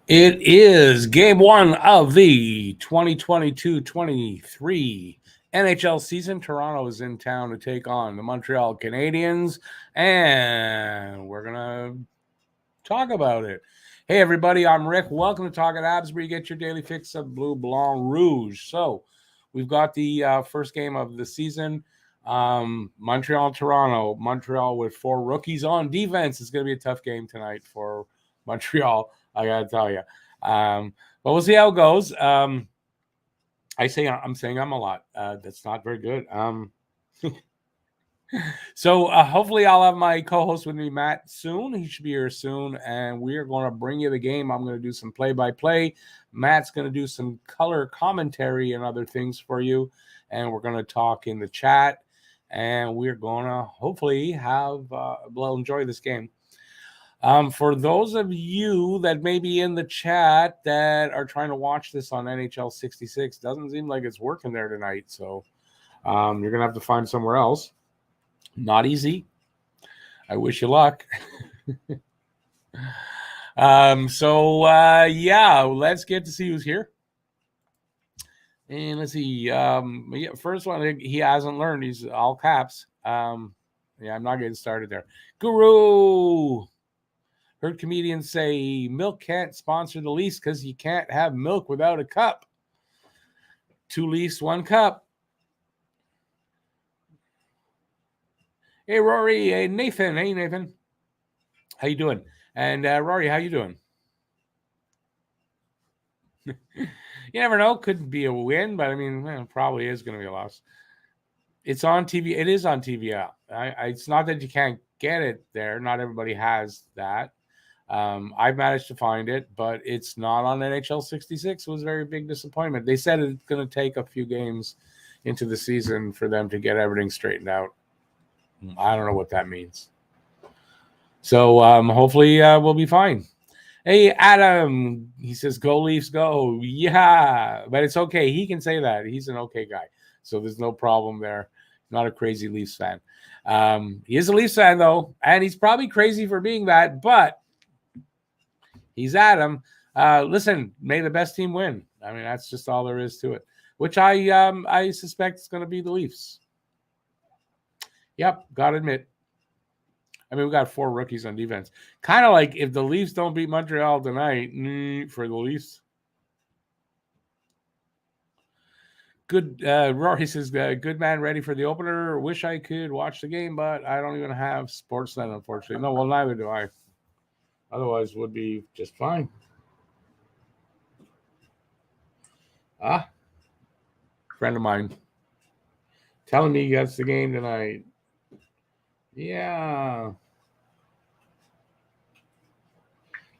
It is game one of the 2022-23 NHL season. Toronto is in town to take on the Montreal Canadiens, and we're going to talk about it. Hey, everybody, I'm Rick. Welcome to Talking Habs, where you get your daily fix of Bleu, Blanc, Rouge. So we've got the first game of the season. Montreal, Toronto. Montreal with 4 rookies on defense. It's going to be a tough game tonight for Montreal, I got to tell you. But we'll see how it goes. I'm saying I'm a lot. That's not very good. So hopefully I'll have my co-host with me, Matt, soon. He should be here soon, and we are going to bring you the game. I'm going to do some play-by-play. Matt's going to do some color commentary and other things for you, and we're going to talk in the chat, and we're going to hopefully enjoy this game. For those of you that may be in the chat that are trying to watch this on NHL 66, doesn't seem like it's working there tonight, so you're going to have to find somewhere else. Not easy. I wish you luck. Let's get to see who's here. And let's see. First one, he hasn't learned. He's all caps. I'm not getting started there. Guru. Heard comedians say milk can't sponsor the Leafs because you can't have milk without a cup. 2 Leafs, 1 cup. Hey, Rory. Hey, Nathan. Hey, Nathan. How you doing? And Rory, how you doing? You never know. Could be a win, but I mean, it probably is going to be a loss. It's on TV. It is on TV. It's not that you can't get it there. Not everybody has that. I've managed to find it, but it's not on NHL 66. It was a very big disappointment. They said it's going to take a few games into the season for them to get everything straightened out. I don't know what that means. So hopefully we'll be fine. Hey, Adam, he says, go Leafs, go. Yeah, but it's okay. He can say that. He's an okay guy. So there's no problem there. Not a crazy Leafs fan. He is a Leafs fan, though, and he's probably crazy for being that, but he's Adam. Listen, may the best team win. I mean, that's just all there is to it, which I suspect is going to be the Leafs. Yep, got to admit. I mean, we got 4 rookies on defense. Kind of like if the Leafs don't beat Montreal tonight, for the Leafs. Good. Rory says, good man, ready for the opener. Wish I could watch the game, but I don't even have Sportsnet, unfortunately. No, well, neither do I. Otherwise, would be just fine. Friend of mine telling me he gets the game tonight. Yeah.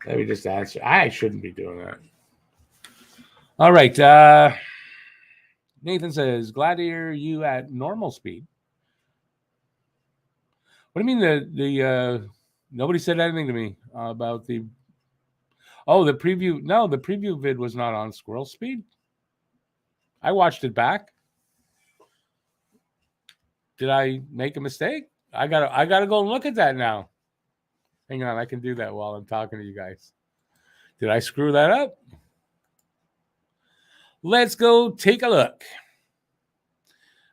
Let me just answer. I shouldn't be doing that. All right. Nathan says, glad to hear you at normal speed. What do you mean the nobody said anything to me about the preview? No, the preview vid was not on squirrel speed. I watched it back. Did I make a mistake? I gotta go and look at that now. Hang on, I can do that while I'm talking to you guys. Did I screw that up? Let's go take a look.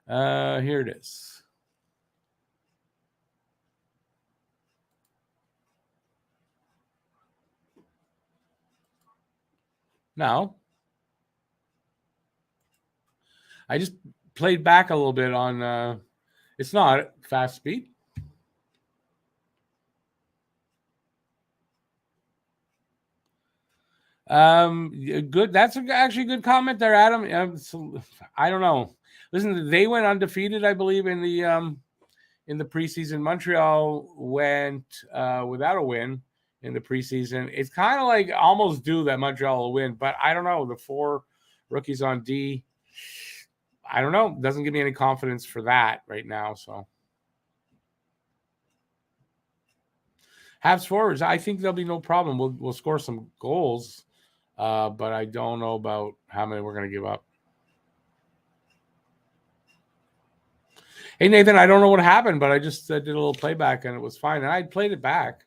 Here it is. Now, I just played back a little bit on, it's not fast speed. Good. That's actually a good comment there, Adam. I don't know. Listen, they went undefeated, I believe, in the preseason. Montreal went without a win in the preseason. It's kind of like almost due that Montreal will win, but I don't know. The 4 rookies on D, I don't know. Doesn't give me any confidence for that right now. So, Habs forwards, I think there'll be no problem. We'll score some goals, but I don't know about how many we're going to give up. Hey, Nathan, I don't know what happened, but I just did a little playback and it was fine. And I played it back.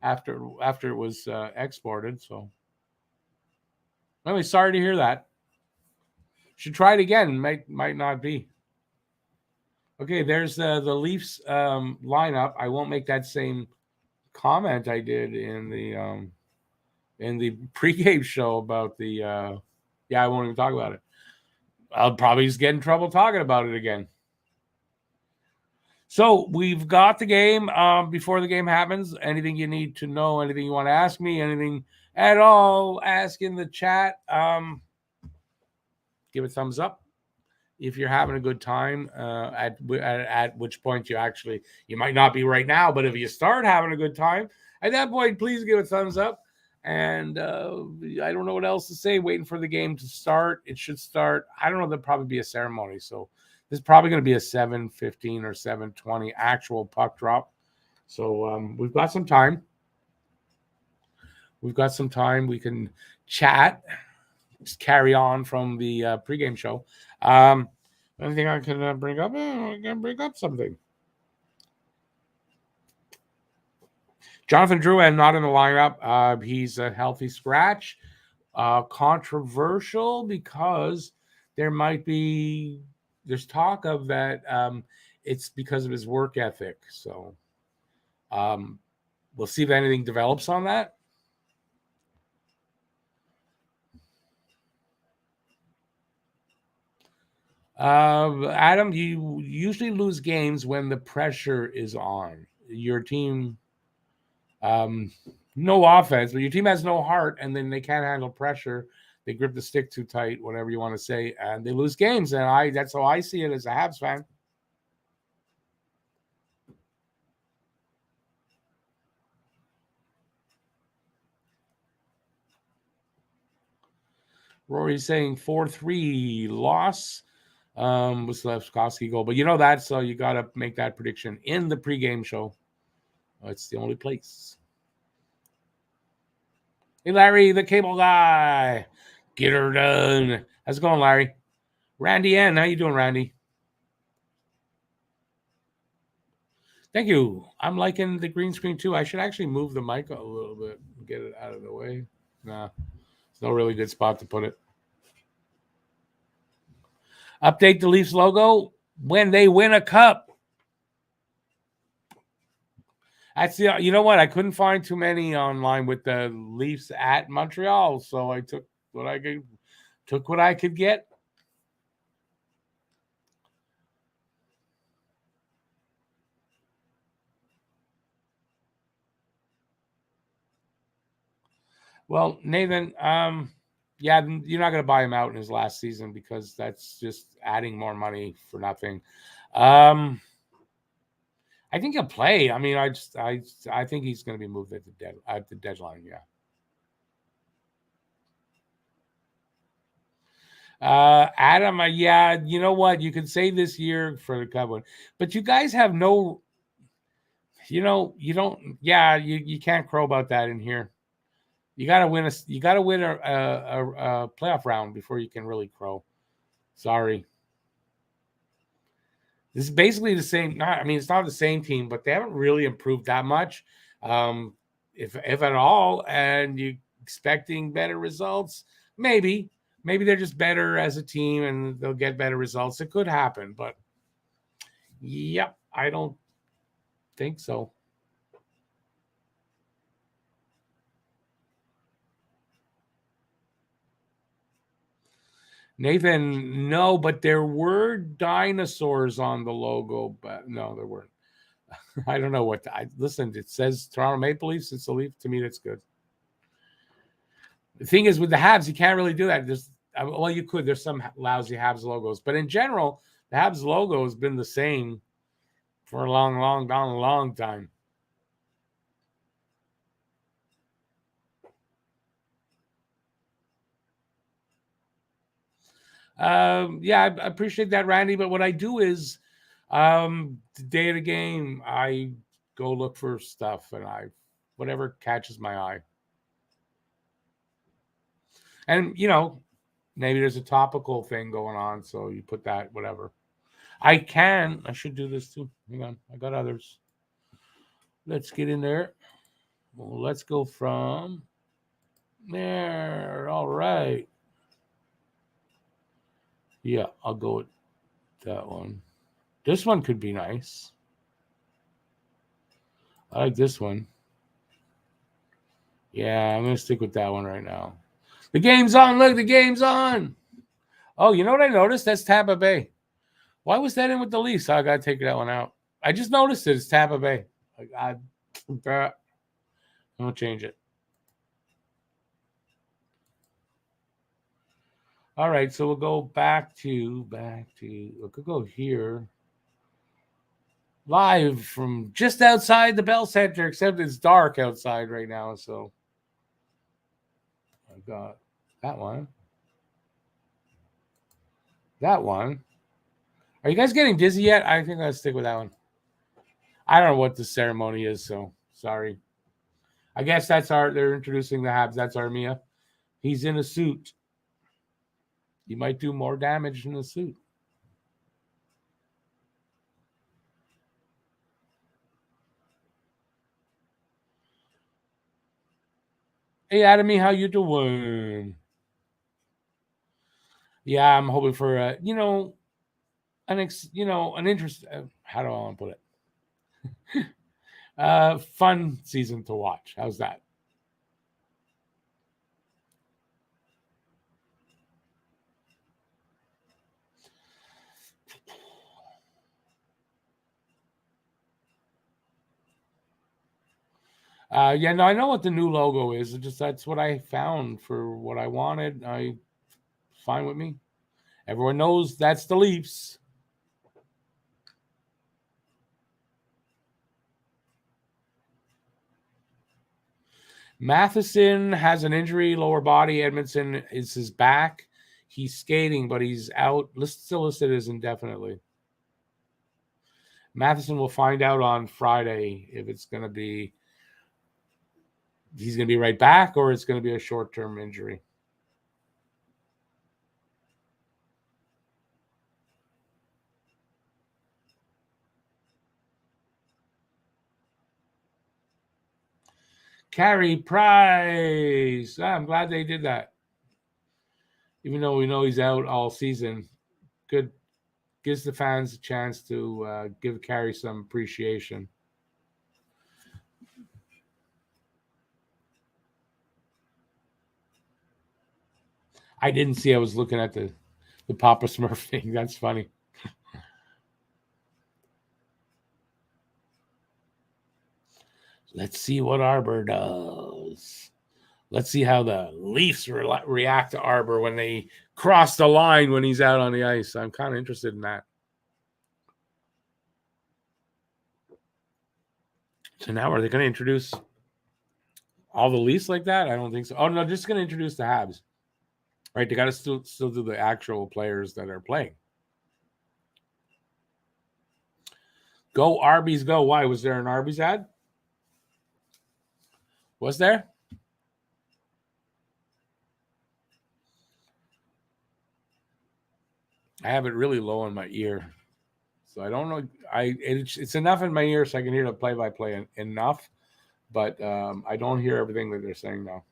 after it was exported. So anyway, sorry to hear that. Should try it again. Might not be. Okay, there's the Leafs lineup. I won't make that same comment I did in the pregame show about the I won't even talk about it. I'll probably just get in trouble talking about it again. So we've got the game. Before the game happens, anything you need to know, anything you want to ask me, anything at all, ask in the chat. Give a thumbs up if you're having a good time. At which point you might not be right now, but if you start having a good time, at that point, please give a thumbs up. And I don't know what else to say. Waiting for the game to start. It should start. I don't know. There'll probably be a ceremony. So this is probably going to be a 7:15 or 7:20 actual puck drop. So we've got some time. We can chat. Just carry on from the pregame show. Anything I can bring up? I can bring up something. Jonathan Drouin not in the lineup. He's a healthy scratch. Controversial because there's talk of that it's because of his work ethic. So we'll see if anything develops on that. Adam, you usually lose games when the pressure is on. Your team, no offense, but your team has no heart, and then they can't handle pressure. They grip the stick too tight, whatever you want to say, and they lose games. And that's how I see it as a Habs fan. Rory's saying 4-3 loss. Was Slafkovsky goal, but you know that, so you got to make that prediction in the pregame show. It's the only place. Hey, Larry, the cable guy. Get her done. How's it going, Larry? Randy N. How you doing, Randy? Thank you. I'm liking the green screen, too. I should actually move the mic a little bit and get it out of the way. Nah, it's no really good spot to put it. Update the Leafs logo when they win a cup. That's you know what? I couldn't find too many online with the Leafs at Montreal, so I took what I could get. Well, Nathan, you're not going to buy him out in his last season because that's just adding more money for nothing. I think he'll play. I mean, I think he's going to be moved at the deadline. Yeah. Adam, yeah, you know what? You can say this year for the Cup one, but you guys have no. You don't. Yeah, you can't crow about that in here. You got to win a playoff round before you can really crow. Sorry. This is basically the same. It's not the same team, but they haven't really improved that much, if at all. And you expecting better results? Maybe they're just better as a team, and they'll get better results. It could happen, but yep, I don't think so. Nathan, no, but there were dinosaurs on the logo, but no, there weren't. I don't know what. Listen, it says Toronto Maple Leafs. It's a Leaf. To me, that's good. The thing is, with the Habs, you can't really do that. You could. There's some lousy Habs logos, but in general, the Habs logo has been the same for a long time. Yeah, I appreciate that, Randy. But what I do is, the day of the game, I go look for stuff, and whatever catches my eye. And maybe there's a topical thing going on, so you put that, whatever. I should do this too. Hang on, I got others. Let's get in there. Well, let's go from there. All right. Yeah, I'll go with that one. This one could be nice. I like this one. Yeah, I'm going to stick with that one right now. The game's on. Look, the game's on. Oh, you know what I noticed? That's Tampa Bay. Why was that in with the Leafs? I got to take that one out. I just noticed it. It's Tampa Bay. I'm going to change it. All right, so we'll go back to, we could go here. Live from just outside the Bell Center, except it's dark outside right now, so I got that one. That one. Are you guys getting dizzy yet? I think I'll stick with that one. I don't know what the ceremony is, so sorry. I guess they're introducing the Habs. That's Armia. He's in a suit. He might do more damage in a suit. Hey, Adamy, how you doing? Yeah, I'm hoping for an interest. How do I want to put it? Fun season to watch. How's that? Yeah, no, I know what the new logo is. That's what I found for what I wanted. Fine with me. Everyone knows that's the Leafs. Matheson has an injury, lower body. Edmondson is his back. He's skating, but he's out. Still listed as indefinitely. Matheson will find out on Friday if it's going to be he's going to be right back or it's going to be a short-term injury. Carey Price. I'm glad they did that. Even though we know he's out all season, good gives the fans a chance to give Carey some appreciation. I didn't see. I was looking at the Papa Smurf thing. That's funny. Let's see what Arbor does. Let's see how the Leafs react to Arbor when they cross the line when he's out on the ice. I'm kind of interested in that. So now are they going to introduce all the Leafs like that? I don't think so. Oh, no, just going to introduce the Habs. Right, they got to still do the actual players that are playing. Go Arby's, go. Why? Was there an Arby's ad? Was there? I have it really low in my ear, so I don't know. It's enough in my ear so I can hear the play-by-play enough, but I don't hear everything that they're saying now.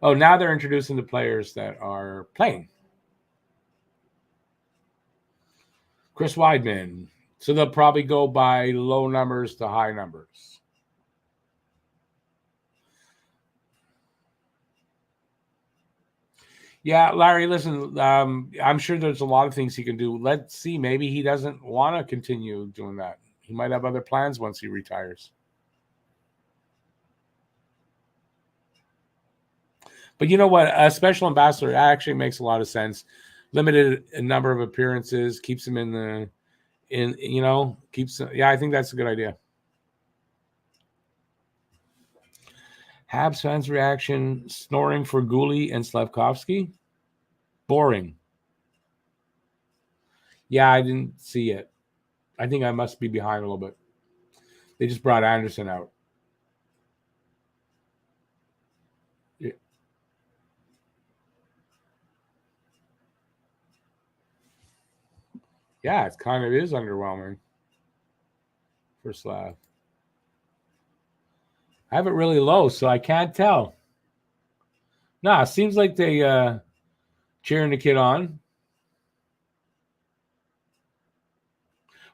Oh, now they're introducing the players that are playing. Chris Weidman. So they'll probably go by low numbers to high numbers. Yeah, Larry, listen, I'm sure there's a lot of things he can do. Let's see. Maybe he doesn't want to continue doing that. He might have other plans once he retires. But you know what? A special ambassador actually makes a lot of sense. Limited number of appearances, keeps him yeah, I think that's a good idea. Habs fans' reaction, snoring for Gouli and Slavkovsky. Boring. Yeah, I didn't see it. I think I must be behind a little bit. They just brought Anderson out. Yeah, it kind of is underwhelming for Slav. I have it really low, so I can't tell. Nah, it seems like they cheering the kid on.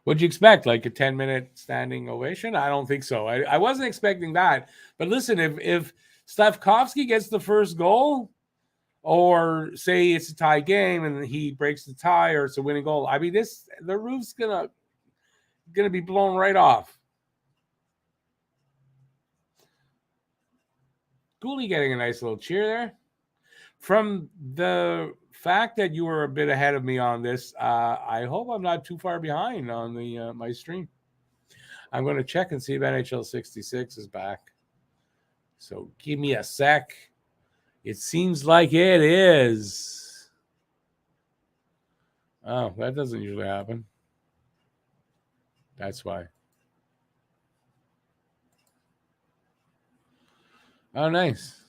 What'd you expect? Like a 10-minute standing ovation? I don't think so. I wasn't expecting that. But listen, if Slavkovsky gets the first goal, or say it's a tie game and he breaks the tie, or it's a winning goal, I mean, the roof's gonna be blown right off. Gooley getting a nice little cheer there. From the fact that you were a bit ahead of me on this, I hope I'm not too far behind on the my stream. I'm going to check and see if NHL 66 is back. So give me a sec. It seems like it is. Oh, that doesn't usually happen. That's why. Oh, nice.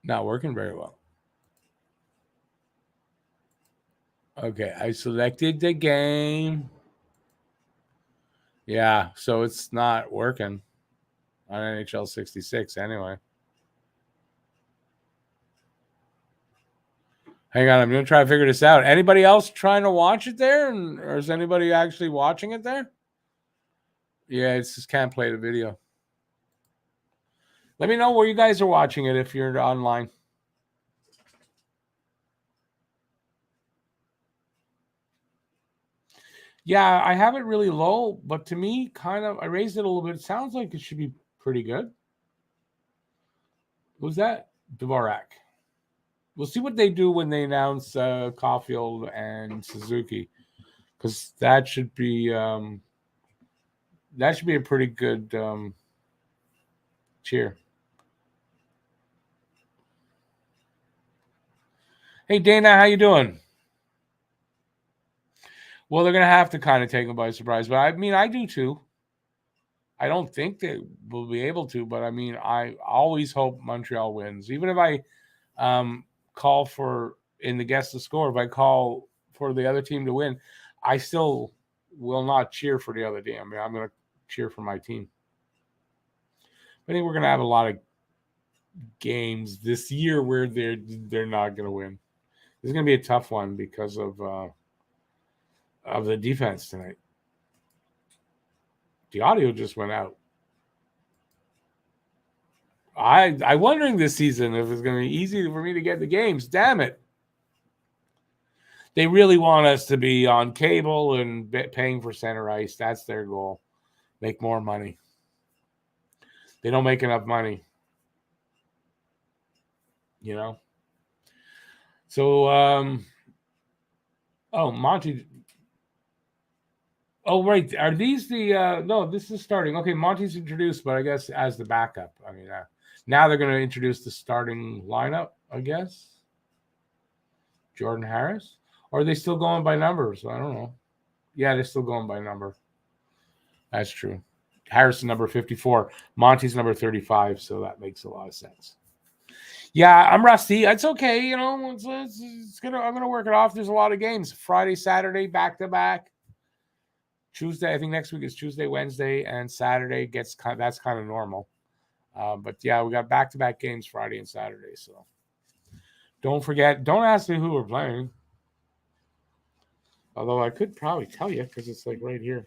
Not working very well. Okay, I selected the game. Yeah, so it's not working on NHL 66 anyway. Hang on, I'm going to try to figure this out. Anybody else trying to watch it there? Or is anybody actually watching it there? Yeah, it just can't play the video. Let me know where you guys are watching it if you're online. Yeah, I have it really low, but to me, kind of, I raised it a little bit. It sounds like it should be pretty good. Who's that? Dvorak. We'll see what they do when they announce Caulfield and Suzuki, because that should be a pretty good cheer. Hey Dana, how you doing? Well, they're gonna have to kind of take them by surprise, but I mean, I do too. I don't think they will be able to, but I mean, I always hope Montreal wins, even if I call for in the guess to score. If I call for the other team to win, I still will not cheer for the other team. I mean, I'm going to cheer for my team. I think we're going to have a lot of games this year where they're not going to win. It's going to be a tough one because of the defense tonight. The audio just went out. I'm wondering this season if it's going to be easy for me to get the games. Damn it. They really want us to be on cable and paying for center ice. That's their goal. Make more money. They don't make enough money. You know? So, Monty. Oh, right. Are these the, no, this is starting. Okay, Monty's introduced, but I guess as the backup. I mean, now they're going to introduce the starting lineup, I guess. Jordan Harris. Or are they still going by numbers? I don't know. Yeah, they're still going by number. That's true. Harrison number 54, Monty's number 35, so that makes a lot of sense. Yeah, I'm rusty. It's okay, you know. It's gonna. I'm gonna work it off. There's a lot of games. Friday, Saturday, back to back. Tuesday, I think next week is Tuesday, Wednesday, and Saturday that's kind of normal. But yeah, we got back to back games Friday and Saturday. So don't forget. Don't ask me who we're playing. Although I could probably tell you because it's like right here.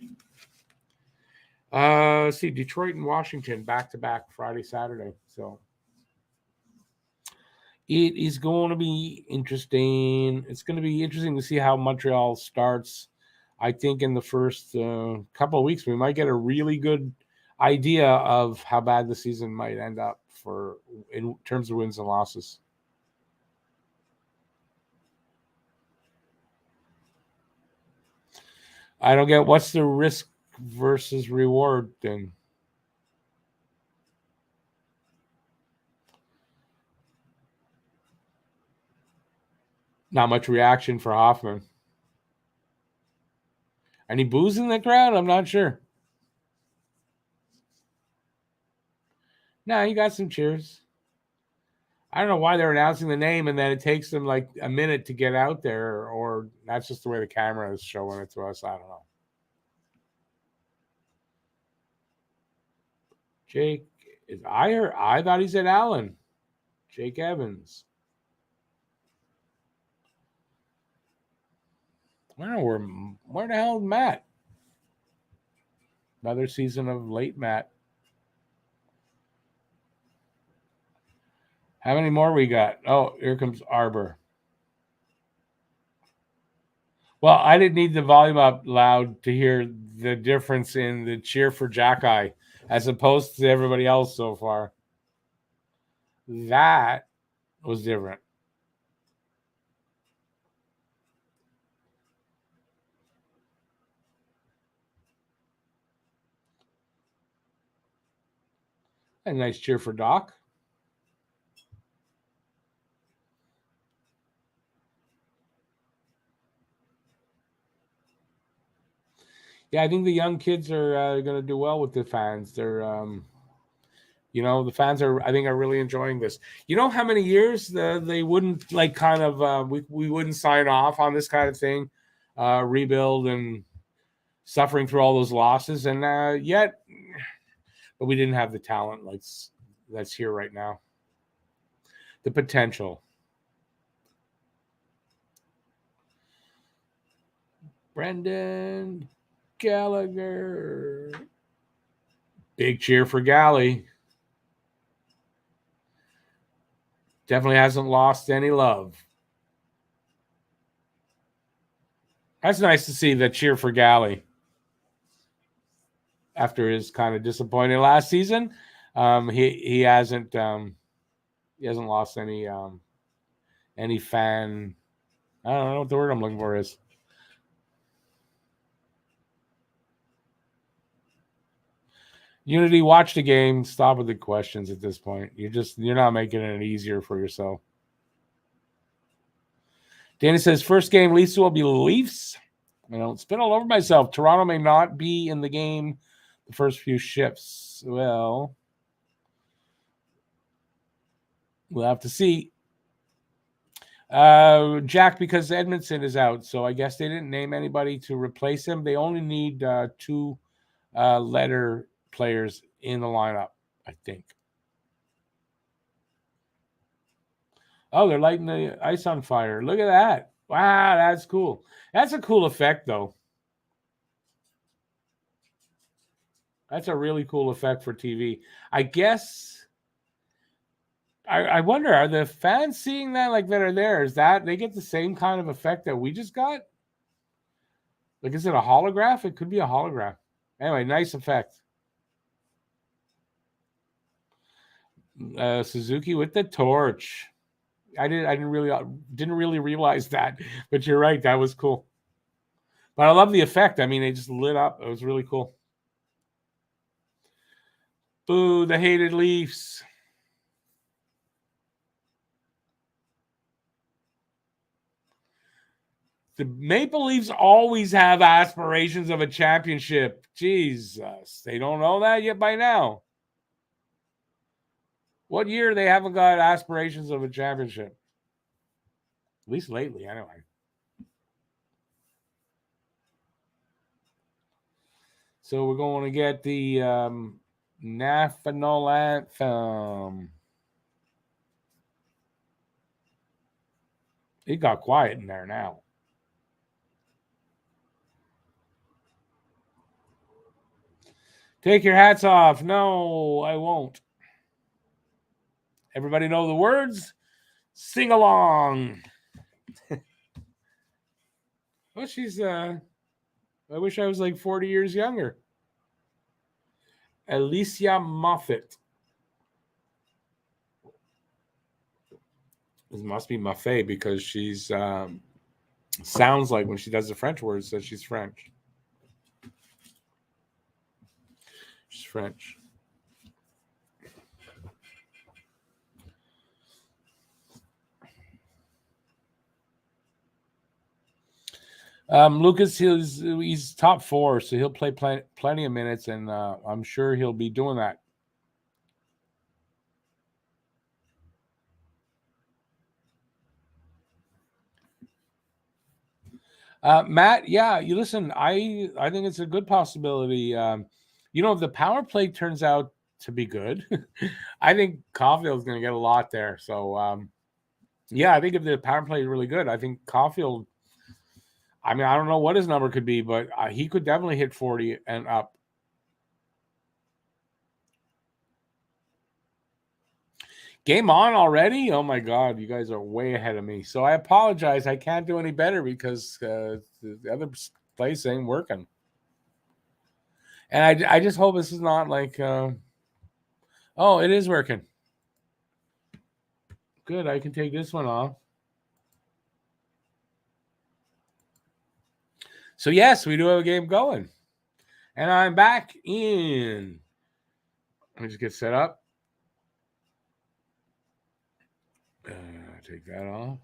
Let's see, Detroit and Washington back to back Friday, Saturday. So it is going to be interesting. It's going to be interesting to see how Montreal starts. I think in the first couple of weeks, we might get a really good idea of how bad the season might end up in terms of wins and losses. I don't get what's the risk versus reward thing. Not much reaction for Hoffman. Any boos in the crowd? I'm not sure. No, you got some cheers. I don't know why they're announcing the name and then it takes them like a minute to get out there, or that's just the way the camera is showing it to us. I don't know. Jake is I thought he said Allen. Jake Evans. I don't know where the hell is Matt? Another season of late Matt. How many more we got? Oh, here comes Arbor. Well, I didn't need the volume up loud to hear the difference in the cheer for Jackeye as opposed to everybody else so far. That was different. A nice cheer for Doc. Yeah, I think the young kids are going to do well with the fans. They're, the fans are, I think, are really enjoying this. You know how many years they wouldn't like kind of we wouldn't sign off on this kind of thing, rebuild and suffering through all those losses, and yet, but we didn't have the talent like that's here right now. The potential. Brendan Gallagher. Big cheer for Galley. Definitely hasn't lost any love. That's nice to see the cheer for Galley after his kind of disappointing last season. He hasn't lost any fan. I don't know what the word I'm looking for is. Unity, watch the game. Stop with the questions at this point. You're not making it any easier for yourself. Danny says first game Leafs will be Leafs. I don't spin all over myself. Toronto may not be in the game the first few shifts. Well, we'll have to see. Jack, because Edmondson is out, so I guess they didn't name anybody to replace him. They only need two letter players in the lineup, I think. Oh, they're lighting the ice on fire. Look at that. Wow, that's cool. That's a cool effect, though. That's a really cool effect for TV. I guess I wonder, are the fans seeing that like that are there? Is that they get the same kind of effect that we just got? Like, is it a holograph? It could be a holograph. Anyway, nice effect. Suzuki with the torch. I didn't really realize that, but you're right. That was cool. But I love the effect. I mean, it just lit up. It was really cool. Boo, the hated Leafs. The Maple Leafs always have aspirations of a championship. Jesus, they don't know that yet by now. What year they haven't got aspirations of a championship? At least lately, anyway. So we're going to get the national anthem. It got quiet in there now. Take your hats off. No, I won't. Everybody know the words? Sing along. Well, she's I wish I was like 40 years younger. Alicia Moffat. It must be Maffei because she's sounds like when she does the French words that she's French. She's French. Lucas, he's top 4, so he'll play plenty of minutes, and I'm sure he'll be doing that. Matt, yeah, you listen. I think it's a good possibility. If the power play turns out to be good, I think Caulfield's going to get a lot there. So, yeah, I think if the power play is really good, I think Caulfield. I mean, I don't know what his number could be, but he could definitely hit 40 and up. Game on already? Oh my God, you guys are way ahead of me. So I apologize. I can't do any better because the other place ain't working. And I just hope this is not like, oh, it is working. Good. I can take this one off. So, yes, we do have a game going. And I'm back in. Let me just get set up. Take that off.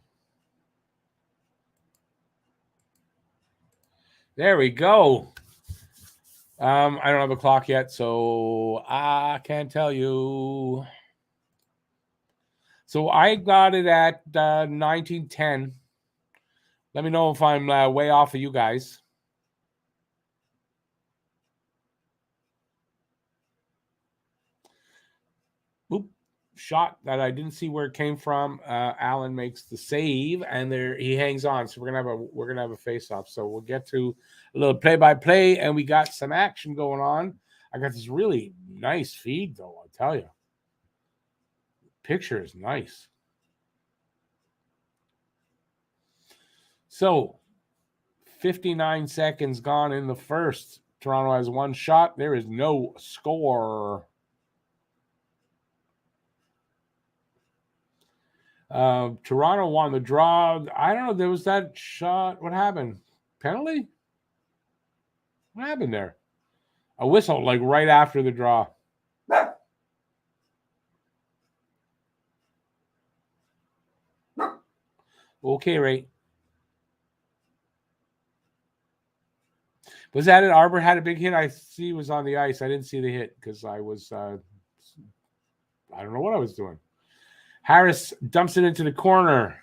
There we go. I don't have a clock yet, so I can't tell you. So I got it at 1910. Let me know if I'm way off of you guys. Oop, shot that I didn't see where it came from. Allen makes the save, and there he hangs on. So we're gonna have a face off. So we'll get to a little play by play, and we got some action going on. I got this really nice feed, though. I'll tell you, picture is nice. So 59 seconds gone in the first. Toronto has one shot. There is no score. Toronto won the draw. I don't know. There was that shot. What happened? Penalty? What happened there? A whistle, like right after the draw. Okay, Ray. Was that it? Arbor had a big hit. I see was on the ice. I didn't see the hit because I was, I don't know what I was doing. Harris dumps it into the corner.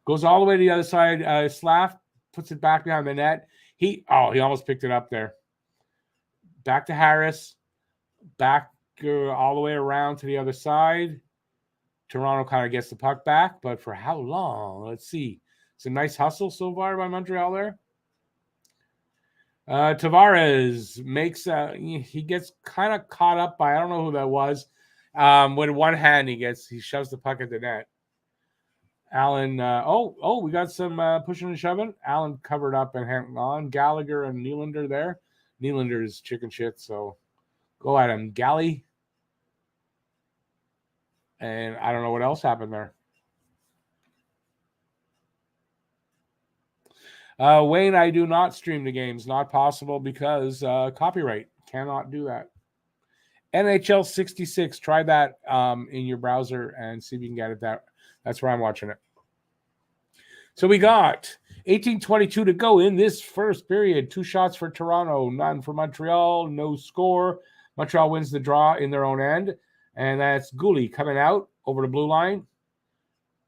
Goes all the way to the other side. Slav puts it back behind the net. He almost picked it up there. Back to Harris. Back all the way around to the other side. Toronto kind of gets the puck back, but for how long? Let's see. It's a nice hustle so far by Montreal there. Tavares makes he gets kind of caught up by, I don't know who that was. With one hand he shoves the puck at the net. Allen, we got some pushing and shoving. Allen covered up and hang on. Gallagher and Nylander there. Nylander is chicken shit, so go at him, Gally. And I don't know what else happened there. Wayne, I do not stream the games. Not possible because copyright. Cannot do that. NHL 66. Try that in your browser and see if you can get it there. That's where I'm watching it. So we got 18:22 to go in this first period. 2 shots for Toronto, none for Montreal, no score. Montreal wins the draw in their own end. And that's Gouli coming out over the blue line.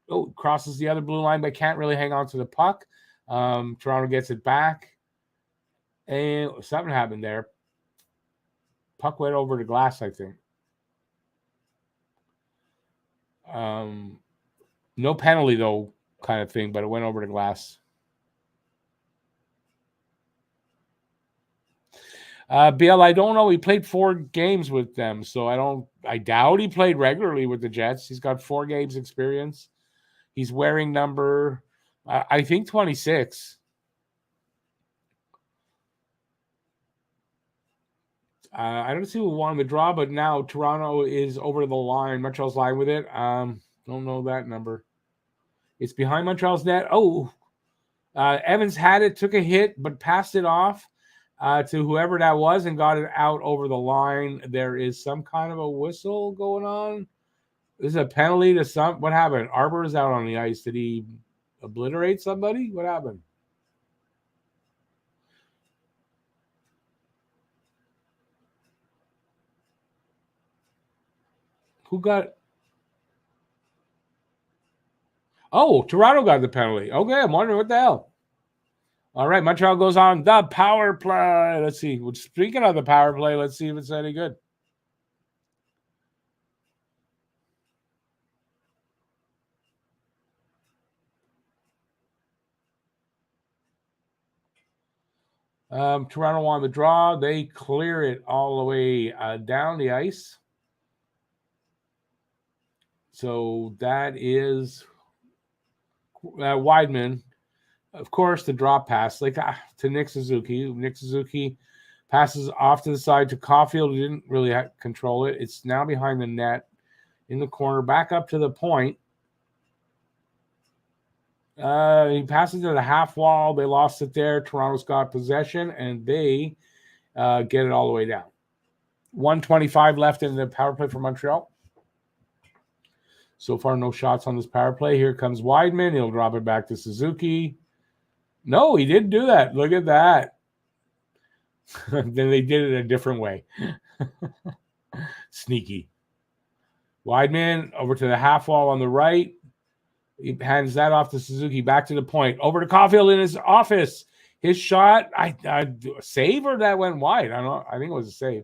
Oh, crosses the other blue line, but can't really hang on to the puck. Toronto gets it back. And something happened there. Puck went over the glass, I think. No penalty, though, kind of thing, but it went over the glass. Bill, I don't know. He played 4 games with them, so I doubt he played regularly with the Jets. He's got 4 games experience. He's wearing number, I think, 26. I don't see who won the draw, but now Toronto is over the line. Montreal's line with it. Don't know that number. It's behind Montreal's net. Evans had it, took a hit, but passed it off to whoever that was and got it out over the line. There is some kind of a whistle going on. This is a penalty to some. What happened? Arbor is out on the ice. Did he obliterate somebody? What happened? Who got? Oh, Toronto got the penalty. Okay, I'm wondering what the hell. All right, Montreal goes on the power play. Let's see. Speaking of the power play, let's see if it's any good. Toronto won the draw. They clear it all the way down the ice. So that is Wideman. Of course, the drop pass to Nick Suzuki. Nick Suzuki passes off to the side to Caulfield, who didn't really control it. It's now behind the net in the corner, back up to the point. He passes to the half wall. They lost it there. Toronto's got possession, and they get it all the way down. 1:25 left in the power play for Montreal. So far, no shots on this power play. Here comes Wideman. He'll drop it back to Suzuki. No, he didn't do that. Look at that. Then they did it a different way. Sneaky. Wideman over to the half wall on the right. He hands that off to Suzuki. Back to the point. Over to Caulfield in his office. His shot, I save or that went wide. I don't know. I think it was a save.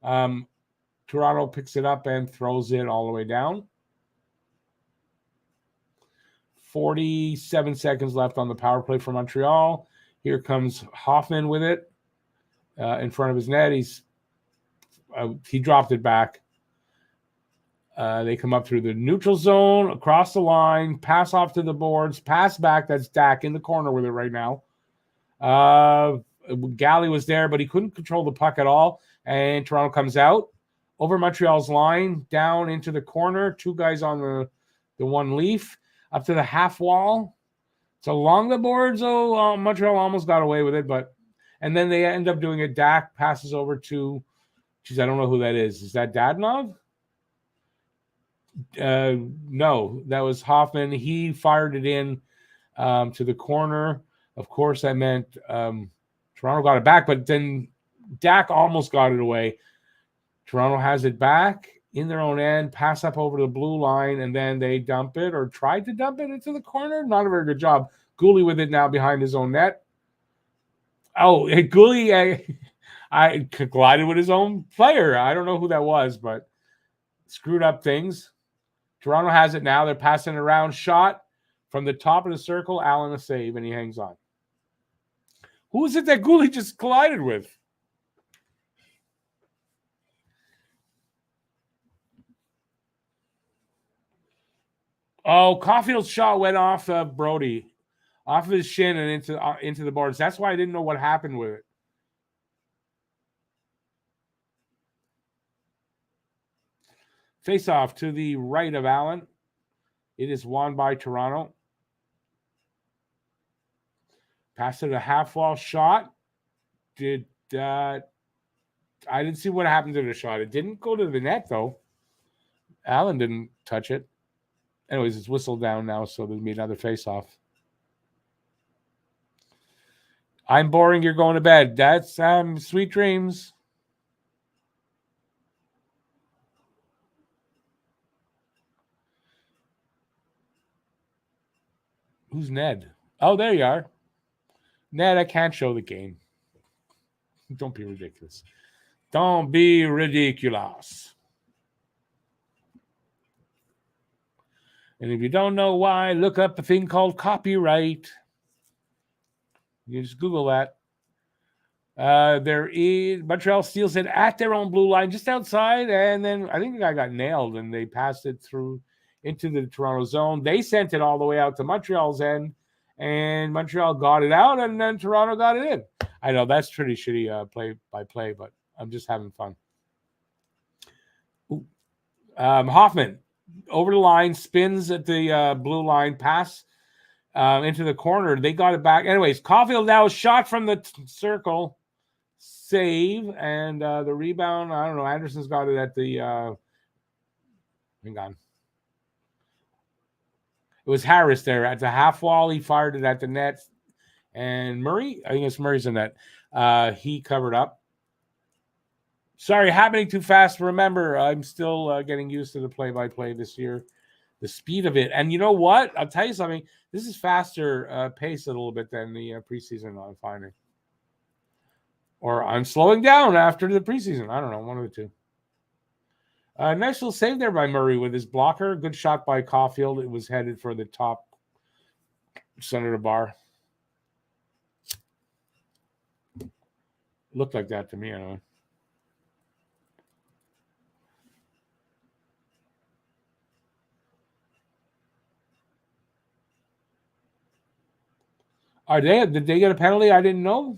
Toronto picks it up and throws it all the way down. 47 seconds left on the power play for Montreal. Here comes Hoffman with it in front of his net. He dropped it back. They come up through the neutral zone, across the line, pass off to the boards, pass back. That's Dak in the corner with it right now. Galley was there, but he couldn't control the puck at all. And Toronto comes out over Montreal's line, down into the corner. Two guys on the one leaf, up to the half wall. It's along the boards. Montreal almost got away with it, and then they end up doing it. Dak passes over to, I don't know who that is. Is that Dadonov? No, that was Hoffman. He fired it in to the corner. Of course, that meant Toronto got it back, but then Dak almost got it away. Toronto has it back in their own end, pass up over the blue line, and then they dump it or tried to dump it into the corner. Not a very good job. Gooley with it now behind his own net. Oh, Gooley, I collided with his own player. I don't know who that was, but screwed up things. Toronto has it now. They're passing it around. Shot from the top of the circle. Allen a save, and he hangs on. Who is it that Gooley just collided with? Oh, Caulfield's shot went off Brody, off of his shin and into the boards. That's why I didn't know what happened with it. Face off to the right of Allen. It is won by Toronto. Pass to the half wall shot. I didn't see what happened to the shot. It didn't go to the net, though. Allen didn't touch it. Anyways, it's whistled down now, so there'll be another face-off. I'm boring. You're going to bed. That's sweet dreams. Who's Ned? Oh, there you are. Ned, I can't show the game. Don't be ridiculous. Don't be ridiculous. And if you don't know why, look up a thing called copyright. You just Google that. Montreal steals it at their own blue line, just outside, and then I think the guy got nailed, and they passed it through into the Toronto zone. They sent it all the way out to Montreal's end, and Montreal got it out, and then Toronto got it in. I know that's pretty shitty play-by-play, but I'm just having fun. Hoffman over the line, spins at the blue line, pass into the corner. They got it back. Anyways, Caulfield now shot from the circle, save, and the rebound. I don't know. Anderson's got it at the. Hang on. It was Harris there at the half wall. He fired it at the net, and Murray. I think it's Murray's in net. He covered up. Sorry, happening too fast. Remember, I'm still getting used to the play-by-play this year. the speed of it. And you know what? I'll tell you something. This is faster pace a little bit than the preseason, I'm finding. Or I'm slowing down after the preseason. I don't know, one of the two. Nice little save there by Murray with his blocker. Good shot by Caulfield. It was headed for the top center of the bar. Looked like that to me, anyway. Did they get a penalty? I didn't know.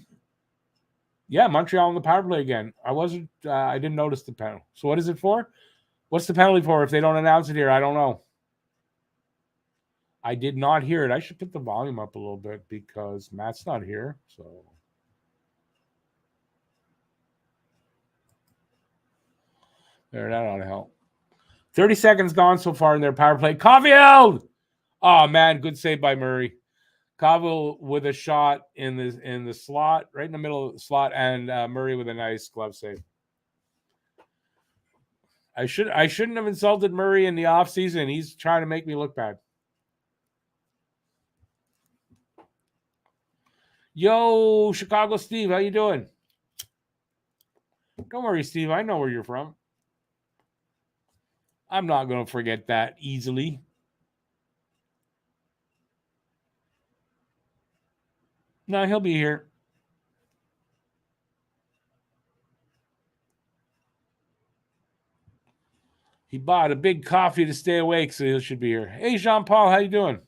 Yeah, Montreal on the power play again. I didn't notice the penalty. So what is it for? What's the penalty for if they don't announce it here? I don't know. I did not hear it. I should put the volume up a little bit because Matt's not here. So there, that ought to help. 30 seconds gone so far in their power play. Caulfield! Oh man, good save by Murray. Caulfield with a shot in the slot, right in the middle of the slot, and Murray with a nice glove save. I shouldn't have insulted Murray in the offseason. He's trying to make me look bad. Yo, Chicago Steve, how you doing? Don't worry, Steve. I know where you're from. I'm not going to forget that easily. No, he'll be here. He bought a big coffee to stay awake, so he should be here. Hey, Jean-Paul, how you doing?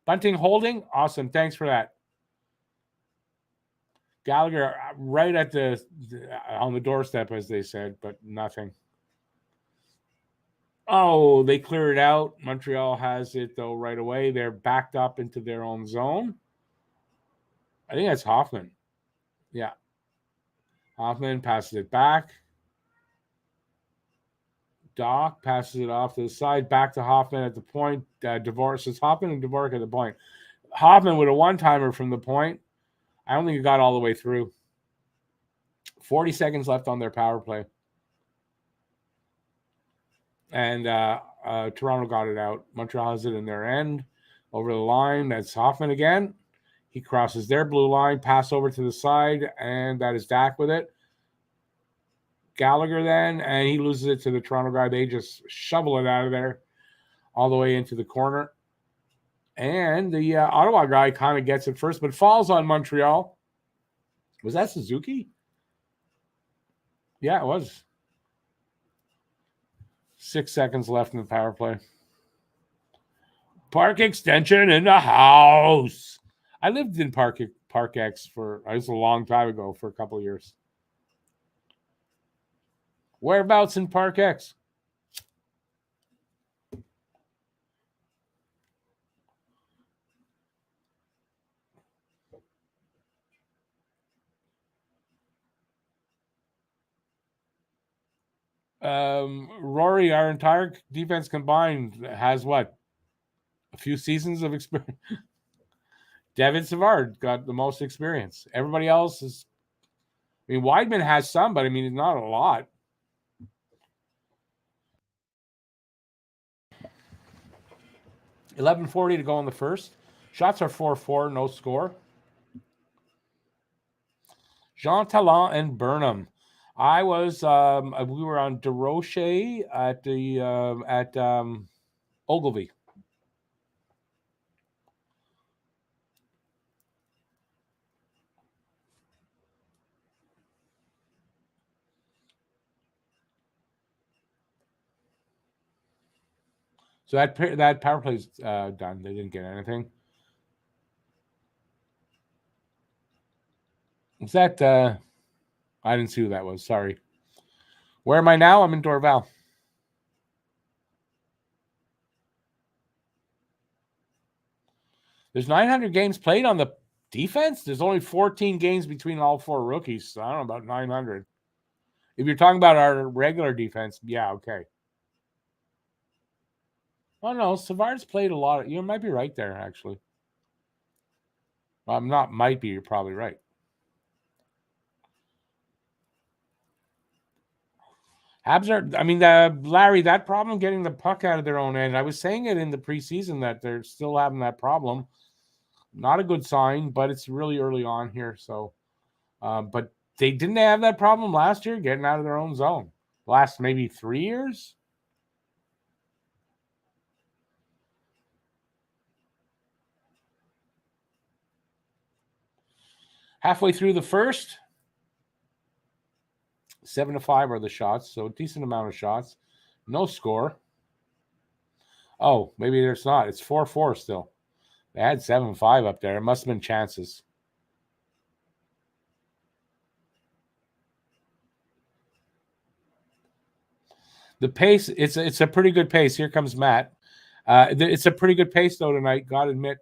Bunting holding? Awesome. Thanks for that. Gallagher right at on the doorstep, as they said, but nothing. Oh, they clear it out. Montreal has it, though, right away. They're backed up into their own zone. I think that's Hoffman. Yeah. Hoffman passes it back. Doc passes it off to the side, back to Hoffman at the point. Dvorak says Hoffman and Dvorak at the point. Hoffman with a one-timer from the point. I don't think it got all the way through. 40 seconds left on their power play. And Toronto got it out. Montreal has it in their end. Over the line, that's Hoffman again. He crosses their blue line, pass over to the side, and that is Dak with it. Gallagher then, and he loses it to the Toronto guy. They just shovel it out of there all the way into the corner. And the Ottawa guy kind of gets it first, but falls on Montreal. Was that Suzuki? Yeah, it was. 6 seconds left in the power play. Park extension in the house. I lived in Park X it was a long time ago for a couple of years. Whereabouts in Park X? Rory, our entire defense combined has what? A few seasons of experience. Devin Savard got the most experience. Everybody else is, I mean, Weidman has some, but I mean, it's not a lot. $11:40 to go in the first. Shots are 4-4, no score. Jean Talon and Burnham. I was we were on DeRoche at the Ogilvy. So that power play's done. They didn't get anything. Is that I didn't see who that was. Sorry. Where am I now? I'm in Dorval. There's 900 games played on the defense. There's only 14 games between all four rookies. So I don't know about 900. If you're talking about our regular defense, yeah, okay. Oh no, Savard's played a lot. You might be right there, actually. Well, I'm not. Might be. You're probably right. Habs are. I mean, Larry, that problem getting the puck out of their own end. I was saying it in the preseason that they're still having that problem. Not a good sign, but it's really early on here. So, but they didn't have that problem last year, getting out of their own zone. Last maybe 3 years. Halfway through the first, 7-5 are the shots, so a decent amount of shots. No score. Oh, maybe there's not. It's 4-4 still. They had 7-5 up there. It must have been chances. The pace, it's a pretty good pace. Here comes Matt. It's a pretty good pace, though, tonight. Got to admit.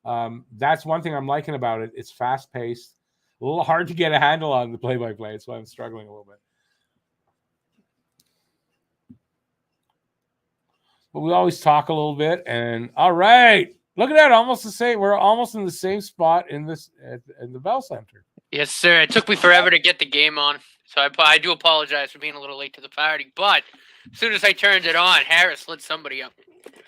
That's one thing I'm liking about it. It's fast paced. A little hard to get a handle on the play-by-play. That's why I'm struggling a little bit. But we always talk a little bit. And all right, look at that. Almost the same. We're almost in the same spot in the Bell Center. Yes, sir. It took me forever to get the game on, so I do apologize for being a little late to the party. But as soon as I turned it on, Harris lit somebody up,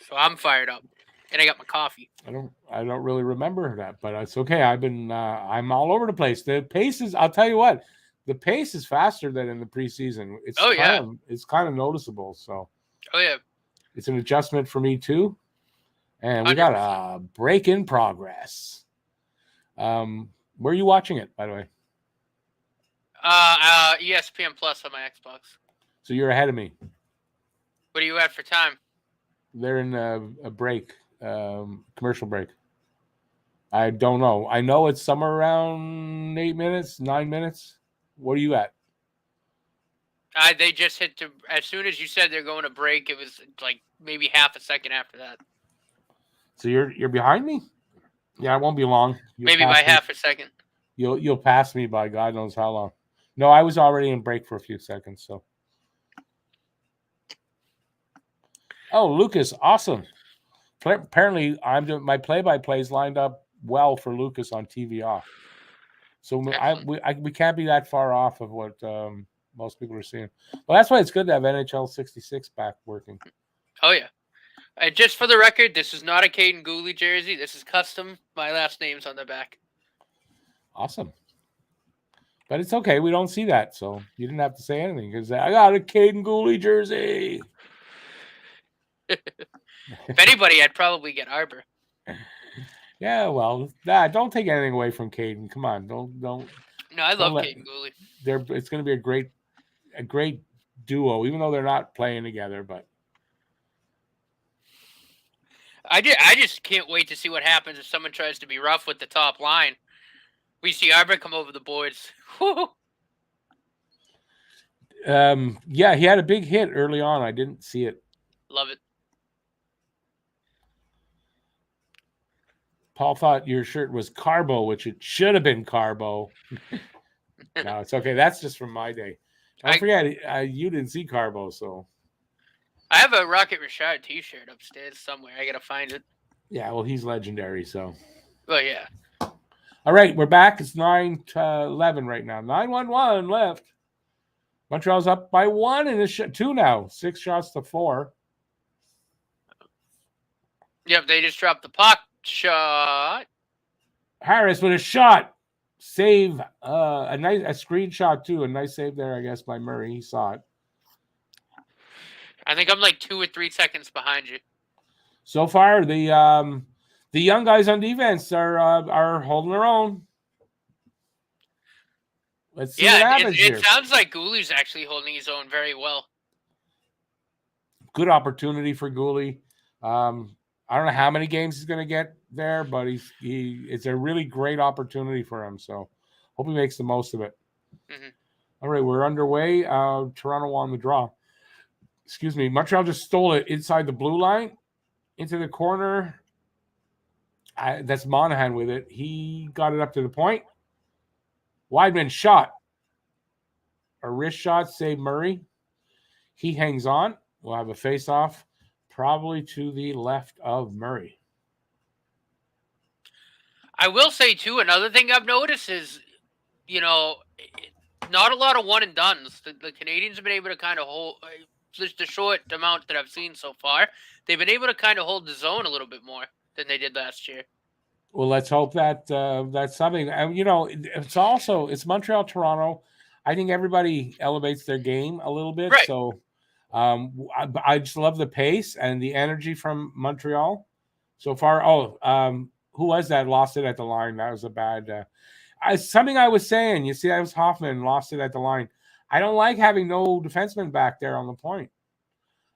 so I'm fired up, and I got my coffee. I don't really remember that, but it's okay. I'm all over the place. The pace is. I'll tell you what, the pace is faster than in the preseason. It's kind of noticeable. So. Oh yeah. It's an adjustment for me too. And we 100%. Got a break in progress. Where are you watching it, by the way? ESPN Plus on my Xbox. So you're ahead of me. What are you at for time? They're in a break, commercial break. I don't know. I know it's somewhere around 8 minutes, 9 minutes. What are you at? They just hit as soon as you said they're going to break, it was like maybe half a second after that. So you're behind me? Yeah, it won't be long. Maybe by half a second. You'll pass me by God knows how long. No, I was already in break for a few seconds. So. Oh, Lucas, awesome. Apparently, I'm doing my play-by-plays lined up well for Lucas on TV off. So we can't be that far off of what most people are seeing. Well, that's why it's good to have NHL 66 back working. Oh yeah. Just for the record, this is not a Caden Gooley jersey. This is custom. My last name's on the back. Awesome. But it's okay. We don't see that, so you didn't have to say anything because I got a Caden Gooley jersey. If anybody, I'd probably get Arbor. Yeah, well, don't take anything away from Caden. Come on, don't. No, I love Caden Gooley. It's going to be a great duo, even though they're not playing together. But I just can't wait to see what happens if someone tries to be rough with the top line. We see Arbor come over the boards. Yeah, he had a big hit early on. I didn't see it. Love it. Paul thought your shirt was Carbo, which it should have been Carbo. No, it's okay. That's just from my day. Don't forget, you didn't see Carbo, so. I have a Rocket Richard t-shirt upstairs somewhere. I got to find it. Yeah, well, he's legendary, so. Well, yeah. All right, we're back. It's 9-11 right now. 9-1-1 left. Montreal's up by 1 in this 2 now. 6 shots to 4. Yep, they just dropped the puck. Shot. Harris with a shot. Save. A screenshot too. A nice save there, I guess, by Murray. He saw it. I think I'm like 2 or 3 seconds behind you. So far, the young guys on defense are holding their own. Let's see what happens here. It sounds like Gooley's actually holding his own very well. Good opportunity for Gooley. I don't know how many games he's going to get there, but it's a really great opportunity for him. So hope he makes the most of it. Mm-hmm. All right, we're underway. Toronto won the draw. Excuse me. Montreal just stole it inside the blue line into the corner. That's Monahan with it. He got it up to the point. Weidman shot. A wrist shot saved Murray. He hangs on. We'll have a face-off. Probably to the left of Murray. I will say, too, another thing I've noticed is, not a lot of one and dones. The Canadiens have been able to kind of hold just the short amount that I've seen so far. They've been able to kind of hold the zone a little bit more than they did last year. Well, let's hope that that's something. It's Montreal, Toronto. I think everybody elevates their game a little bit. Right. So I just love the pace and the energy from Montreal so far. Who was that? Lost it at the line. That was a bad. Something I was saying. You see, that was Hoffman lost it at the line. I don't like having no defenseman back there on the point.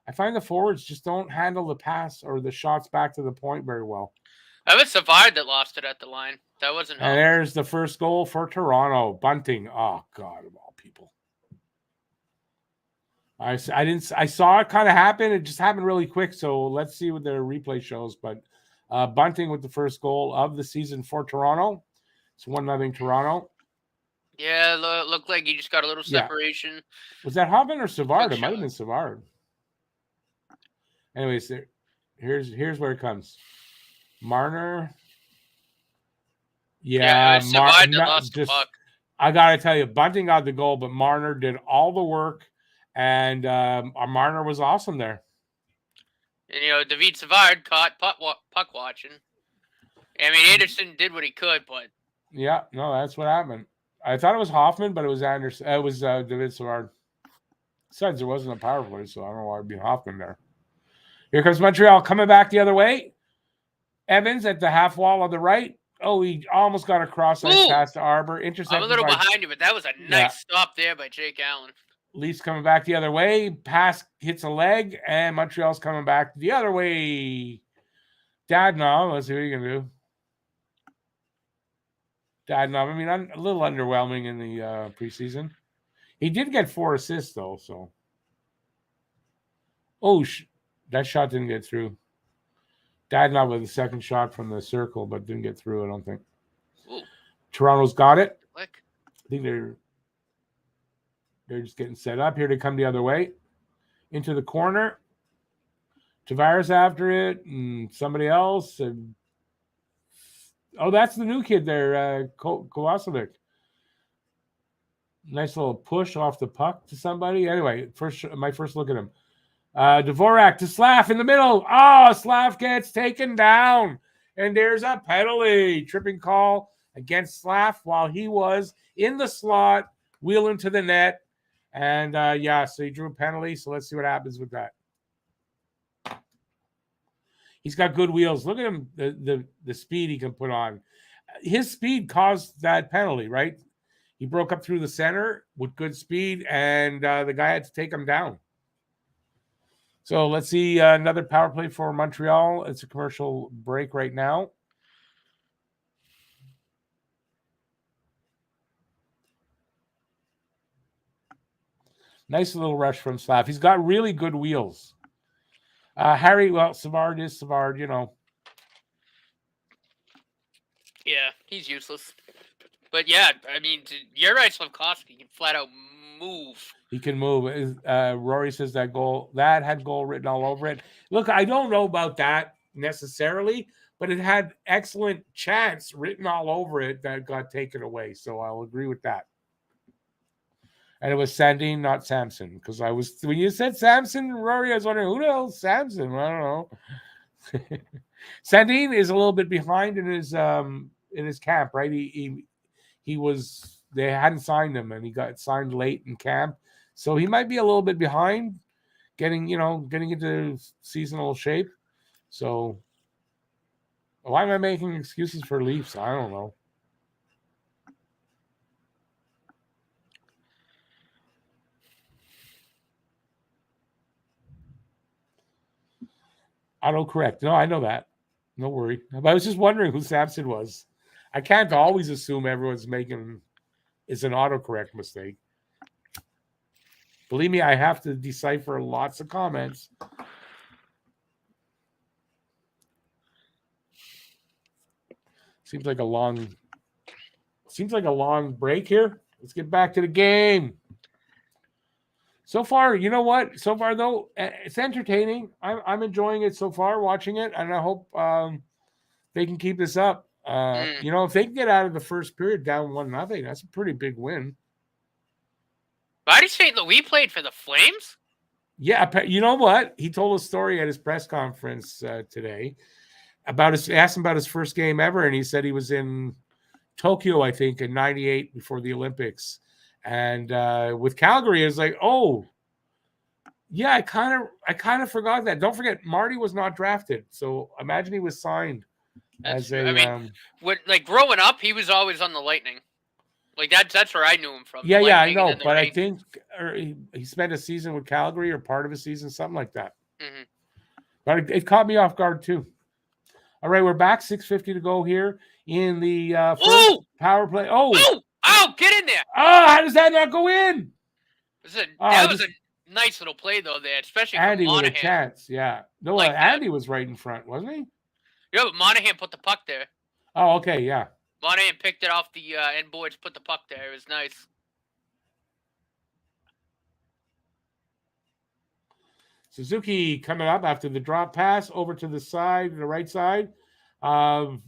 I find the forwards just don't handle the pass or the shots back to the point very well. That was Savard that lost it at the line. That wasn't. And there's the first goal for Toronto. Bunting. Oh God, of all people. I saw it kind of happen. It just happened really quick. So let's see what the replay shows. But Bunting with the first goal of the season for Toronto. It's 1-0 Toronto. Yeah, looked like he just got a little separation. Yeah. Was that Hoffman or Savard? It might have been Savard. Anyways, here's where it comes. Marner. Yeah, Savard lost the puck. I gotta tell you, Bunting got the goal, but Marner did all the work, and Marner was awesome there. And David Savard caught puck watching. I mean, Anderson did what he could, but yeah, no, that's what happened. I thought it was Hoffman, but it was Anderson. It was David Savard. Besides, there wasn't a power play, so I don't know why it'd be Hoffman there. Here comes Montreal coming back the other way. Evans at the half wall on the right. Oh, he almost got a cross-ice pass to Arbor. Intercepted. I'm a little behind you, but that was a nice stop there by Jake Allen. Leafs coming back the other way. Pass hits a leg, and Montreal's coming back the other way. Dadonov, let's see what you can do. Dadonov, I mean, a little underwhelming in the preseason. He did get 4 assists, though, so. Oh, that shot didn't get through. Dadonov with the second shot from the circle, but didn't get through, I don't think. Ooh. Toronto's got it. Click. I think they're just getting set up. Here to come the other way. Into the corner. Tavares after it, and somebody else. And that's the new kid there, Kovacevic. Nice little push off the puck to somebody. Anyway, my first look at him. Dvorak to Slav in the middle. Slav gets taken down. And there's a penalty. Tripping call against Slav while he was in the slot, wheeling to the net. And, so he drew a penalty. So let's see what happens with that. He's got good wheels. Look at him, the speed he can put on. His speed caused that penalty, right? He broke up through the center with good speed, and the guy had to take him down. So let's see another power play for Montreal. It's a commercial break right now. Nice little rush from Slav. He's got really good wheels. Savard is Savard, Yeah, he's useless. But yeah, I mean, you're right, Slafkovsky can flat out move. He can move. Rory says that had goal written all over it. Look, I don't know about that necessarily, but it had excellent chance written all over it that got taken away. So I'll agree with that. And it was Sandin, not Samson, because when you said Samson, Rory, I was wondering who the hell is Samson? I don't know. Sandin is a little bit behind in his camp, right? They hadn't signed him, and he got signed late in camp, so he might be a little bit behind getting into seasonal shape. So why am I making excuses for Leafs? I don't know. Autocorrect. No, I know that. No worry. But I was just wondering who Samson was. I can't always assume everyone's making it's an autocorrect mistake. Believe me, I have to decipher lots of comments. Seems like a long break here. Let's get back to the game. So far, you know what? So far, though, it's entertaining. I'm enjoying it so far, watching it, and I hope they can keep this up. If they can get out of the first period down 1-0, that's a pretty big win. Marty St. Louis played for the Flames? Yeah, you know what? He told a story at his press conference today about his. Asked him about his first game ever, and he said he was in Tokyo, I think, in '98 before the Olympics, and with Calgary, it's like, oh, yeah, I kind of forgot that. Don't forget, Marty was not drafted, so imagine he was signed That's as true. a. I mean, like growing up, he was always on the Lightning. Like that's where I knew him from. The Yeah, I Lightning and know, then the but I Rangers. think he spent a season with Calgary or part of a season, something like that. Mm-hmm. But it caught me off guard too. All right, we're back. 6:50 to go here in the first power play. Oh, get in there! How does that not go in? That was a nice little play though there, especially Andy from Monahan. with a chance. Yeah, no, like Andy was right in front, wasn't he? Yeah, but Monahan put the puck there. Oh, okay, yeah. Monahan picked it off the end boards, put the puck there. It was nice. Suzuki coming up after the drop pass over to the side, the right side. That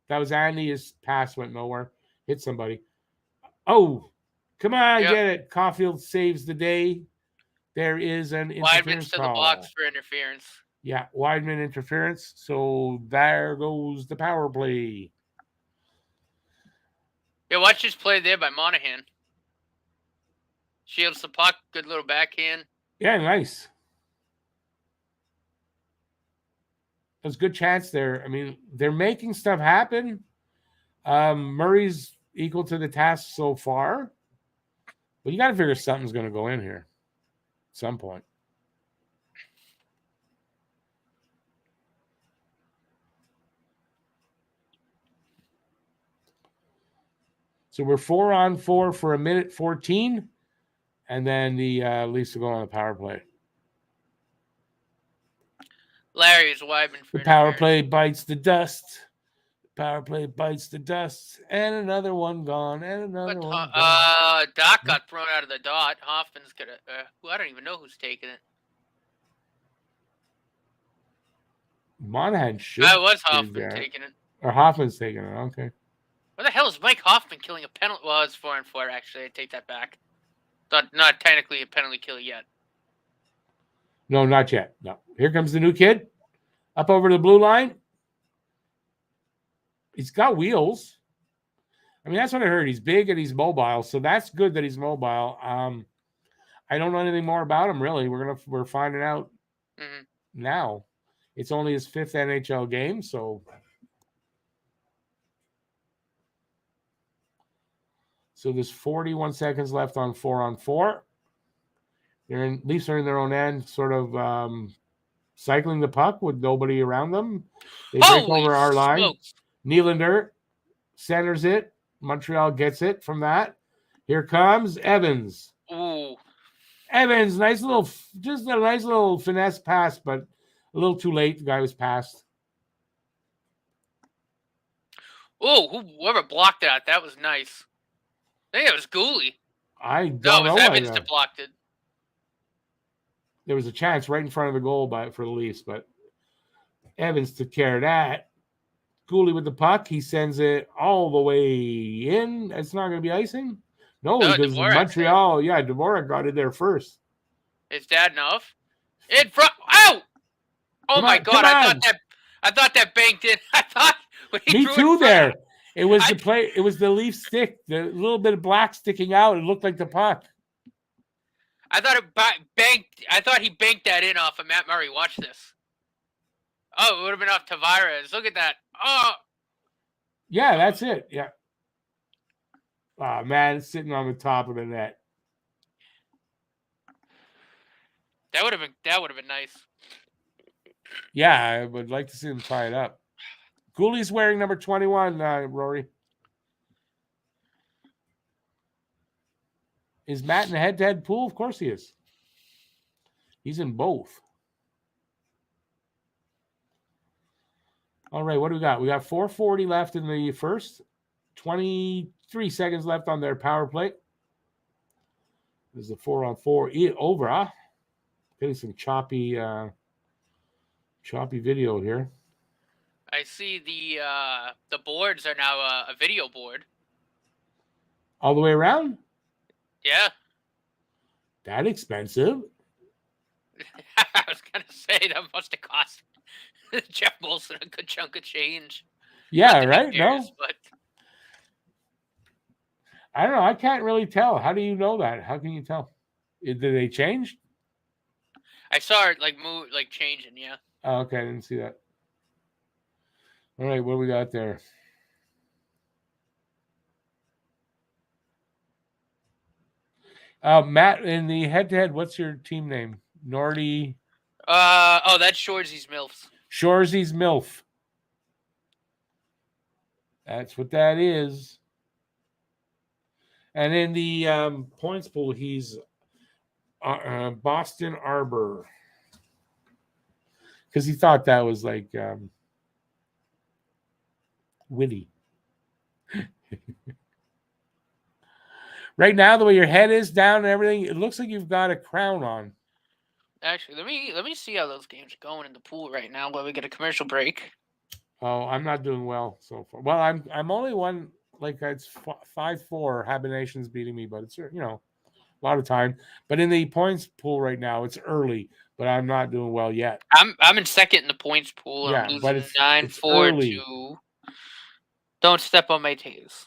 was Andy. His pass went nowhere. Hit somebody. Oh, come on, get it. Caulfield saves the day. There is an interference Weidman's to call. the box for interference. Yeah, Weidman interference. So there goes the power play. Yeah, watch this play there by Monahan. Shields the puck. Good little backhand. Yeah, nice. There's a good chance there. I mean, they're making stuff happen. Murray's equal to the task so far. But you got to figure something's going to go in here at some point. So we're 4-on-4 for 1:14, and then the Leafs will go on the power play. Larry is Weidman for the power play bites the dust. Power play bites the dust, and another one gone, and another one gone. Doc got thrown out of the dot. Hoffman's gonna. I don't even know who's taking it. Monahan should. That was Hoffman taking it. Or Hoffman's taking it. Okay. Where the hell is Mike Hoffman killing a penalty? Well, it's 4-4. Actually, I take that back. Not technically a penalty kill yet. No, not yet. No. Here comes the new kid. Up over the blue line. He's got wheels. I mean, that's what I heard. He's big and he's mobile, so that's good that he's mobile. I don't know anything more about him really. We're finding out now. It's only his 5th NHL game, so there's 41 seconds left on 4-on-4. Leafs are in their own end, sort of cycling the puck with nobody around them. They break over our line. Nylander centers it. Montreal gets it from that. Here comes Evans. Ooh. Evans, just a nice little finesse pass, but a little too late. The guy was passed. Oh, whoever blocked that was nice. I think it was Gooley. I don't know. No, it was Evans that blocked it. There was a chance right in front of the goal for the Leafs, but Evans took care of that. Gooley with the puck. He sends it all the way in. It's not going to be icing? No, because Montreal, Dvorak got it there first. Is that enough? In front. Ow! Oh my God! I thought that banked in. I thought. Me too. There, it was the play. It was the Leaf stick. The little bit of black sticking out. It looked like the puck. I thought it banked. I thought he banked that in off of Matt Murray. Watch this. Oh, it would have been off Tavares. Look at that. Oh. Yeah, that's it. Yeah. Oh, man, it's sitting on the top of the net. That would have been nice. Yeah, I would like to see him tie it up. Gooley's wearing number 21, Rory. Is Matt in the head-to-head pool? Of course he is. He's in both. All right, what do we got? We got 4:40 left in the first. 23 seconds left on their power play. This is a 4-on-4 over. Getting some choppy video here. I see the boards are now a video board. All the way around? Yeah. That expensive? I was gonna say that must have cost Jeff Molson a good chunk of change. Yeah, Not that right? he cares, No? but I don't know. I can't really tell. How do you know that? How can you tell? Did they change? I saw it like move, like changing. Yeah. Oh, okay, I didn't see that. All right, what do we got there? Matt, in the head-to-head, what's your team name? Nordy Oh, that's Shoresy's Milfs. Shoresy's MILF. That's what that is. And in the points pool, he's Boston Arbor. Because he thought that was like witty. Right now, the way your head is down and everything, it looks like you've got a crown on. Actually, let me see how those games are going in the pool right now while we get a commercial break. Oh, I'm not doing well so far. Well, I'm only one, like it's 5-4. Habination's beating me, but it's a lot of time. But in the points pool right now, it's early, but I'm not doing well yet. I'm in second in the points pool. And Yeah, I'm but losing it's 9-4 early. to. Don't step on my toes.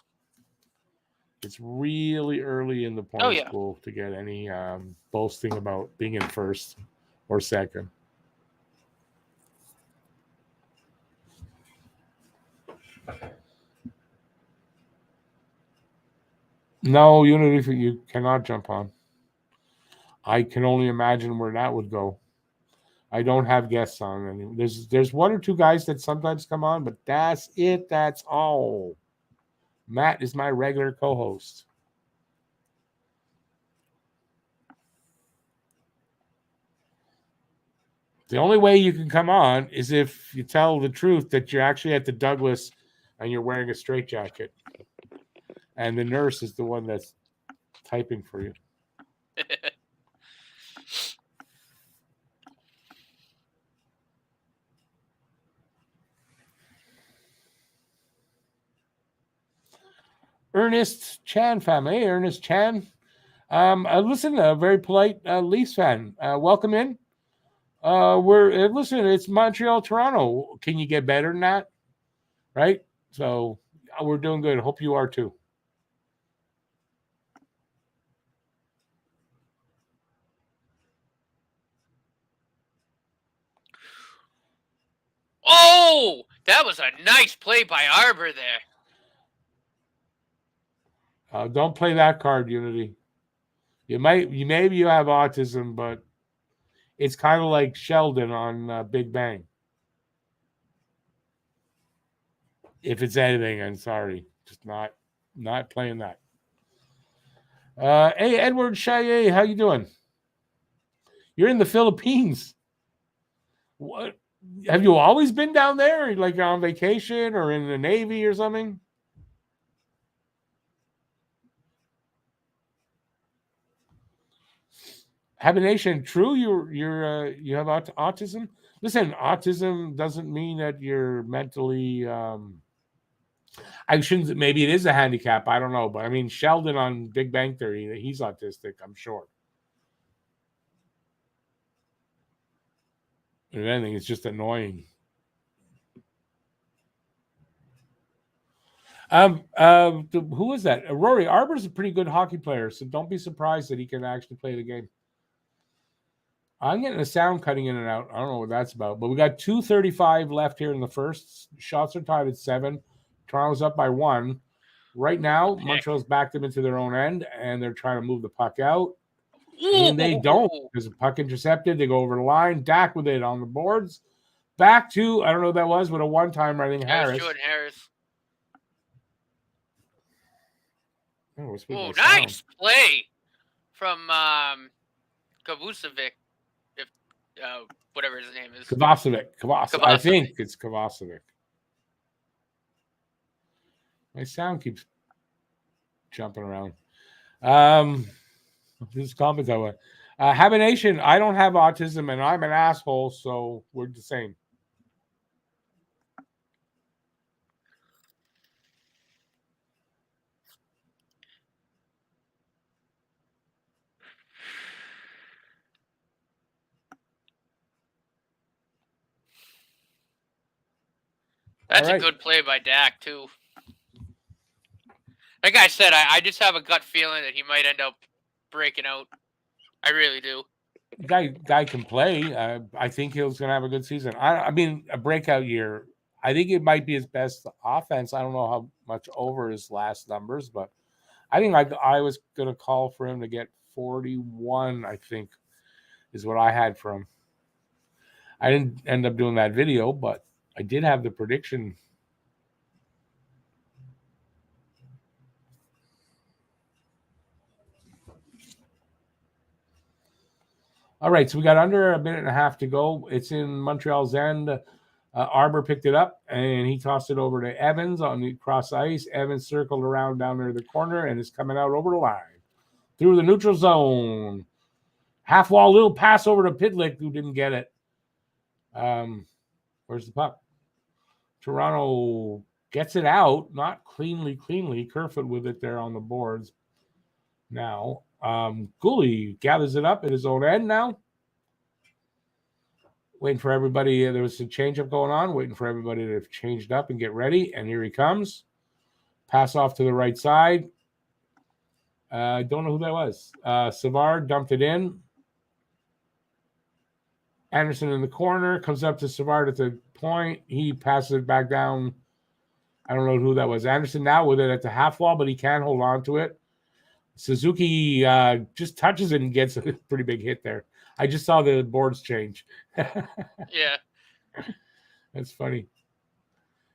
It's really early in the points yeah. pool to get any boasting about being in first or second. No, Unity, you cannot jump on. I can only imagine where that would go. I don't have guests on anymore. There's one or two guys that sometimes come on, but that's it. That's all. Matt is my regular co-host. The only way you can come on is if you tell the truth that you're actually at the Douglas and you're wearing a straitjacket. And the nurse is the one that's typing for you. Ernest Chan family. Hey, Ernest Chan. Listen, a very polite Leafs fan. Welcome in. Listen, it's Montreal, Toronto. Can you get better than that? Right? So we're doing good. Hope you are too. Oh, that was a nice play by Arbor there. Don't play that card, Unity. Maybe you have autism, but it's kind of like Sheldon on Big Bang. If it's anything, I'm sorry, just not playing that. Hey, Edward Chaillet, how you doing? You're in the Philippines. What? Have you always been down there, like on vacation or in the Navy or something? Habination, true. You have autism. Listen, autism doesn't mean that you're mentally. I shouldn't. Maybe it is a handicap. I don't know, but I mean Sheldon on Big Bang Theory, he's autistic. I'm sure. If anything, it's just annoying. Who is that? Rory Arbor's a pretty good hockey player, so don't be surprised that he can actually play the game. I'm getting a sound cutting in and out. I don't know what that's about, but we got 2:35 left here in the first. Shots are tied at 7. Toronto's up by 1. Right now, Montreal's backed them into their own end, and they're trying to move the puck out. And they don't. There's a puck intercepted. They go over the line. Dak with it on the boards. Back to, I don't know what that was, but a one-timer, I think, Harris. Jordan Harris. Oh, nice play from Kavusevic, if whatever his name is. Kovacevic. I think it's Kovacevic. My sound keeps jumping around. This is comments I want. Habination, I don't have autism and I'm an asshole, so we're the same. That's All a right. good play by Dak, too. Like I said, I just have a gut feeling that he might end up breaking out. I really do. Guy can play. I think he's going to have a good season. I mean, a breakout year. I think it might be his best offense. I don't know how much over his last numbers, but I think I was going to call for him to get 41, I think, is what I had for him. I didn't end up doing that video, but I did have the prediction. All right, so we got under a minute and a half to go. It's in Montreal's end. Arbor picked it up, and he tossed it over to Evans on the cross ice. Evans circled around down near the corner and is coming out over the line. Through the neutral zone. Half wall, little pass over to Pitlick, who didn't get it. Where's the puck? Toronto gets it out, not cleanly. Kerfoot with it there on the boards. Now, Gooley gathers it up at his own end now. Waiting for everybody. There was a change-up going on. Waiting for everybody to change up and get ready. And here he comes. Pass off to the right side. I don't know who that was. Savard dumped it in. Anderson in the corner. Comes up to Savard at the point. He passes it back down. I don't know who that was. Anderson now with it at the half wall, but he can't hold on to it. Suzuki just touches it and gets a pretty big hit there. I just saw the boards change. Yeah. That's funny.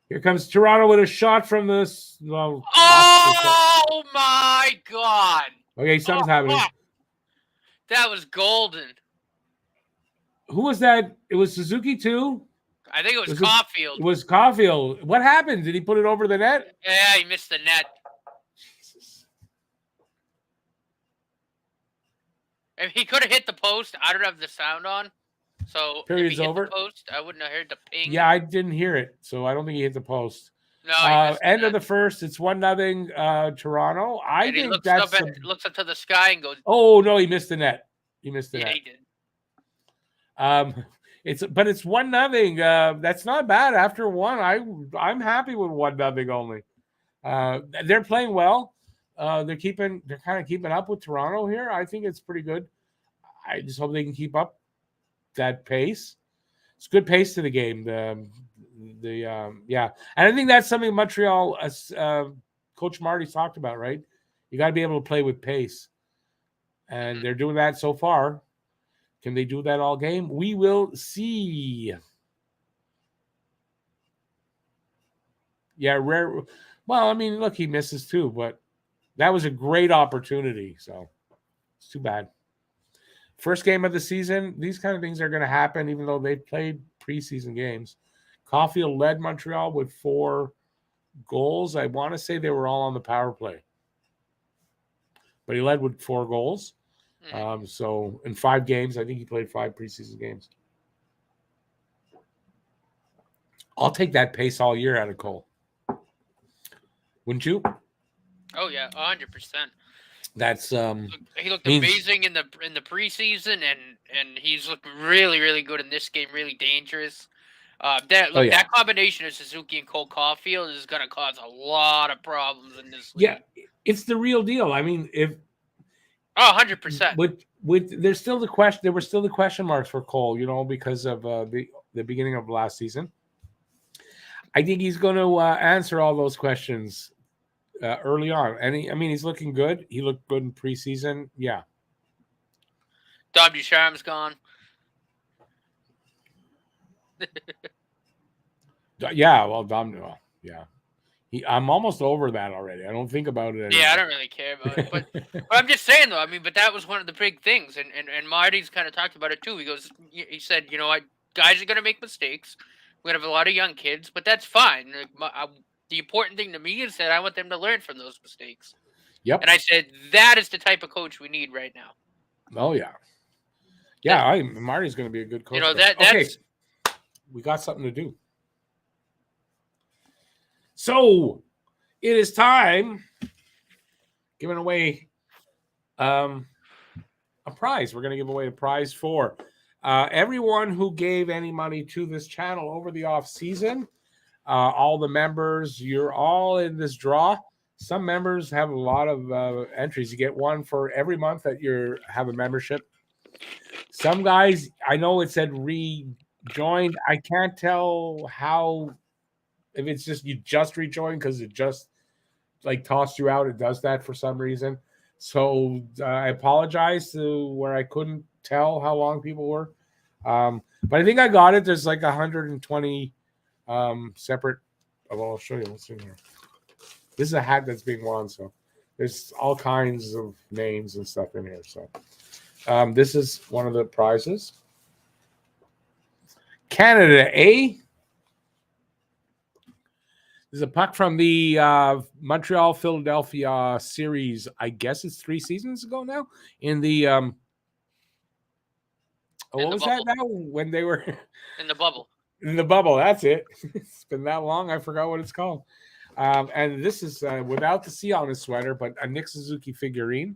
Here comes Toronto with a shot from this. Well, oh, my God. Okay, something's happening. That was golden. Who was that? It was Suzuki, too? I think it was Caulfield. It was Caulfield. What happened? Did he put it over the net? Yeah, he missed the net. Jesus. If he could have hit the post, I don't have the sound on. So Period's if he hit over. the post, I wouldn't have heard the ping. Yeah, I didn't hear it, so I don't think he hit the post. No, end of the first. It's 1-0 Toronto. I think looks up to the sky and goes. Oh no, he missed the net. He missed the net. He did. It's 1-0. That's not bad after one. I'm happy with 1-0 only. They're playing well. They're kind of keeping up with Toronto here. I think it's pretty good. I just hope they can keep up that pace. It's good pace to the game. And I think that's something Montreal Coach Marty's talked about, right? You got to be able to play with pace, and they're doing that so far. Can they do that all game? We will see. Yeah, rare. Well, I mean, look, he misses too, but that was a great opportunity. So it's too bad. First game of the season, these kind of things are going to happen, even though they've played preseason games. Caulfield led Montreal with 4 goals. I want to say they were all on the power play, but he led with 4 goals. So in 5 games, I think he played 5 preseason games. I'll take that pace all year out of Cole. Wouldn't you? Oh yeah, 100%. That's he looked amazing in the preseason, and he's looked really, really good in this game. Really dangerous. That combination of Suzuki and Cole Caulfield is going to cause a lot of problems in this league. Yeah, it's the real deal. I mean, 100%. With there's still the question. There were still the question marks for Cole, because of the beginning of last season. I think he's going to answer all those questions early on, and he's looking good. He looked good in preseason. Yeah. Dom Ducharme's gone. Yeah, well, Dom. Well, yeah. I'm almost over that already. I don't think about it anymore. Yeah, I don't really care about it. But I'm just saying, though, but that was one of the big things. And Marty's kind of talked about it, too. He said, guys are going to make mistakes. We're going to have a lot of young kids, but that's fine. The important thing to me is that I want them to learn from those mistakes. Yep. And I said, that is the type of coach we need right now. Oh, yeah. Yeah, Marty's going to be a good coach. Okay. We got something to do. So it is time giving away a prize. We're going to give away a prize for everyone who gave any money to this channel over the off season. all the members, you're all in this draw. Some members have a lot of entries. You get one for every month that you have a membership. Some guys, I know it said rejoined. I can't tell how, if it's just you just rejoined because it just like tossed you out. It does that for some reason. So I apologize to where I couldn't tell how long people were. But I think I got it. There's like 120 separate. Well, I'll show you. What's in here. This is a hat that's being worn, so there's all kinds of names and stuff in here. So this is one of the prizes. Canada A. There's a puck from the Montreal-Philadelphia series. I guess it's 3 seasons ago now. In the what was that now? When they were in the bubble. In the bubble, that's it. It's been that long, I forgot what it's called. And this is without the C on his sweater, but a Nick Suzuki figurine.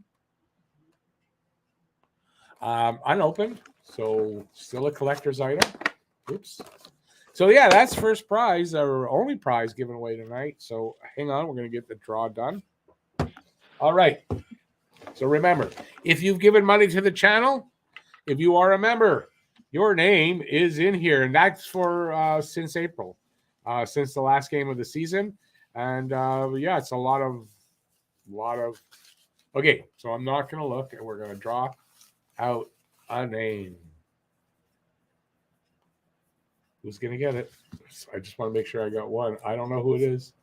Unopened, so still a collector's item. Oops. So yeah, that's first prize, our only prize given away tonight. So hang on, we're going to get the draw done. All right. So remember, if you've given money to the channel, if you are a member, your name is in here, and that's for since April, since the last game of the season. And yeah, it's a lot of. Okay, so I'm not going to look, and we're going to draw out a name. Who's going to get it? I just want to make sure I got one. I don't know who it is.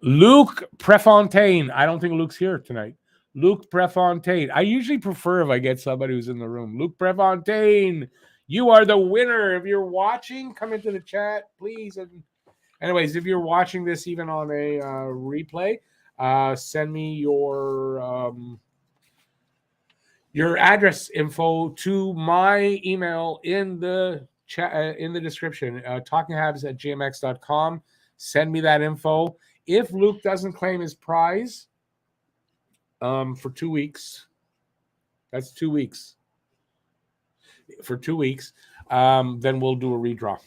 Luke Prefontaine. I don't think Luke's here tonight. Luke Prefontaine. I usually prefer if I get somebody who's in the room. Luke Prefontaine, you are the winner. If you're watching, come into the chat, please. And anyways, if you're watching this even on a replay, send me your address info to my email in the chat in the description, talkinghabs@gmx.com. Send me that info. If Luke doesn't claim his prize for 2 weeks, that's 2 weeks. For 2 weeks, then we'll do a redraw.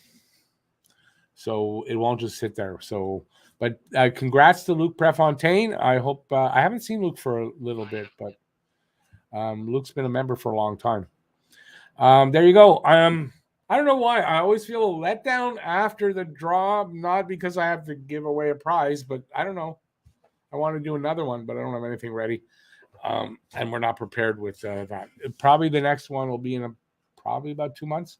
So it won't just sit there. So, but congrats to Luke Prefontaine. I hope I haven't seen Luke for a little bit, but Luke's been a member for a long time. There you go. I don't know why. I always feel a letdown after the draw, not because I have to give away a prize, but I don't know. I want to do another one, but I don't have anything ready. And we're not prepared with that. Probably the next one will be in probably about 2 months,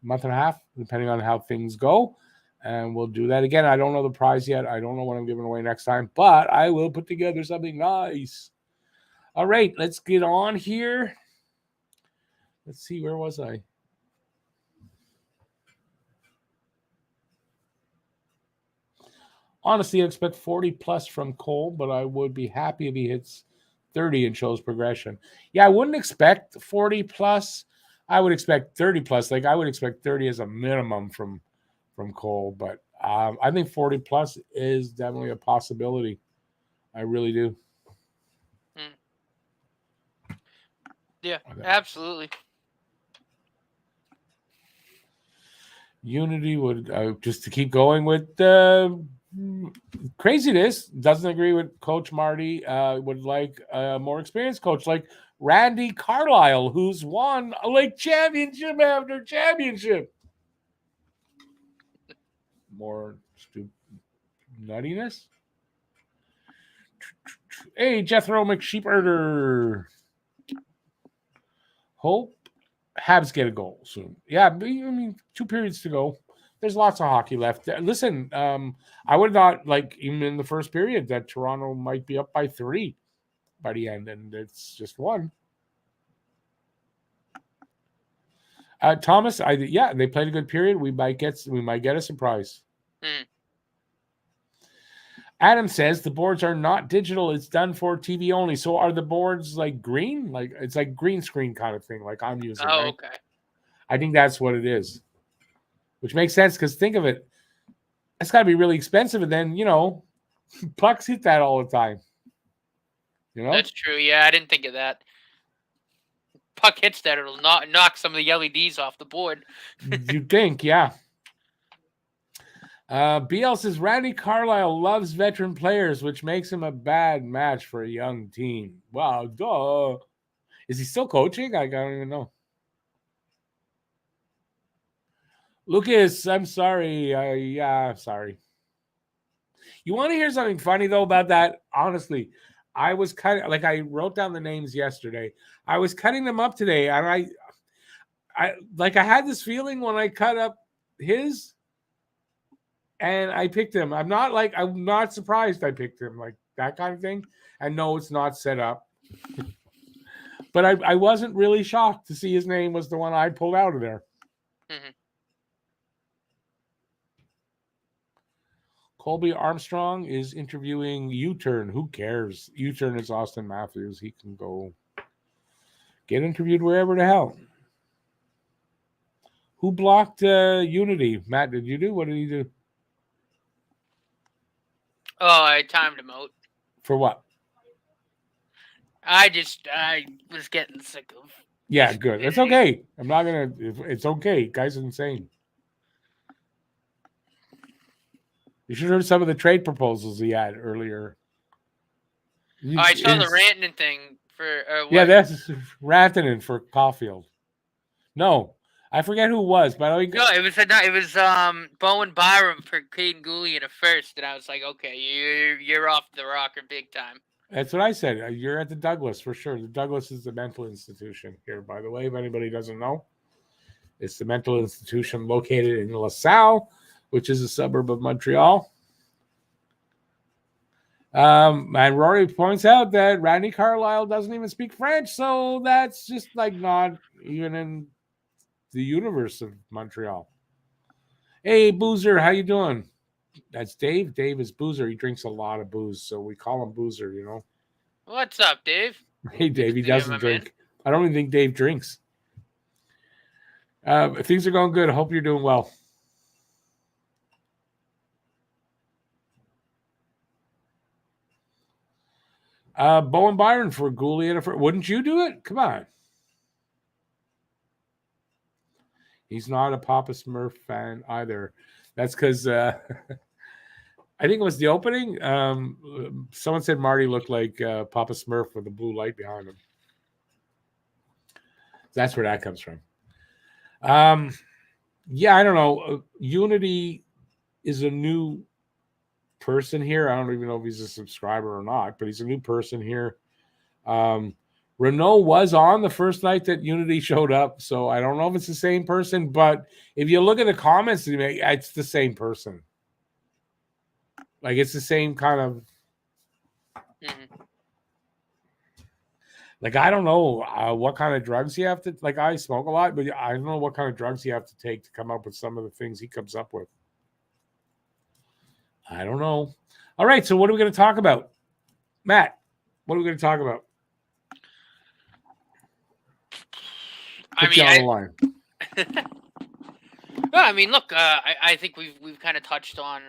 month and a half, depending on how things go. And we'll do that again. I don't know the prize yet. I don't know what I'm giving away next time, but I will put together something nice. All right, let's get on here. Let's see, where was I? Honestly, I expect 40 plus from Cole, but I would be happy if he hits 30 and shows progression. Yeah, I wouldn't expect 40 plus. I would expect 30 plus. Like I would expect 30 as a minimum from Cole, but I think 40 plus is definitely a possibility. I really do. Yeah, absolutely. Unity would just to keep going with craziness. Doesn't agree with Coach Marty. Would like a more experienced coach like Randy Carlisle, who's won a league championship after championship. More nuttiness. Hey, Jethro McSheepherder. Hope Habs get a goal soon. Yeah, I mean, 2 periods to go. There's lots of hockey left. Listen, I would not like even in the first period that Toronto might be up by 3 by the end, and it's just 1. Thomas, they played a good period. We might get a surprise. Adam says the boards are not digital. It's done for TV only. So are the boards like green? Like it's like green screen kind of thing, like I'm using. Oh, right? okay. I think that's what it is, which makes sense because think of it. It's got to be really expensive, and then pucks hit that all the time. That's true. Yeah, I didn't think of that. puck hits that, it'll knock some of the LEDs off the board. You'd think, yeah. BL says Randy Carlyle loves veteran players, which makes him a bad match for a young team. Wow, duh. Is he still coaching? I don't even know. Lucas, I'm sorry. Yeah, sorry. You want to hear something funny, though, about that? Honestly, I was I wrote down the names yesterday. I was cutting them up today, and I had this feeling when I cut up his, and I picked him. I'm not surprised I picked him, like that kind of thing. And no, it's not set up. But I wasn't really shocked to see his name was the one I pulled out of there. Mm-hmm. Colby Armstrong is interviewing U-Turn. Who cares? U-Turn is Austin Matthews. He can go get interviewed wherever the hell. Who blocked Unity? Matt, did you do? What did he do? Oh, I timed him out. For what? I was getting sick of. Yeah, good. It's okay. I'm not gonna. It's okay. Guy's insane. You should have heard some of the trade proposals he had earlier. I saw the Rantanen thing for. Yeah, that's Rantanen for Caulfield. No, I forget who it was, but it was Bowen Byram for Caden Gooley in a first, and I was like, okay, you're off the rocker big time. That's what I said. You're at the Douglas for sure. The Douglas is the mental institution here, by the way, if anybody doesn't know. It's the mental institution located in LaSalle, which is a suburb of Montreal. And Rory points out that Randy Carlyle doesn't even speak French, so that's just not even in the universe of Montreal. Hey, Boozer, how you doing? That's Dave. Dave is Boozer. He drinks a lot of booze, so we call him Boozer, you know. What's up, Dave? Hey, Dave. He doesn't drink. I don't even think Dave drinks. Things are going good. I hope you're doing well. Bowen Byron for Gooley. Wouldn't you do it? Come on. He's not a Papa Smurf fan either. That's because I think it was the opening. Someone said Marty looked like Papa Smurf with the blue light behind him. That's where that comes from. Yeah, I don't know. Unity is a new person here. I don't even know if he's a subscriber or not, but he's a new person here. Renault was on the first night that Unity showed up, so I don't know if it's the same person, but if you look at the comments, it's the same person. Like, it's the same kind of... Mm-hmm. Like, I don't know what kind of drugs you have to... Like, I smoke a lot, but I don't know what kind of drugs you have to take to come up with some of the things he comes up with. I don't know. All right, so what are we going to talk about? Matt, what are we going to talk about? Well, I mean, look, I think we've kind of touched on,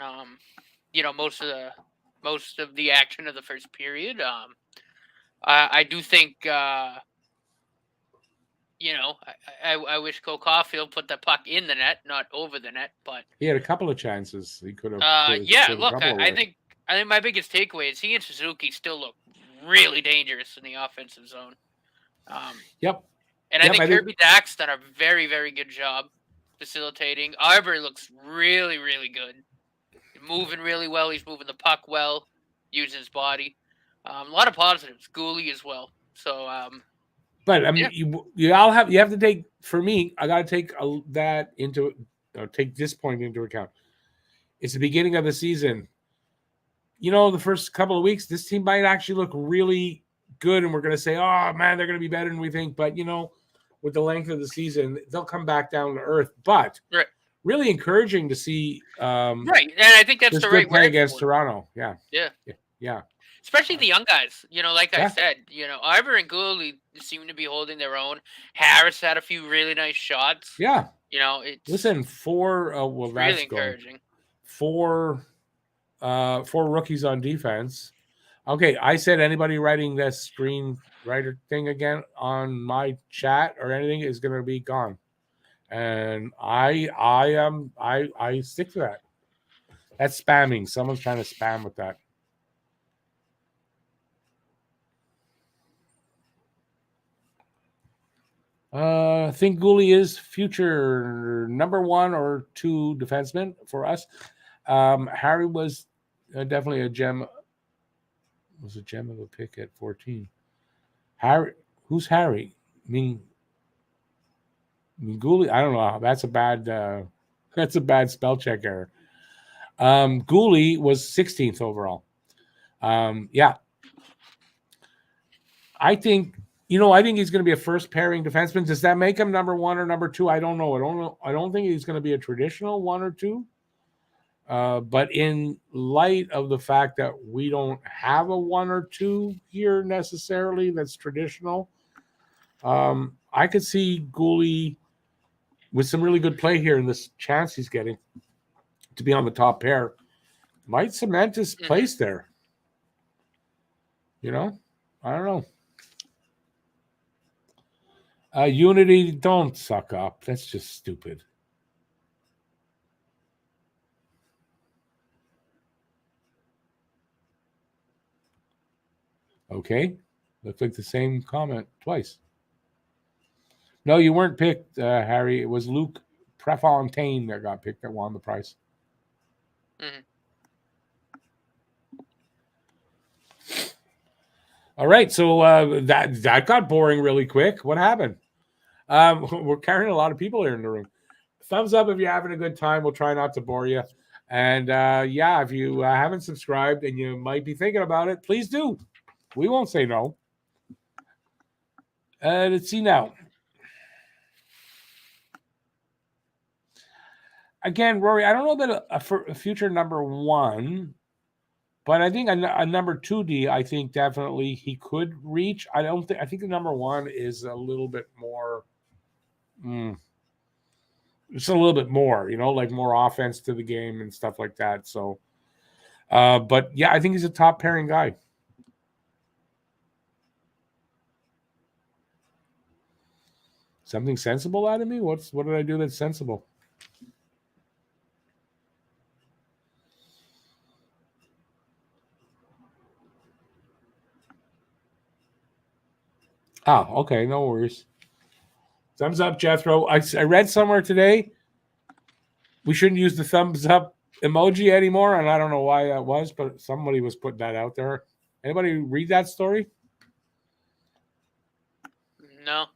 most of the action of the first period. I do think, I wish Cole Caulfield put the puck in the net, not over the net. But he had a couple of chances. He could have. Look, I think my biggest takeaway is he and Suzuki still look really dangerous in the offensive zone. Yep. And I think Kirby Dack's done a very, very good job facilitating. Arbery looks really, really good. He's moving really well. He's moving the puck well, using his body. A lot of positives. Gooley as well. So, but I mean, you have to take. For me, I got to take take this point into account. It's the beginning of the season. The first couple of weeks, this team might actually look really good, and we're going to say, "Oh man, they're going to be better than we think." But with the length of the season, they'll come back down to earth. But really encouraging to see. Right, and I think that's the right play against Toronto. Yeah. Especially the young guys. Like I said, Ivor and Gooley seem to be holding their own. Harris had a few really nice shots. Yeah. It's four. really encouraging. Four rookies on defense. Okay, I said anybody writing this screenwriter thing again on my chat or anything is going to be gone, and I stick to that. That's spamming. Someone's trying to spam with that. I think Gooley is future number 1 or 2 defenseman for us. Harry was definitely a gem. Was a gem of a pick at 14. Harry, who's Harry? I mean Gooley. I don't know. That's a bad spell check error. Gooley was 16th overall. Yeah, I think he's going to be a first pairing defenseman. Does that make him number 1 or number 2? I don't know. I don't think he's going to be a traditional 1 or 2. But in light of the fact that we don't have a 1 or 2 here necessarily that's traditional, I could see Gooley with some really good play here in this chance he's getting to be on the top pair. Might cement his place there. I don't know. Unity, don't suck up. That's just stupid. Okay. Looks like the same comment twice. No, you weren't picked, Harry. It was Luke Prefontaine that got picked that won the prize. Mm-hmm. All right, so that got boring really quick. What happened? We're carrying a lot of people here in the room. Thumbs up if you're having a good time. We'll try not to bore you. And if you haven't subscribed and you might be thinking about it, please do. We won't say no. Let's see now. Again, Rory, I don't know that a future number 1, but I think a number 2D, I think definitely he could reach. I think the number 1 is a little bit more. It's a little bit more, like more offense to the game and stuff like that. So, but yeah, I think he's a top pairing guy. Something sensible out of me? What did I do that's sensible? Oh, okay. No worries. Thumbs up, Jethro. I read somewhere today we shouldn't use the thumbs up emoji anymore, and I don't know why that was, but somebody was putting that out there. Anybody read that story? No.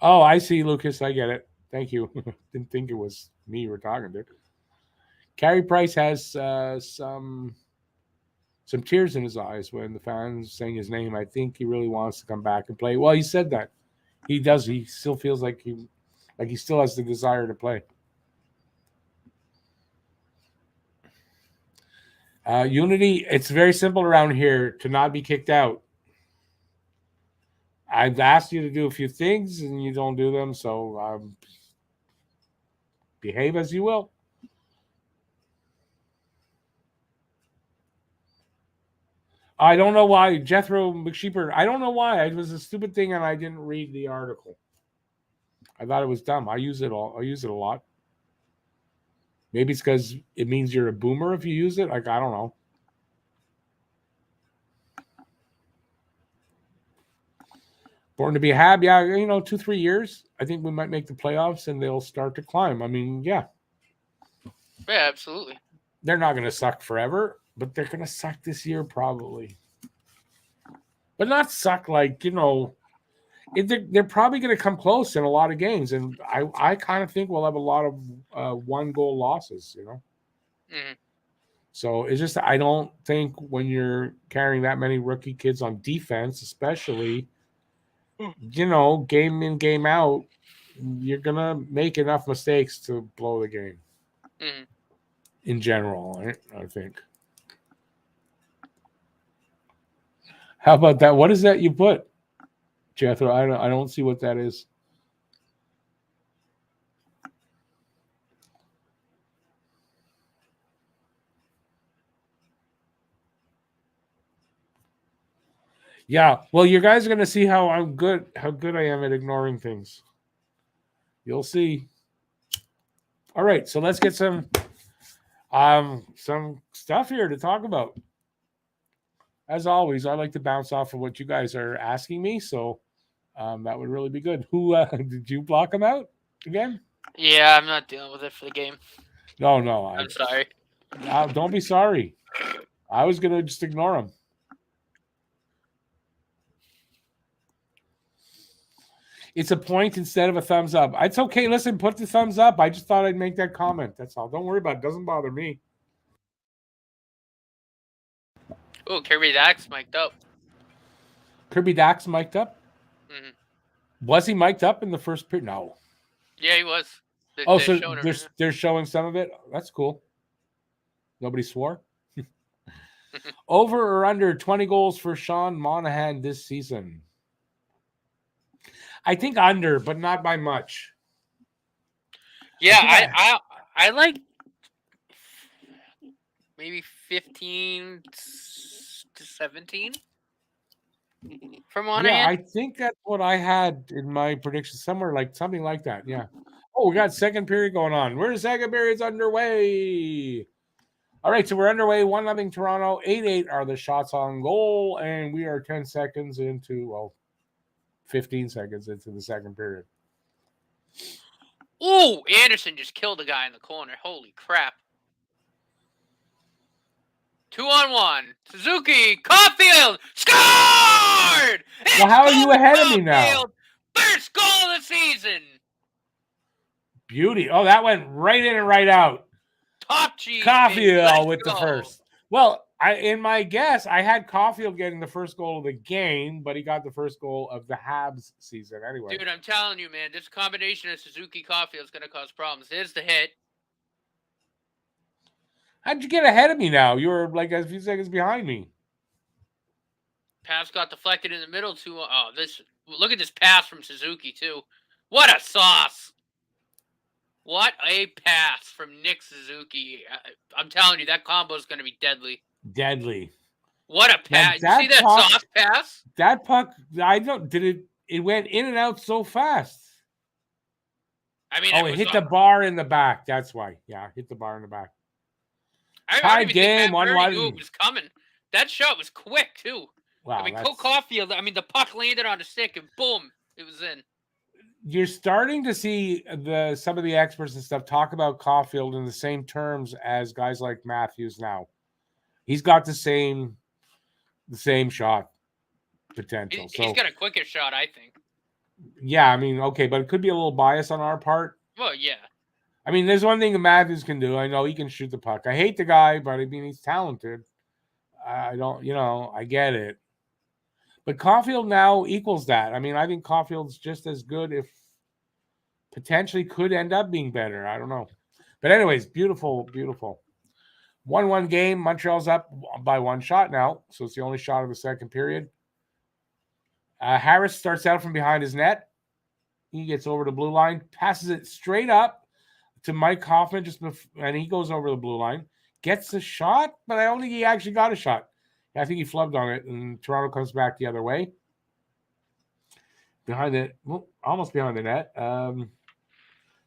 Oh, I see, Lucas. I get it. Thank you. Didn't think it was me you were talking to. Carey Price has some tears in his eyes when the fans saying his name. I think he really wants to come back and play. Well, he said that. He does. He still feels like he still has the desire to play. Unity, it's very simple around here to not be kicked out. I've asked you to do a few things and you don't do them, so behave as you will. I don't know why. Jethro McSheeper, I don't know why. It was a stupid thing and I didn't read the article. I thought it was dumb. I use it a lot. Maybe it's because it means you're a boomer if you use it. Like, I don't know. Born to be a Hab, yeah, 2-3 years. I think we might make the playoffs and they'll start to climb. I mean, yeah. Yeah, absolutely. They're not going to suck forever, but they're going to suck this year probably. But not suck like, they're probably going to come close in a lot of games. And I kind of think we'll have a lot of 1-goal losses, Mm-hmm. So it's just, I don't think when you're carrying that many rookie kids on defense, especially, game in, game out, you're going to make enough mistakes to blow the game. Mm-hmm. In general, I think. How about that? What is that you put? Jethro, I don't see what that is. Yeah, well, you guys are going to see how good I am at ignoring things. You'll see. All right, so let's get some stuff here to talk about. As always, I like to bounce off of what you guys are asking me, so that would really be good. Who did you block him out again? Yeah, I'm not dealing with it for the game. No, I'm sorry. Don't be sorry. I was going to just ignore him. It's a point instead of a thumbs up. It's okay. Listen, put the thumbs up. I just thought I'd make that comment. That's all. Don't worry about it. It doesn't bother me. Oh, Kirby Dax mic'd up. Kirby Dax mic'd up? Mm-hmm. Was he mic'd up in the first period? No. Yeah, he was. They're showing some of it. That's cool. Nobody swore. Over or under 20 goals for Sean Monahan this season? I think under, but not by much. Yeah, I like maybe 15 to 17 for Monahan. Yeah, I think that's what I had in my prediction. Something like that. Yeah. Oh, we got second period going on. We're the second period's underway. All right, so we're underway. 1-0 Toronto. 8-8 are the shots on goal, and we are 10 seconds into 15 seconds into the second period. Ooh, Anderson just killed a guy in the corner. Holy crap. 2-on-1. Suzuki, Caulfield, scored! Well, how are you ahead of me now? First goal of the season. Beauty. Oh, that went right in and right out. Top cheese. Caulfield with the first. Well, in my guess, I had Caulfield getting the first goal of the game, but he got the first goal of the Habs season anyway. Dude, I'm telling you, man, this combination of Suzuki Caulfield is going to cause problems. Here's the hit. How'd you get ahead of me now? You were like a few seconds behind me. Pass got deflected in the middle too. Oh, look at this pass from Suzuki too. What a sauce! What a pass from Nick Suzuki. I'm telling you, that combo is going to be deadly. Deadly. What a pass. You see that sauce pass? That puck, it went in and out so fast. I mean, it hit the bar in the back. That's why. Yeah, hit the bar in the back. Tied game, 1-1. Knew it was coming. That shot was quick, too. Wow, I mean, Cole Caulfield, the puck landed on the stick, and boom, it was in. You're starting to see some of the experts and stuff talk about Caulfield in the same terms as guys like Matthews now. He's got the same shot potential. He's got a quicker shot, I think. Yeah, I mean, okay, but it could be a little bias on our part. Well, yeah. I mean, there's one thing that Matthews can do. I know he can shoot the puck. I hate the guy, but I mean, he's talented. I get it. But Caulfield now equals that. I mean, I think Caulfield's just as good, if potentially could end up being better. I don't know. But anyways, beautiful, beautiful. 1-1 game. Montreal's up by one shot now, so it's the only shot of the second period. Harris starts out from behind his net. He gets over the blue line, passes it straight up to Mike Hoffman, and he goes over the blue line. Gets a shot, but I don't think he actually got a shot. I think he flubbed on it, and Toronto comes back the other way. Almost behind the net.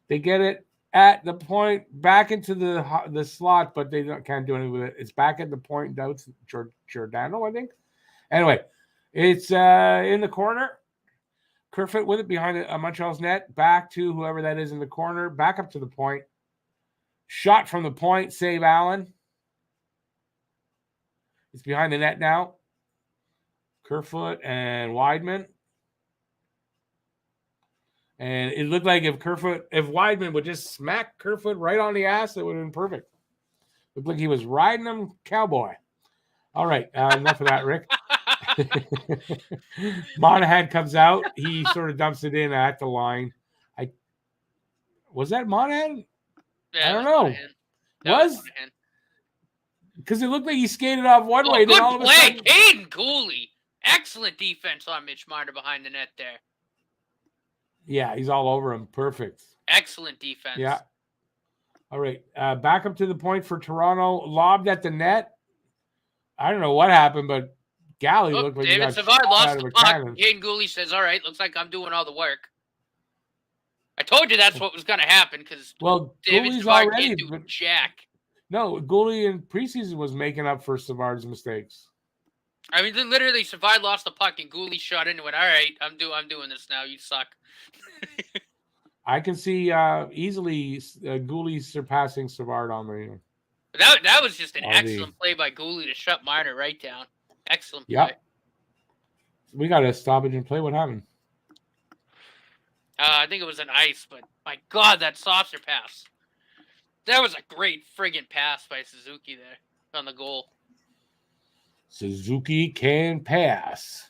They get it at the point, back into the slot, but they can't do anything with it. It's back at the point. That's Giordano, I think. Anyway, it's in the corner. Kerfoot with it behind Montreal's net. Back to whoever that is in the corner. Back up to the point. Shot from the point. Save Allen. It's behind the net now. Kerfoot and Weidman. And it looked like if Weidman would just smack Kerfoot right on the ass, it would have been perfect. Looked like he was riding him cowboy. All right, enough of that, Rick. Monahan comes out. He sort of dumps it in at the line. Was that Monahan? Yeah, I don't know. Was? Because it looked like he skated off one way. Good then all play, of a sudden, Caden Cooley. Excellent defense on Mitch Marner behind the net there. Yeah, he's all over him. Perfect. Excellent defense. Yeah. All right. Back up to the point for Toronto. Lobbed at the net. I don't know what happened, but Galley looked like he David got Savard shot lost out of the a puck. cannon. Hayden Gooley says, all right, looks like I'm doing all the work. I told you that's what was going to happen because Well, David Gooley's Savard already. can't do jack. No, Gooley in preseason was making up for Savard's mistakes. I mean, literally, Savard lost the puck and Gooley shot into it. All right, I'm doing this now. You suck. I can see easily Gooley surpassing Savard on the. That was just an On the- excellent play by Gooley to shut Marner right down. Excellent play. Yep. We got a stoppage and play. What happened? I think it was an ice, but my God, that saucer pass. That was a great friggin' pass by Suzuki there on the goal. Suzuki can pass.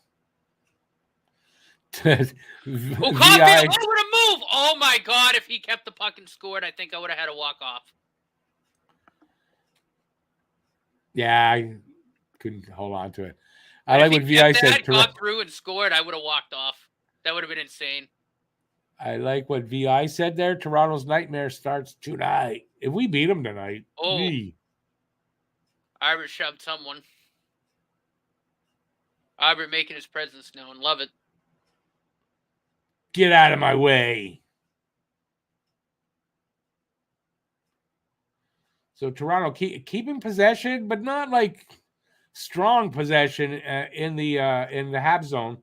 Caulfield, what a move! Oh my God, if he kept the puck and scored, I think I would have had a walk-off. Yeah, I couldn't hold on to it. I like what VI said. Got through and scored, I would have walked off. That would have been insane. I like what VI said there. Toronto's nightmare starts tonight. If we beat them tonight, Arbor shoved someone. Arbor making his presence known. Love it. Get out of my way. So Toronto keeping possession, but not like strong possession in the Habs zone.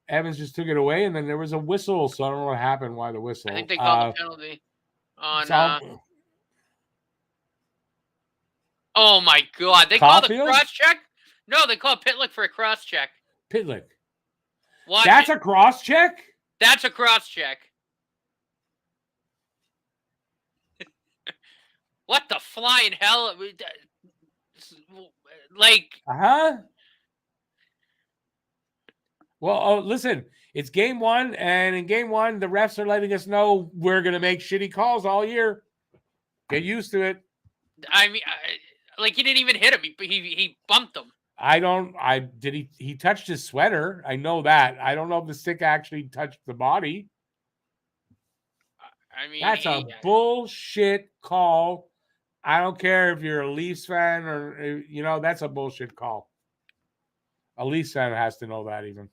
Evans just took it away, and then there was a whistle. So I don't know what happened. Why the whistle? I think they called the penalty on. Oh my God! They called a cross check. No, they called Pitlick for a cross check. Pitlick. Watch That's it. a cross check? That's a cross check. What the flying hell? Like. Well, listen, it's game one, and in game one, the refs are letting us know we're going to make shitty calls all year. Get used to it. I mean, like he didn't even hit him. He bumped him. He touched his sweater. I know that. I don't know if the stick actually touched the body. I mean, that's a bullshit call. I don't care if you're a Leafs fan or, that's a bullshit call. A Leafs fan has to know that even.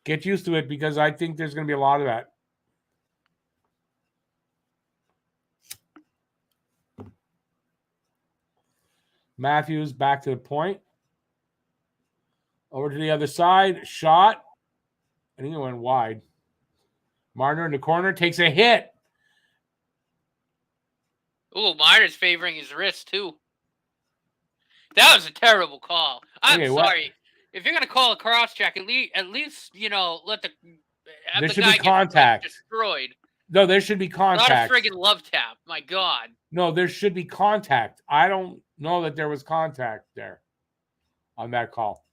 Get used to it because I think there's going to be a lot of that. Matthews back to the point. Over to the other side. Shot. I think it went wide. Marner in the corner takes a hit. Oh, Marner's favoring his wrist, too. That was a terrible call. I'm sorry. What? If you're going to call a cross-check, at least let the there should be contact. Get destroyed. No, there should be contact. Not a friggin' love tap. My God. No, there should be contact. I don't know that there was contact there on that call.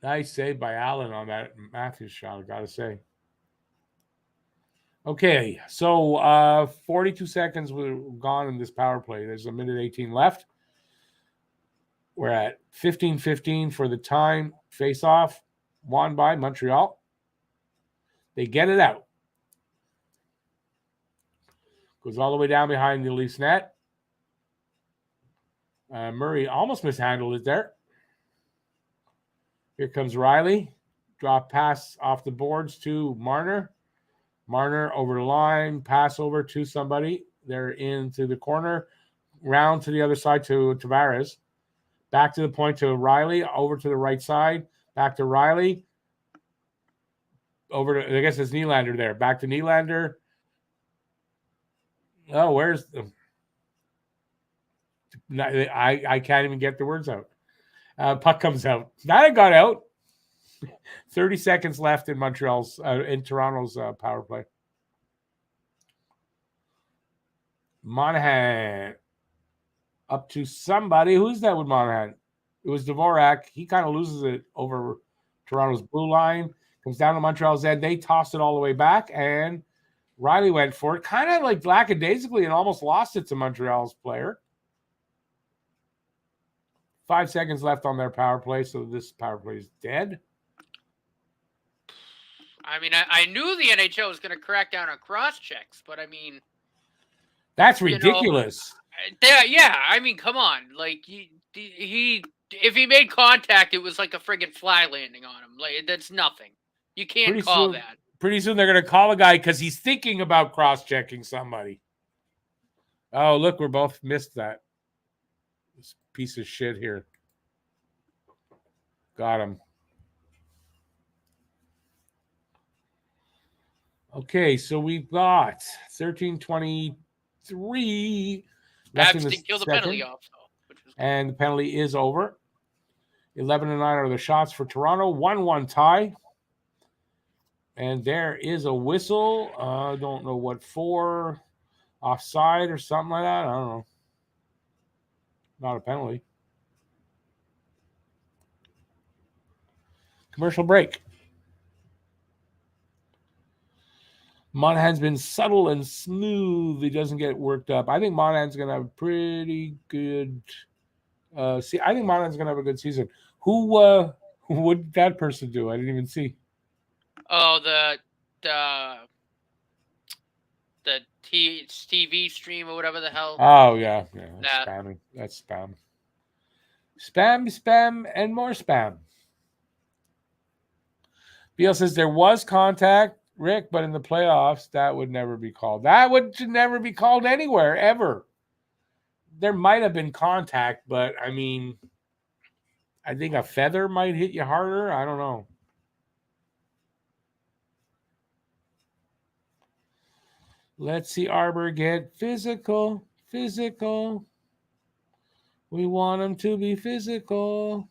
Nice save by Allen on that Matthews shot, I got to say. Okay, so 42 seconds were gone in this power play. There's a minute 18 left. We're at 15-15 for the time. Face-off won by Montreal. They get it out. Goes all the way down behind the Leafs net. Murray almost mishandled it there. Here comes Riley. Drop pass off the boards to Marner. Marner over the line. Pass over to somebody. They're into the corner. Round to the other side to Tavares. Back to the point to Riley. Over to the right side. Back to Riley. Over to, I guess it's Nylander there. Back to Nylander. Oh, where's the... I can't even get the words out. Puck comes out. That got out. 30 seconds left in Toronto's power play. Monahan up to somebody. Who's that with Monahan? It was Dvorak. He kind of loses it over Toronto's blue line. Comes down to Montreal's end. They toss it all the way back, and Riley went for it, kind of like lackadaisically, and almost lost it to Montreal's player. 5 seconds left on their power play, so this power play is dead. I mean, I knew the NHL was going to crack down on cross checks, but I mean, that's ridiculous. Yeah, I mean, come on. Like he if he made contact, it was like a friggin' fly landing on him. Like that's nothing. You can't call that. Pretty soon they're going to call a guy because he's thinking about cross-checking somebody. Oh, look, we're both missed that. This piece of shit here. Got him. Okay, so we've got 13:23 left in the Habs did kill the second, penalty off, though, and the penalty is over. 11-9 are the shots for Toronto. 1-1 tie. And there is a whistle. I don't know what for. Offside or something like that. I don't know. Not a penalty. Commercial break. Monahan's been subtle and smooth. He doesn't get worked up. I think Monahan's going to have a pretty good I think Monahan's going to have a good season. What did that person do? I didn't even see. Oh, the TV stream or whatever the hell. Oh, yeah. Spamming. That's spam. Spam, and more spam. Beal says there was contact, Rick, but in the playoffs, that would never be called. Should never be called anywhere, ever. There might have been contact, but, I mean, I think a feather might hit you harder. I don't know. Let's see Arbor get physical. We want him to be physical.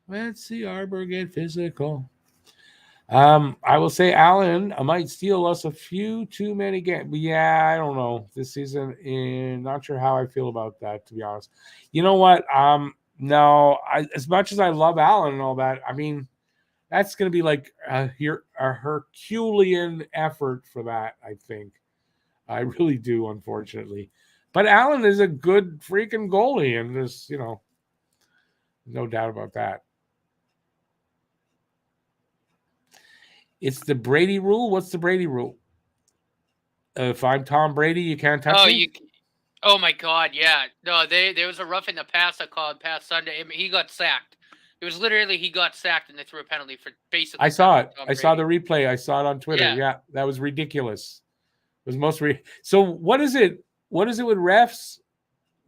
Let's see Arbor get physical. I will say Allen might steal us a few too many games. But yeah, I don't know this season. Not sure how I feel about that, to be honest. You know what? No, as much as I love Allen and all that, I mean, that's going to be like a Herculean effort for that, I think. I really do, unfortunately. But Allen is a good freaking goalie, and there's, no doubt about that. It's the Brady rule. What's the Brady rule? If I'm Tom Brady, you can't touch me? Oh, my God, yeah. No, there was a rough in the pass I called past Sunday. I mean, he got sacked. It was literally he got sacked and they threw a penalty for basically. I saw it. I saw the replay. I saw it on Twitter. Yeah, that was ridiculous. It was So what is it? What is it with refs?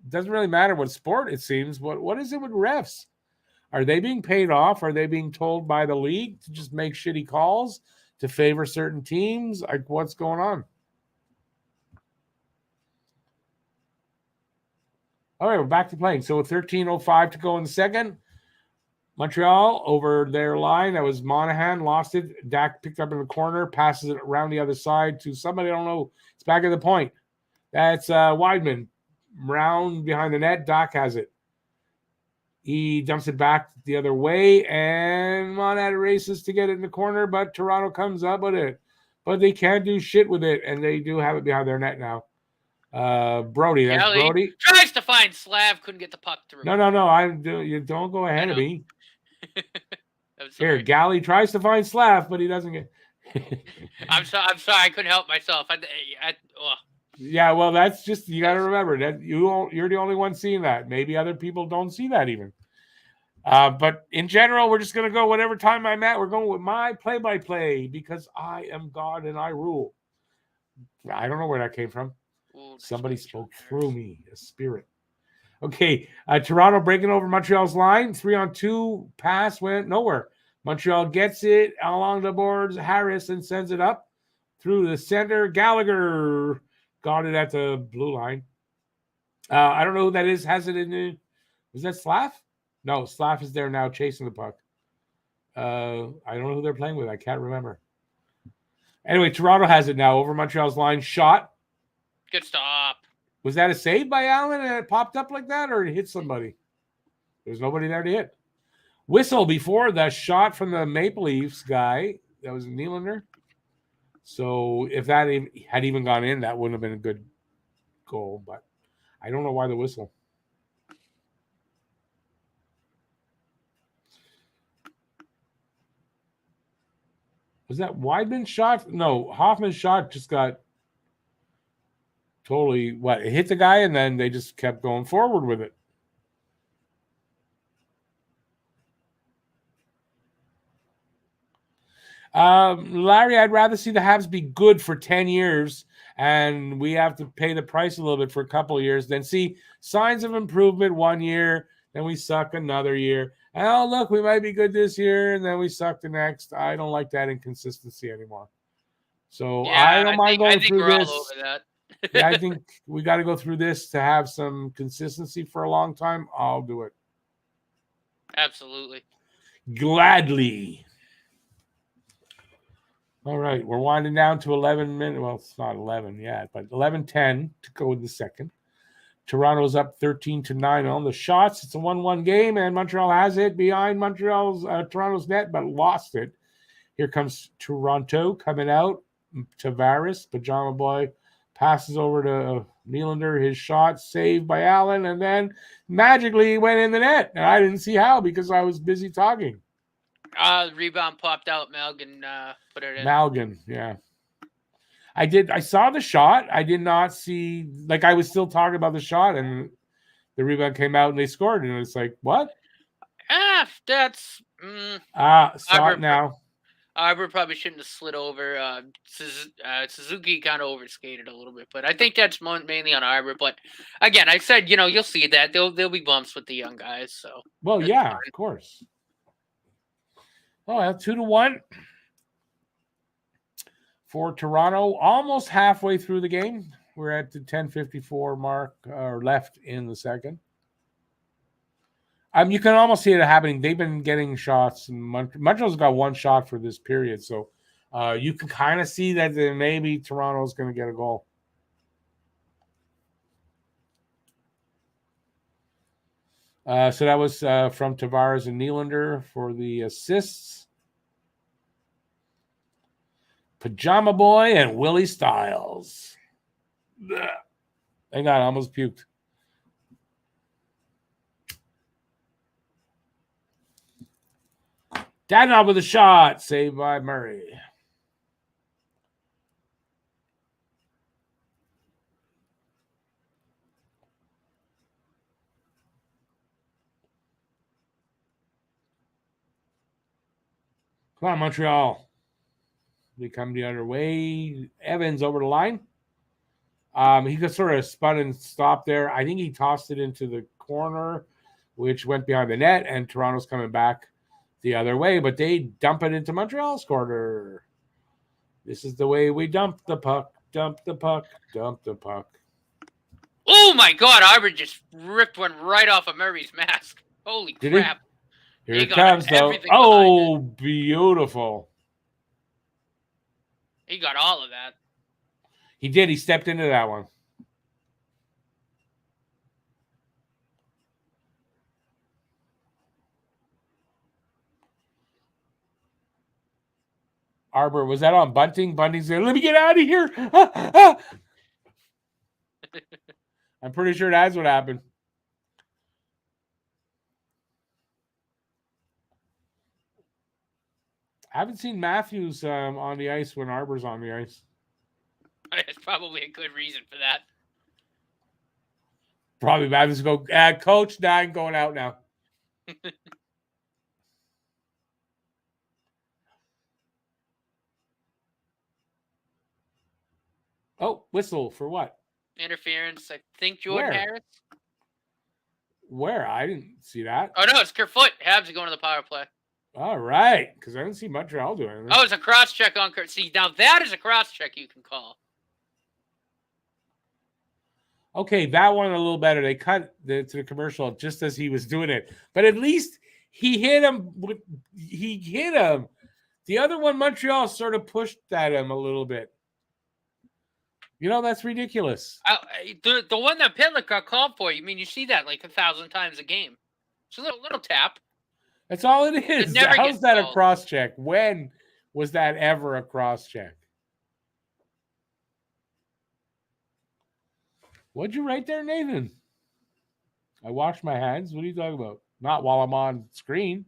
It doesn't really matter what sport it seems. What is it with refs? Are they being paid off? Are they being told by the league to just make shitty calls to favor certain teams? Like, what's going on? All right, we're back to playing. So 13:05 to go in the second. Montreal over their line. That was Monahan, lost it. Dak picked up in the corner, passes it around the other side to somebody, I don't know. It's back at the point. That's Weidman. Round behind the net. Dak has it. He dumps it back the other way, and Monahan races to get it in the corner, but Toronto comes up with it. But they can't do shit with it, and they do have it behind their net now. Brody, that's Kelly Brody. Tries to find Slav, couldn't get the puck through. No. You don't go ahead of me. Here, Galley tries to find Slav, but he doesn't get. I'm sorry. I couldn't help myself. Yeah, well, that's just, you got to remember that you're the only one seeing that. Maybe other people don't see that even. But in general, we're just going to go whatever time I'm at. We're going with my play-by-play because I am God and I rule. I don't know where that came from. Somebody spoke through me, a spirit. Okay, Toronto breaking over Montreal's line. 3-on-2 pass went nowhere. Montreal gets it along the boards. Harris and sends it up through the center. Gallagher got it at the blue line. I don't know who that is. Has it in the... Is that Slav? No, Slav is there now chasing the puck. I don't know who they're playing with. I can't remember. Anyway, Toronto has it now over Montreal's line. Shot. Good stop. Was that a save by Allen and it popped up like that, or it hit somebody? There's nobody there to hit. Whistle before the shot from the Maple Leafs guy. That was Nylander. So if that had even gone in, that wouldn't have been a good goal. But I don't know why the whistle. Was that Weidman's shot? No, Hoffman's shot just got totally it hit the guy, and then they just kept going forward with it. Larry, I'd rather see the Habs be good for 10 years and we have to pay the price a little bit for a couple of years than see signs of improvement 1 year, then we suck another year. And, oh, look, we might be good this year, and then we suck the next. I don't like that inconsistency anymore. So Yeah, I don't mind going through we're this. all over that. Yeah, I think we got to go through this to have some consistency for a long time. I'll do it. Absolutely. Gladly. All right, we're winding down to 11 minutes. Well, it's not 11 yet, but 11:10 to go with the second. Toronto's up 13-9 on the shots. It's a 1-1 game, and Montreal has it behind Toronto's net, but lost it. Here comes Toronto coming out. Tavares, Pajama Boy, passes over to Nylander. His shot saved by Allen, and then magically went in the net. And I didn't see how because I was busy talking. Rebound popped out. Malgin put it in. Malgin, yeah. I saw the shot. I did not see, I was still talking about the shot, and the rebound came out and they scored. And it's like, what? That's. Saw it now. Arbor probably shouldn't have slid over. Suzuki kind of overskated a little bit, but I think that's mainly on Arbor. But again, I said, you'll see that there'll be bumps with the young guys. So. Well, yeah, fine. Of course. Oh, 2-1 for Toronto. Almost halfway through the game. We're at the 10:54 mark left in the second. You can almost see it happening. They've been getting shots. Montreal's got one shot for this period, so you can kind of see that maybe Toronto's going to get a goal. So that was from Tavares and Nylander for the assists. Pajama Boy and Willie Styles. Hang on, I almost puked. Dadnov with a shot, saved by Murray. Come on, Montreal. They come the other way. Evans over the line. He got sort of spun and stopped there. I think he tossed it into the corner, which went behind the net, and Toronto's coming back the other way, but they dump it into Montreal's corner. This is the way we dump the puck, dump the puck, dump the puck. Oh my God, Arbor just ripped one right off of Murray's mask. Holy crap. Here it comes, though. Oh, beautiful. He got all of that. He did. He stepped into that one. Arbor, was that on Bunting? Bunting's there. Let me get out of here. I'm pretty sure that's what happened. I haven't seen Matthews on the ice when Arbor's on the ice. There's probably a good reason for that. Probably Matthews go, Coach, I'm going out now. Oh, whistle for what? Interference. I think Jordan Harris. Where? I didn't see that. Oh, no, it's Kerfoot. Habs are going to the power play. All right, because I didn't see Montreal doing anything. Oh, it's a cross-check on Kerfoot. See, now that is a cross-check you can call. Okay, that one a little better. They cut to the commercial just as he was doing it. But at least he hit him. He hit him. The other one, Montreal sort of pushed at him a little bit. That's ridiculous. The one that Pitlick got called for, you see that like 1,000 times a game. It's a little tap. That's all it is. How's that a cross check? When was that ever a cross check? What'd you write there, Nathan? I wash my hands. What are you talking about? Not while I'm on screen.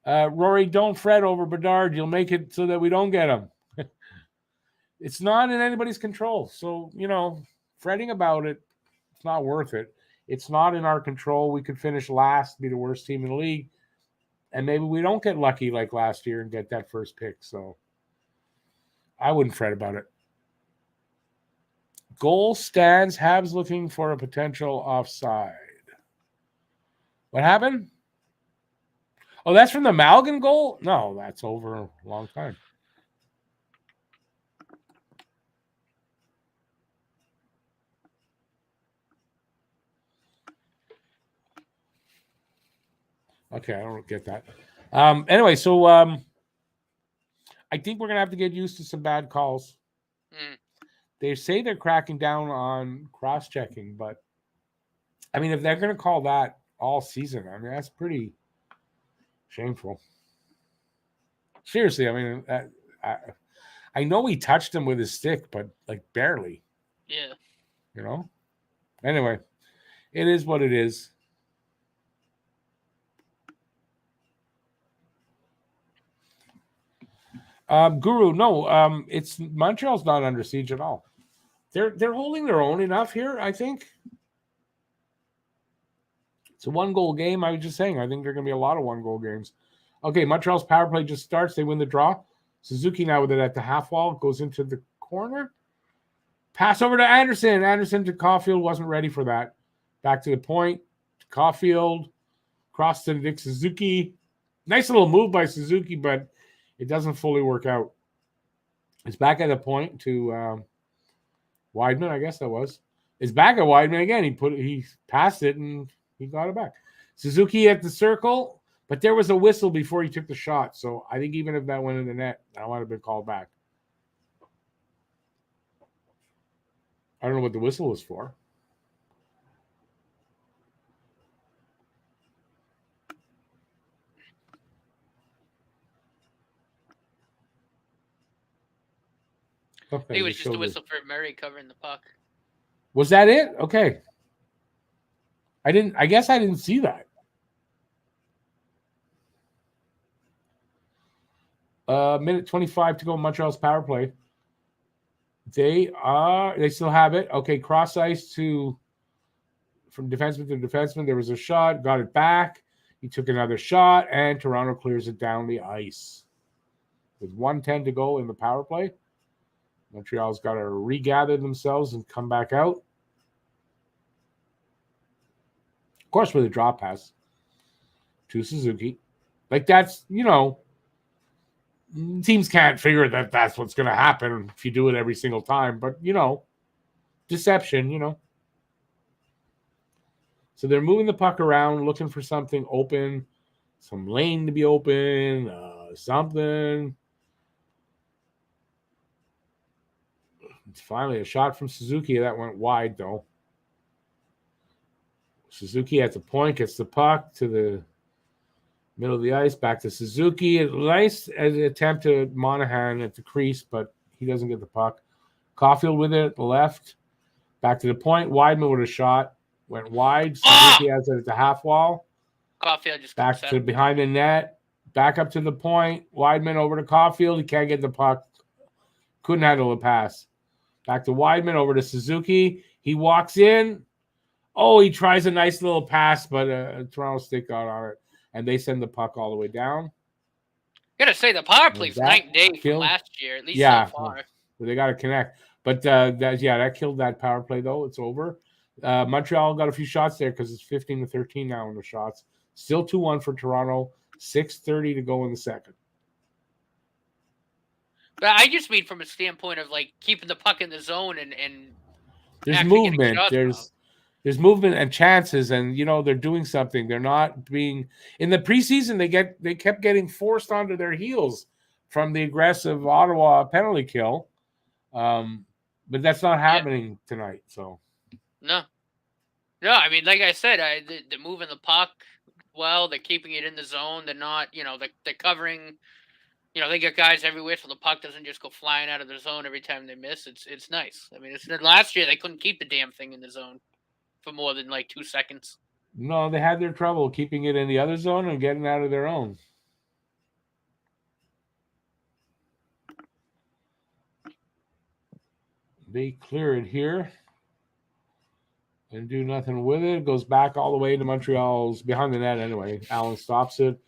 Rory, don't fret over Bedard. You'll make it so that we don't get him. It's not in anybody's control. So, fretting about it, it's not worth it. It's not in our control. We could finish last, be the worst team in the league. And maybe we don't get lucky like last year and get that first pick. So I wouldn't fret about it. Goal stands. Habs looking for a potential offside. What happened? Oh, that's from the Malgin goal? No, that's over a long time. Okay, I don't get that. Anyway, so I think we're going to have to get used to some bad calls. They say they're cracking down on cross-checking, but, I mean, if they're going to call that all season, I mean, that's pretty shameful. Seriously, I mean, I know he touched him with his stick, but, like, barely. Yeah. Anyway, it is what it is. Guru, no, it's Montreal's not under siege at all. They're holding their own enough here, I think. It's a 1-goal game. I was just saying, I think there are going to be a lot of 1-goal games. Okay, Montreal's power play just starts. They win the draw. Suzuki now with it at the half wall. Goes into the corner. Pass over to Anderson. Anderson to Caulfield. Wasn't ready for that. Back to the point. Caulfield. Cross to Nick Suzuki. Nice little move by Suzuki, but it doesn't fully work out. It's back at the point to Weidman, I guess that was. It's back at Weidman again. He passed it and he got it back. Suzuki at the circle, but there was a whistle before he took the shot. So I think even if that went in the net, that might have been called back. I don't know what the whistle was for. It was just a whistle for Murray covering the puck. Was that it? Okay. I guess I didn't see that. Minute 25 to go. Montreal's power play. They still have it. Okay, cross ice from defenseman to defenseman. There was a shot, got it back. He took another shot, and Toronto clears it down the ice. With 1:10 to go in the power play. Montreal's got to regather themselves and come back out. Of course, with a drop pass to Suzuki. Like, that's, teams can't figure that that's what's going to happen if you do it every single time. But, deception, So they're moving the puck around, looking for something open, some lane to be open, something. It's finally a shot from Suzuki. That went wide, though. Suzuki at the point, gets the puck to the middle of the ice, back to Suzuki. Nice attempt to Monahan at the crease, but he doesn't get the puck. Caulfield with it at the left. Back to the point. Weidman with a shot. Went wide. Suzuki has it at the half wall. Caulfield just back to behind the net. Back up to the point. Weidman over to Caulfield. He can't get the puck. Couldn't handle the pass. Back to Weidman, over to Suzuki. He walks in. Oh, he tries a nice little pass, but a Toronto stick got on it. And they send the puck all the way down. Gotta say, the power play's night and day from last year, at least so far. They got to connect. But, that killed that power play, though. It's over. Montreal got a few shots there because it's 15-13 now in the shots. Still 2-1 for Toronto. 6:30 to go in the second. But I just mean from a standpoint of like keeping the puck in the zone and there's movement. There's movement and chances, and they're doing something. They're not being in the preseason. They kept getting forced onto their heels from the aggressive Ottawa penalty kill, but that's not happening tonight. So no. I mean, like I said, they're moving the puck well. They're keeping it in the zone. They're not, they're covering They got guys everywhere, so the puck doesn't just go flying out of the zone every time they miss. It's nice. I mean, last year they couldn't keep the damn thing in the zone for more than like 2 seconds. No, they had their trouble keeping it in the other zone and getting out of their own. They clear it here and do nothing with it. It goes back all the way to Montreal's behind the net anyway. Allen stops it.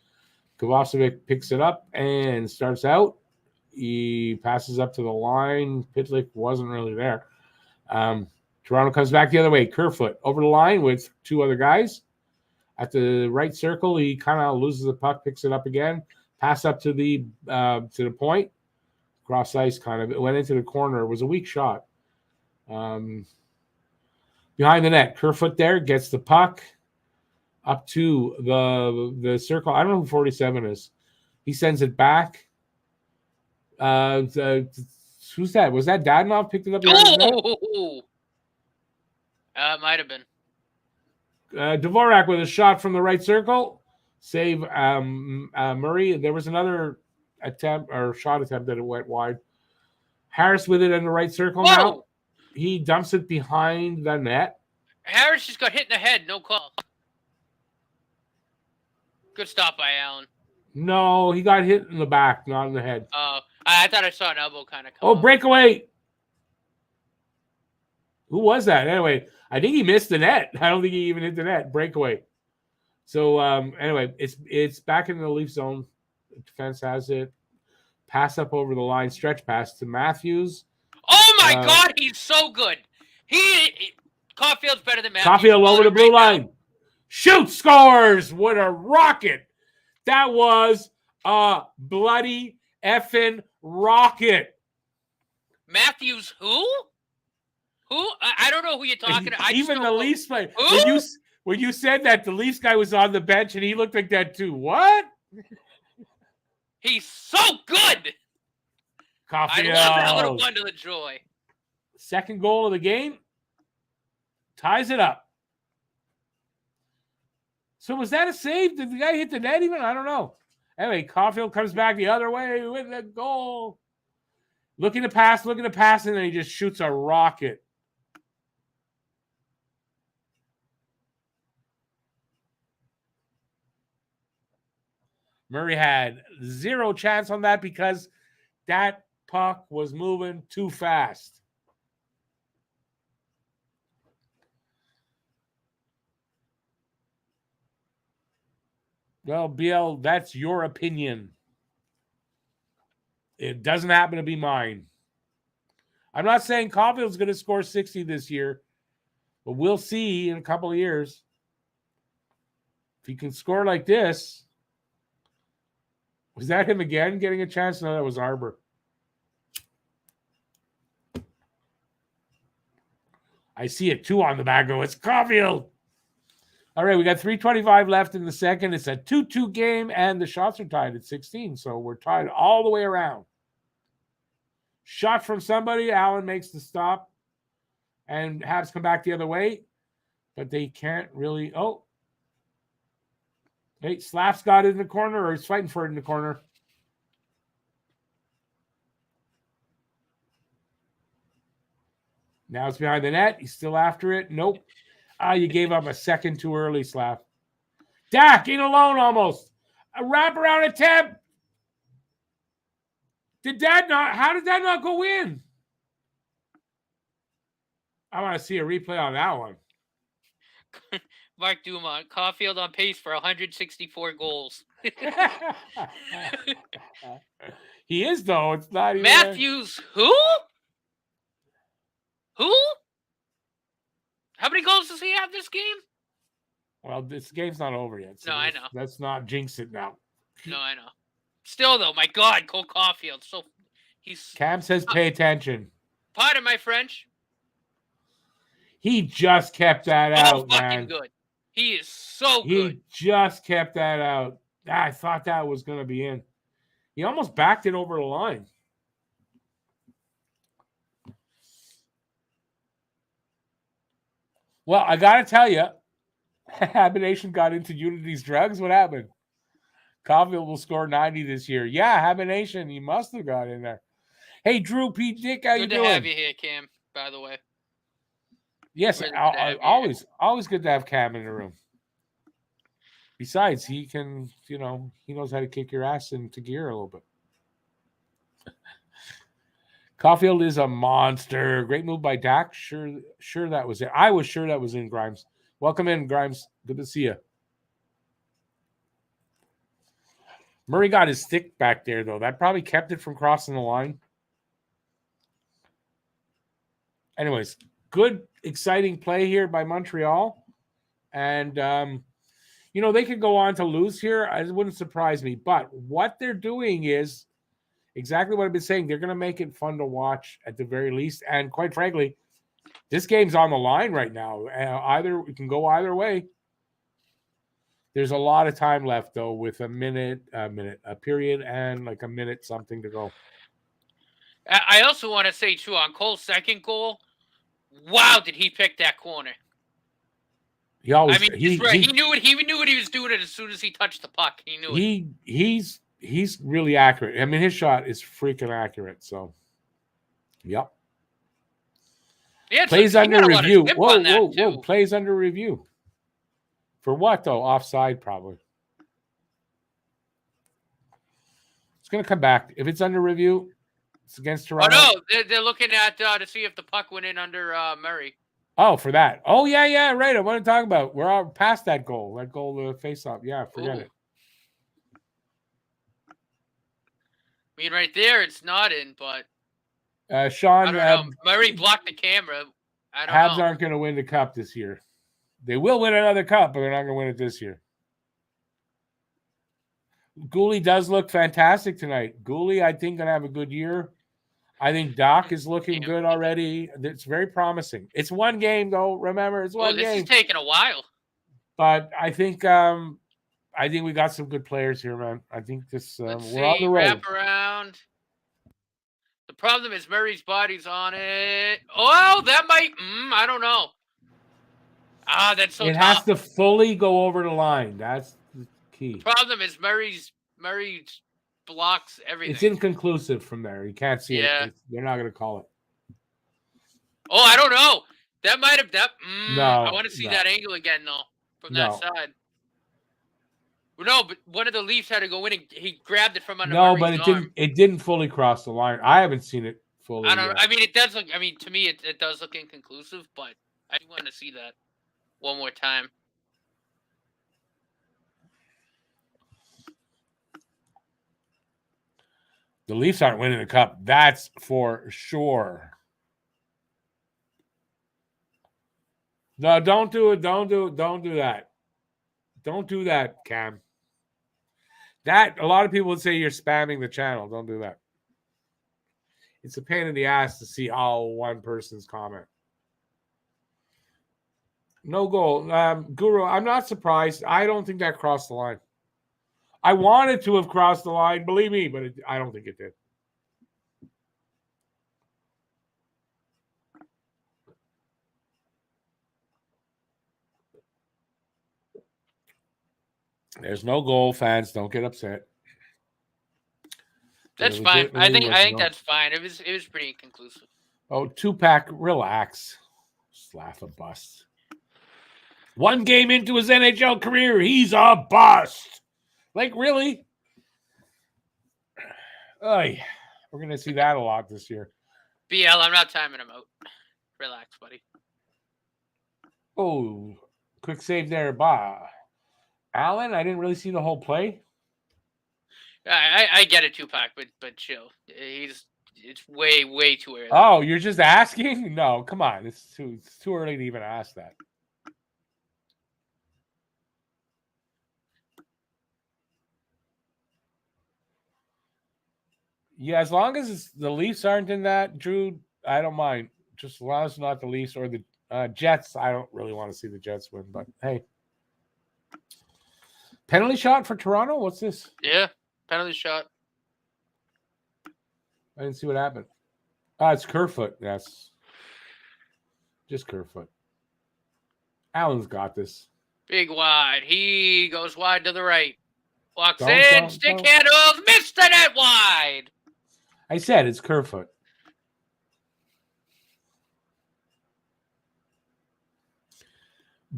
Kovacevic picks it up and starts out. He passes up to the line. Pitlick wasn't really there. Toronto comes back the other way. Kerfoot over the line with two other guys. At the right circle, he kind of loses the puck, picks it up again. Pass up to the point. Cross ice kind of. It went into the corner. It was a weak shot. Behind the net, Kerfoot there gets the puck up to the circle. I don't know who 47 is. He sends it back. Who's that? Was that Dadonov picked it up? It might have been. Dvorak with a shot from the right circle. Save Murray. There was another shot attempt that it went wide. Harris with it in the right circle now. He dumps it behind the net. Harris just got hit in the head. No call. Good stop by Allen. No, he got hit in the back, not in the head. I thought I saw an elbow kind of come. Oh, breakaway. Who was that? Anyway, I think he missed the net. I don't think he even hit the net. Breakaway. So, anyway, it's back in the Leaf zone. The defense has it. Pass up over the line. Stretch pass to Matthews. Oh, my God. He's so good. Caulfield's better than Matthews. Caulfield over the blue line. Shoot, scores. What a rocket. That was a bloody effing rocket. Matthews, who? Who? I don't know who you're talking about. Even the Leafs play. When you said that, the Leafs guy was on the bench and he looked like that too. What? He's so good. Caulfield. I love that little bundle of joy. Second goal of the game. Ties it up. So was that a save? Did the guy hit the net even? I don't know. Anyway, Caulfield comes back the other way with the goal. Looking to pass, and then he just shoots a rocket. Murray had zero chance on that because that puck was moving too fast. Well, BL, that's your opinion. It doesn't happen to be mine. I'm not saying Caulfield's going to score 60 this year, but we'll see in a couple of years. If he can score like this. Was that him again getting a chance? No, that was Arbor. I see it too on the back. It's Caulfield. All right, we got 3:25 left in the second. It's a 2-2 game, and the shots are tied at 16, so we're tied all the way around. Shot from somebody. Allen makes the stop, and Habs come back the other way, but they can't really. Oh, hey, Slaff's got it in the corner, or he's fighting for it in the corner. Now it's behind the net. He's still after it. Nope. You gave up a second too early, Slav. Dak in alone almost. A wraparound attempt. How did that not go in? I want to see a replay on that one. Mark Dumont, Caulfield on pace for 164 goals. He is, though. It's not even. Matthews, who? Who? How many goals does he have this game? Well, this game's not over yet. So no, I know. Let's not jinx it now. No, I know. Still, though, my God, Cole Caulfield. So he's. Cam says pay attention. Pardon my French. He just kept that out, man. Fucking good. He is so good. He just kept that out. I thought that was going to be in. He almost backed it over the line. Well, I got to tell you, Habination got into Unity's drugs. What happened? Caulfield will score 90 this year. Yeah, Habination, you must have got in there. Hey, Drew, Pete, Dick, how you Good doing? to have you here, Cam, by the way. Yes, Really good to have you always good to have Cam in the room. Besides, he can, he knows how to kick your ass into gear a little bit. Caulfield is a monster. Great move by Dak. Sure that was it. I was sure that was in, Grimes. Welcome in, Grimes. Good to see you. Murray got his stick back there, though. That probably kept it from crossing the line. Anyways, good, exciting play here by Montreal. And, they could go on to lose here. It wouldn't surprise me. But what they're doing is exactly what I've been saying. They're going to make it fun to watch at the very least. And quite frankly, this game's on the line right now. It can go either way. There's a lot of time left, though, with a period, and like a minute something to go. I also want to say, too, on Cole's second goal, wow, did he pick that corner. He knew what he was doing as soon as he touched the puck. He knew it. He's really accurate. I mean, his shot is freaking accurate. So, yep. Yeah, plays under review. Whoa. Plays under review. For what, though? Offside, probably. It's going to come back. If it's under review, it's against Toronto. Oh, no. They're looking at to see if the puck went in under Murray. Oh, for that. Oh, yeah, right. I want to talk about. We're all past that goal. That goal face-off. Yeah, forget it. I mean, right there, it's not in, but Sean, I don't know. Murray blocked the camera. I don't Habs know. aren't going to win the cup this year. They will win another cup, but they're not going to win it this year. Gooley does look fantastic tonight. Gooley, I think, going to have a good year. I think Doc is looking good already. It's very promising. It's one game, though. Remember, it's one game. This is taking a while. But I think we got some good players here, man. I think this we're on the road. Wrap around. The problem is Murray's body's on it. Oh, that might. I don't know. That's so tough. It has to fully go over the line. That's the key. The problem is Murray blocks everything. It's inconclusive from there. You can't see it. They're not going to call it. Oh, I don't know. That might have No. I want to see that angle again, though, from that side. No, but one of the Leafs had to go in and he grabbed it from under Murray's arm. It didn't fully cross the line. I haven't seen it fully. I don't know. I mean, it does look. I mean, to me, it does look inconclusive, but I do want to see that one more time. The Leafs aren't winning the cup. That's for sure. No, don't do it. Don't do it. Don't do that. Don't do that, Cam. That, a lot of people would say you're spamming the channel. Don't do that. It's a pain in the ass to see all one person's comment. No goal. Guru, I'm not surprised. I don't think that crossed the line. I wanted to have crossed the line, believe me, but I don't think it did. There's no goal, fans. Don't get upset. That's fine. I think that's fine. It was pretty inconclusive. Oh, 2-pack, relax. Slaff a bust. One game into his NHL career, he's a bust. Like, really? We're going to see that a lot this year. BL, I'm not timing him out. Relax, buddy. Oh, quick save there, Allen, I didn't really see the whole play. I get it, 2-pack, but chill. It's way too early. Oh, you're just asking? No, come on. It's too early to even ask that. Yeah, as long as the Leafs aren't in that, Drew, I don't mind. Just as long as it's not the Leafs or the Jets. I don't really want to see the Jets win, but hey. Penalty shot for Toronto? What's this? Yeah, penalty shot. I didn't see what happened. It's Kerfoot. Yes. Just Kerfoot. Allen's got this. Big wide. He goes wide to the right. Walks in, stick handles, missed the net wide. I said it's Kerfoot.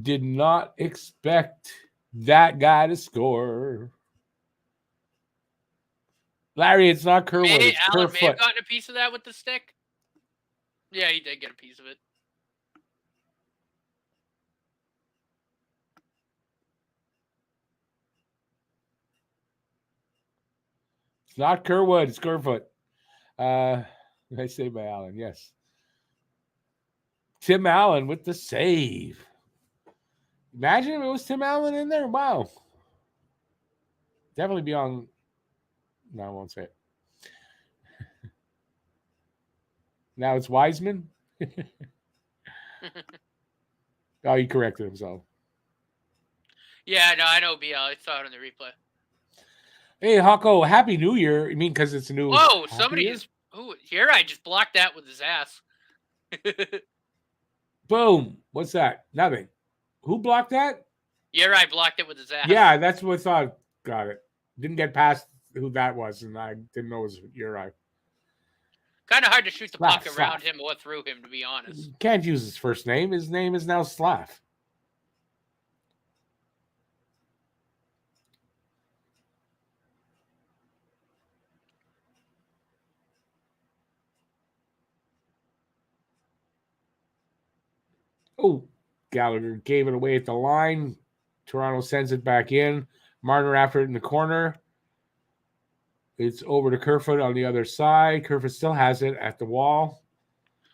Did not expect that guy to score. Larry, it's not Kerwood. It's Allen Kerfoot. may have gotten a piece of that with the stick. Yeah, he did get a piece of it. It's not Kerwood. It's Kerfoot. I say by Allen. Yes. Tim Allen with the save. Imagine if it was Tim Allen in there. Wow. Definitely be on. No, I won't say it. Now it's Wiseman. Oh, he corrected himself. Yeah, no, I know BL. I saw it on the replay. Hey, Hawko, Happy New Year. You mean because it's a new. Whoa, somebody is. Ooh, here I just blocked that with his ass. Boom. What's that? Nothing. Who blocked that? I blocked it with his ass. Yeah, that's what I thought. Got it. Didn't get past who that was, and I didn't know it was Uri. Kind of hard to shoot the puck around him or through him, to be honest. Can't use his first name. His name is now Slav. Oh, Gallagher gave it away at the line. Toronto sends it back in. Marner after it in the corner. It's over to Kerfoot on the other side. Kerfoot still has it at the wall.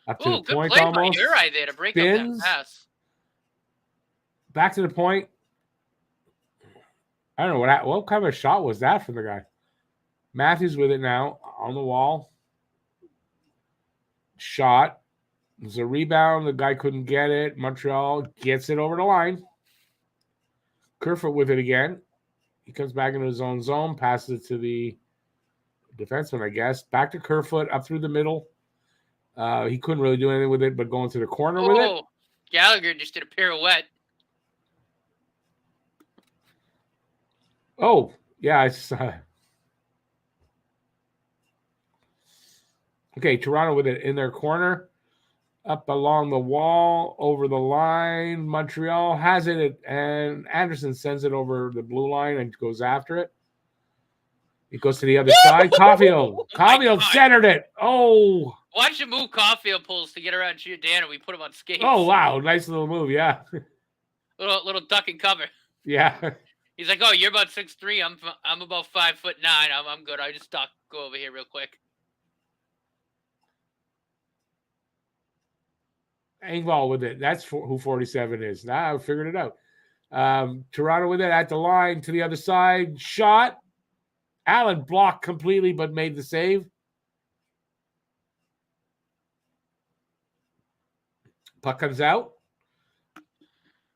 Up to the point play almost. By Uri there to break up that pass. Back to the point. I don't know what kind of a shot was that from the guy. Matthews with it now on the wall. Shot. There's a rebound. The guy couldn't get it. Montreal gets it over the line. Kerfoot with it again. He comes back into his own zone, passes it to the defenseman, I guess. Back to Kerfoot, up through the middle. He couldn't really do anything with it, but going to the corner with it. Gallagher just did a pirouette. Oh, yeah. It's, okay, Toronto with it in their corner. Up along the wall, over the line. Montreal has it, and Anderson sends it over the blue line and goes after it. It goes to the other side. Caulfield centered it. Oh. Watch the move Caulfield pulls to get around Giordano. We put him on skates. Oh, wow. Nice little move, yeah. little duck and cover. Yeah. He's like, oh, you're about 6'3". I'm about 5'9". I'm good. I just go over here real quick. Engvall with it. That's who 47 is. Now I figured it out. Toronto with it at the line to the other side. Shot. Allen blocked completely, but made the save. Puck comes out.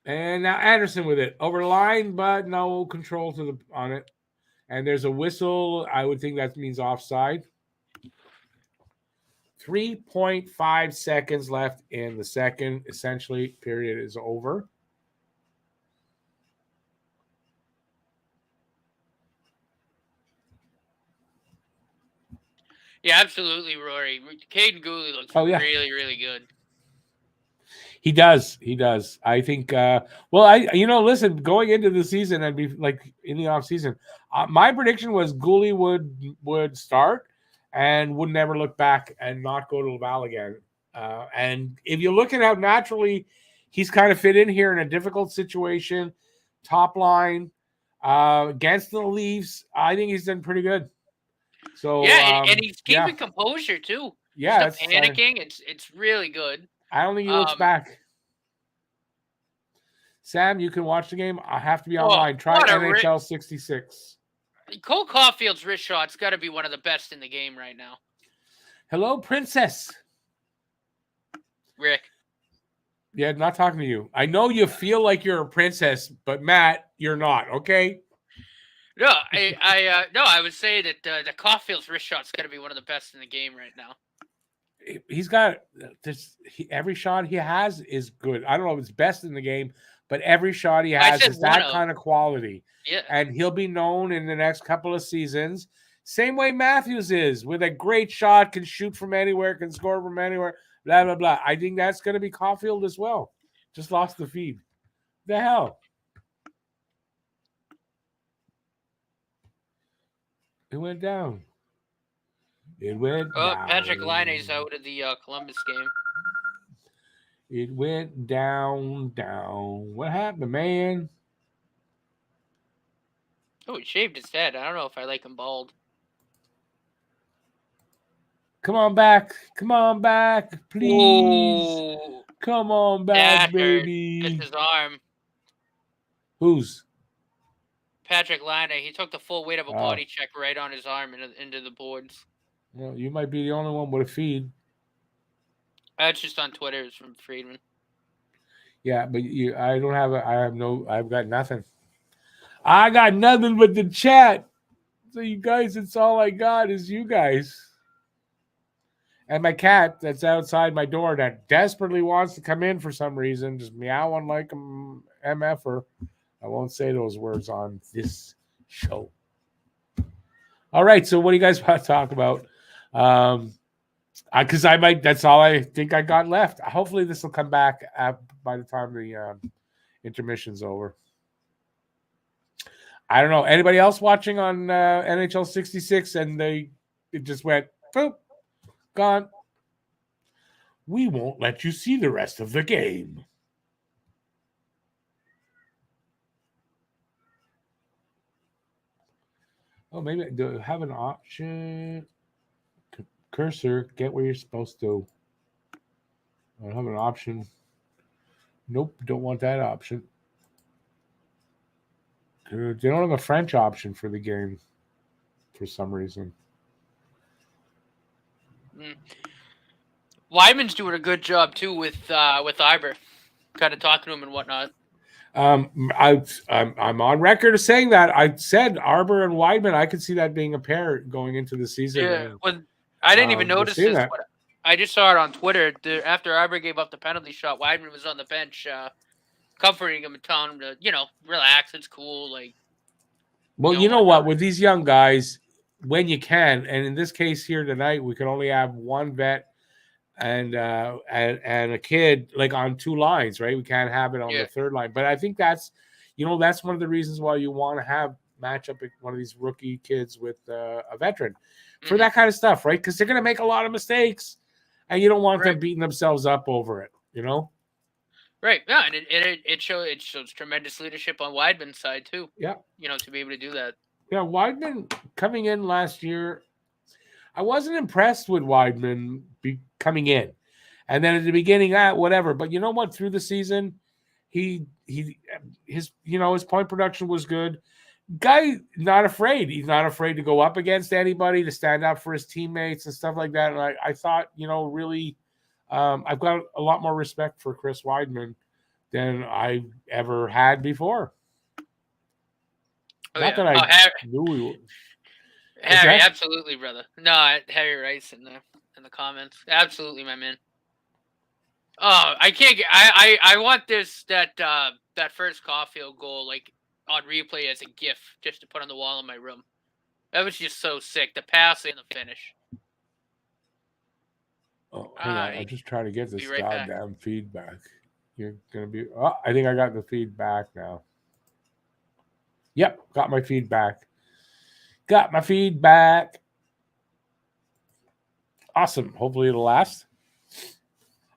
And now Anderson with it. Over the line, but no control on it. And there's a whistle. I would think that means offside. 3.5 seconds left in the second. Essentially, period is over. Yeah, absolutely, Rory. Caden Gooley looks really, really good. He does. I think, listen, going into the season and be like in the off season, my prediction was Gooley would start and would never look back and not go to Laval again. And if you look at how naturally he's kind of fit in here in a difficult situation, top line against the Leafs, I think he's done pretty good. So and he's keeping composure too. Yeah, he's not panicking. It's really good. I don't think he looks back. Sam, you can watch the game. I have to be online. Try NHL 66. Cole Caulfield's wrist shot's got to be one of the best in the game right now. Hello, Princess. Rick. Yeah, not talking to you. I know you feel like you're a princess, but Matt, you're not. Okay. No, I would say that the Caulfield's wrist shot's got to be one of the best in the game right now. He's got this. Every shot he has is good. I don't know if it's best in the game, but every shot he I has said is one that of. kind of quality. Yeah. And he'll be known in the next couple of seasons. Same way Matthews is, with a great shot, can shoot from anywhere, can score from anywhere, blah, blah, blah. I think that's going to be Caulfield as well. Just lost the feed. The hell? It went down. It went down. Patrick Laine's out of the Columbus game. It went down. What happened, man? Oh, he shaved his head. I don't know if I like him bald. Come on back. Come on back, please. Ooh, Come on back, that hurt. baby. Just his arm. Who's? Patrick Laine. He took the full weight of a body check right on his arm into the boards. Well, you might be the only one with a feed. That's just on Twitter. It's from Friedman. Yeah, but I've got nothing. I got nothing but the chat. So you guys, it's all I got is you guys. And my cat that's outside my door that desperately wants to come in for some reason, just meowing like a MFer. I won't say those words on this show. All right, so what do you guys want to talk about? Because that's all I think I got left. Hopefully this will come back by the time the intermission's over. I don't know. Anybody else watching on NHL 66 and it just went, boop, gone. We won't let you see the rest of the game. Oh, maybe do have an option. Cursor, get where you're supposed to. I don't have an option. Nope, don't want that option. They don't have a French option for the game for some reason. Weidman's doing a good job too with Iber, kind of talking to him and whatnot. I'm on record of saying that. I said Arbor and Weidman. I could see that being a pair going into the season. Yeah, I didn't even notice this. That. I just saw it on Twitter. After Iber gave up the penalty shot, Weidman was on the bench, comforting him and telling him to, relax. It's cool. Like, well, you know what? With these young guys, when you can, and in this case here tonight, we can only have one vet and a kid like on two lines, right? We can't have it on the third line. But I think that's one of the reasons why you want to match up one of these rookie kids with a veteran for that kind of stuff, right? Because they're going to make a lot of mistakes, and you don't want them beating themselves up over it, Right. Yeah, and it shows tremendous leadership on Weidman's side too. Yeah. To be able to do that. Yeah, Weidman coming in last year, I wasn't impressed with Weidman coming in, and then at the beginning, whatever. But you know what? Through the season, his point production was good. Guy not afraid. He's not afraid to go up against anybody, to stand up for his teammates and stuff like that. And I thought, really, I've got a lot more respect for Chris Weidman than I ever had before. Not that I knew he was. Harry, absolutely, brother. No, Harry Rice in the comments. Absolutely, my man. Oh, I can't get. I want that first Caulfield goal like on replay as a GIF just to put on the wall in my room. That was just so sick. The pass and the finish. Oh, hang on. I just try to get this goddamn feedback. You're gonna be. Oh, I think I got the feedback now. Yep, got my feedback. Got my feedback. Awesome. Hopefully it'll last.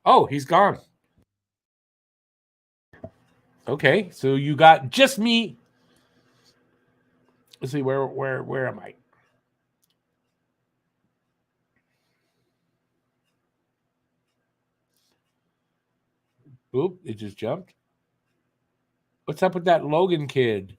Oh, he's gone. Okay, so you got just me. Let's see, where am I? Oop, it just jumped. What's up with that Logan kid?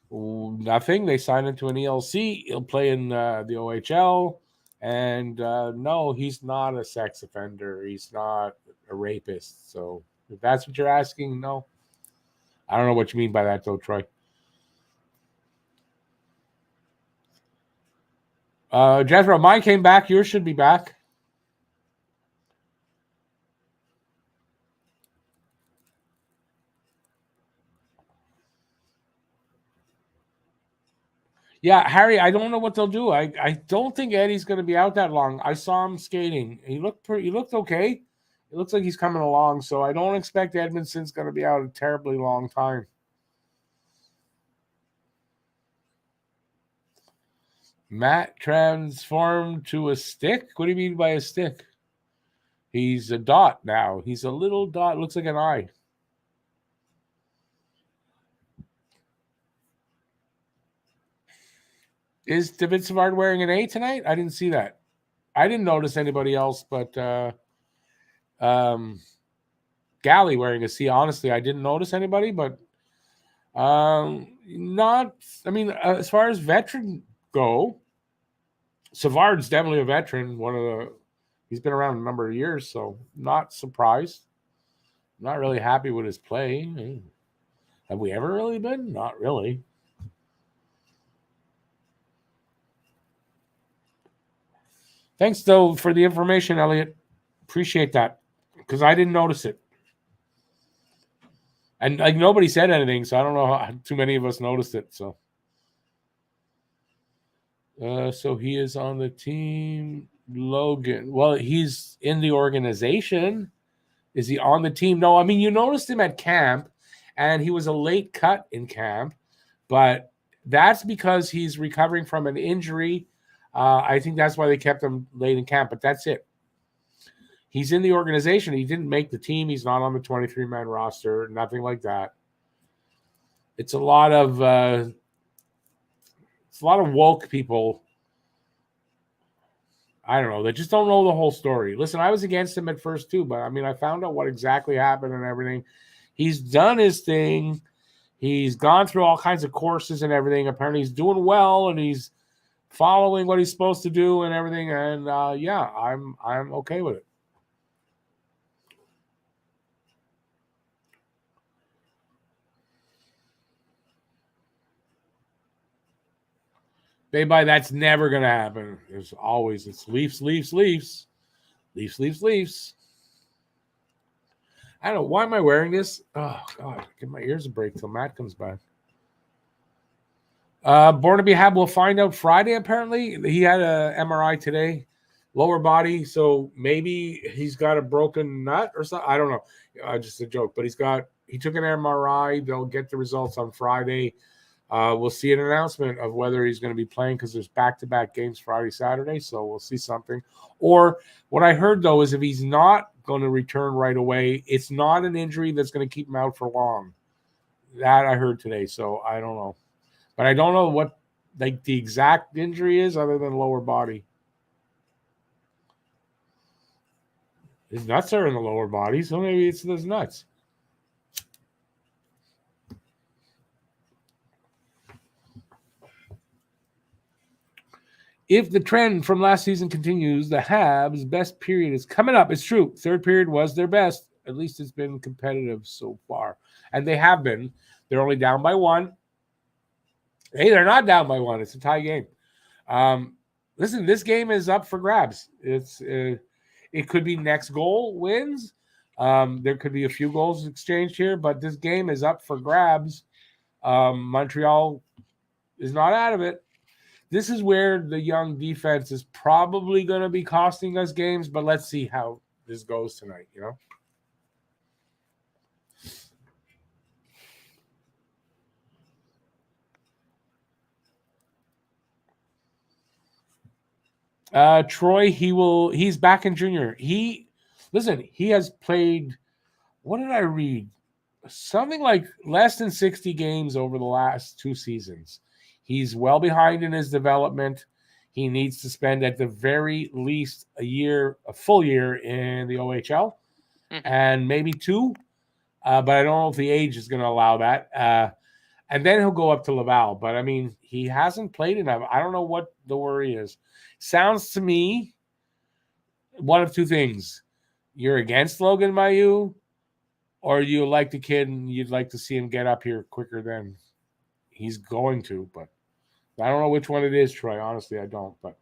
Nothing. They signed into an ELC. He'll play in the OHL. And no, he's not a sex offender. He's not a rapist. So if that's what you're asking, no. I don't know what you mean by that, though, Troy. Jethro, mine came back. Yours should be back. Yeah, Harry, I don't know what they'll do. I don't think Eddie's going to be out that long. I saw him skating. He looked okay. It looks like he's coming along, so I don't expect Edmondson's going to be out a terribly long time. Matt transformed to a stick? What do you mean by a stick? He's a dot now. He's a little dot. Looks like an eye. Is David Savard wearing an A tonight? I didn't see that. I didn't notice anybody else, but Galley wearing a C. Honestly, I didn't notice anybody, but not. I mean, as far as veteran go, Savard's definitely a veteran. He's been around a number of years, so not surprised. Not really happy with his play. Have we ever really been? Not really. Thanks, though, for the information, Elliot. Appreciate that, because I didn't notice it. And like nobody said anything, so I don't know how too many of us noticed it. So he is on the team. Logan. Well, he's in the organization. Is he on the team? No, I mean, you noticed him at camp, and he was a late cut in camp, but that's because he's recovering from an injury. I think that's why they kept him late in camp, but that's it. He's in the organization. He didn't make the team. He's not on the 23-man roster, nothing like that. It's a lot of woke people. I don't know. They just don't know the whole story. Listen, I was against him at first too, but I mean, I found out what exactly happened and everything. He's done his thing. He's gone through all kinds of courses and everything. Apparently he's doing well and he's following what he's supposed to do and everything. And yeah, I'm okay with it. Baby, that's never going to happen. It's Leafs. Leafs. I don't know. Why am I wearing this? Oh, God. Give my ears a break till Matt comes back. Born to be Hab will find out Friday, apparently. He had a MRI today, lower body, so maybe he's got a broken nut or something. I don't know. Just a joke. But he took an MRI. They'll get the results on Friday. We'll see an announcement of whether he's going to be playing because there's back-to-back games Friday, Saturday, so we'll see something. Or what I heard, though, is if he's not going to return right away, it's not an injury that's going to keep him out for long. That I heard today, so I don't know. But I don't know what the exact injury is other than lower body. His nuts are in the lower body, so maybe it's those nuts. If the trend from last season continues, the Habs' best period is coming up. It's true. Third period was their best. At least it's been competitive so far. And they have been. They're only down by 1. Hey, they're not down by 1. It's a tie game. Listen, this game is up for grabs. It could be next goal wins. There could be a few goals exchanged here, but this game is up for grabs. Montreal is not out of it. This is where the young defense is probably going to be costing us games, but let's see how this goes tonight, you know? Troy, he's back in junior. He has played, what did I read? Something like less than 60 games over the last 2 seasons. He's well behind in his development. He needs to spend at the very least a full year in the OHL, and maybe 2. But I don't know if the age is going to allow that. And then he'll go up to Laval. But, I mean, he hasn't played enough. I don't know what the worry is. Sounds to me one of 2 things. You're against Logan Mailloux, or you like the kid and you'd like to see him get up here quicker than he's going to. But I don't know which one it is, Troy. Honestly, I don't. But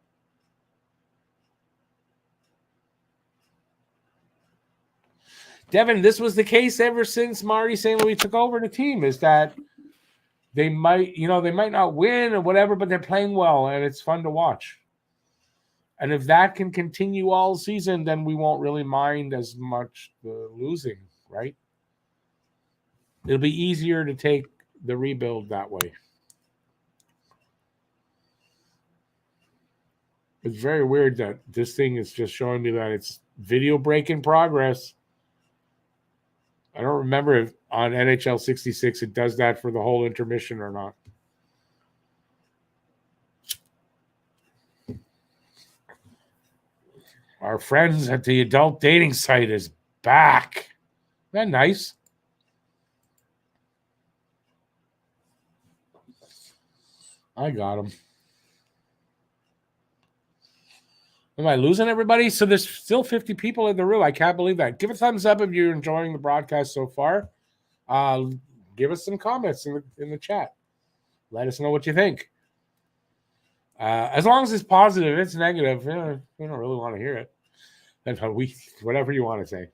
Devin, this was the case ever since Marty St. Louis took over the team, is that they might not win or whatever, but they're playing well and it's fun to watch. And if that can continue all season, then we won't really mind as much the losing, right? It'll be easier to take the rebuild that way. It's very weird that this thing is just showing me that it's video break in progress. I don't remember if on NHL 66 it does that for the whole intermission or not. Our friends at the adult dating site is back. Isn't that nice? I got him. Am I losing everybody? So there's still 50 people in the room. I can't believe that. Give a thumbs up if you're enjoying the broadcast so far. Give us some comments in the chat. Let us know what you think. As long as it's positive, it's negative. We don't really want to hear it. Whatever you want to say.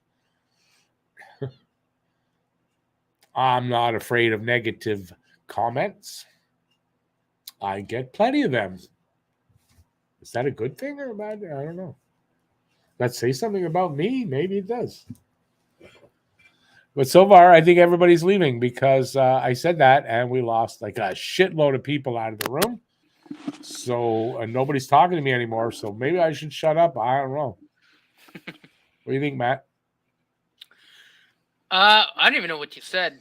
I'm not afraid of negative comments. I get plenty of them. Is that a good thing or a bad thing? I don't know. That say something about me? Maybe it does. But so far, I think everybody's leaving because I said that and we lost like a shitload of people out of the room. So nobody's talking to me anymore. So maybe I should shut up. I don't know. What do you think, Matt? I don't even know what you said.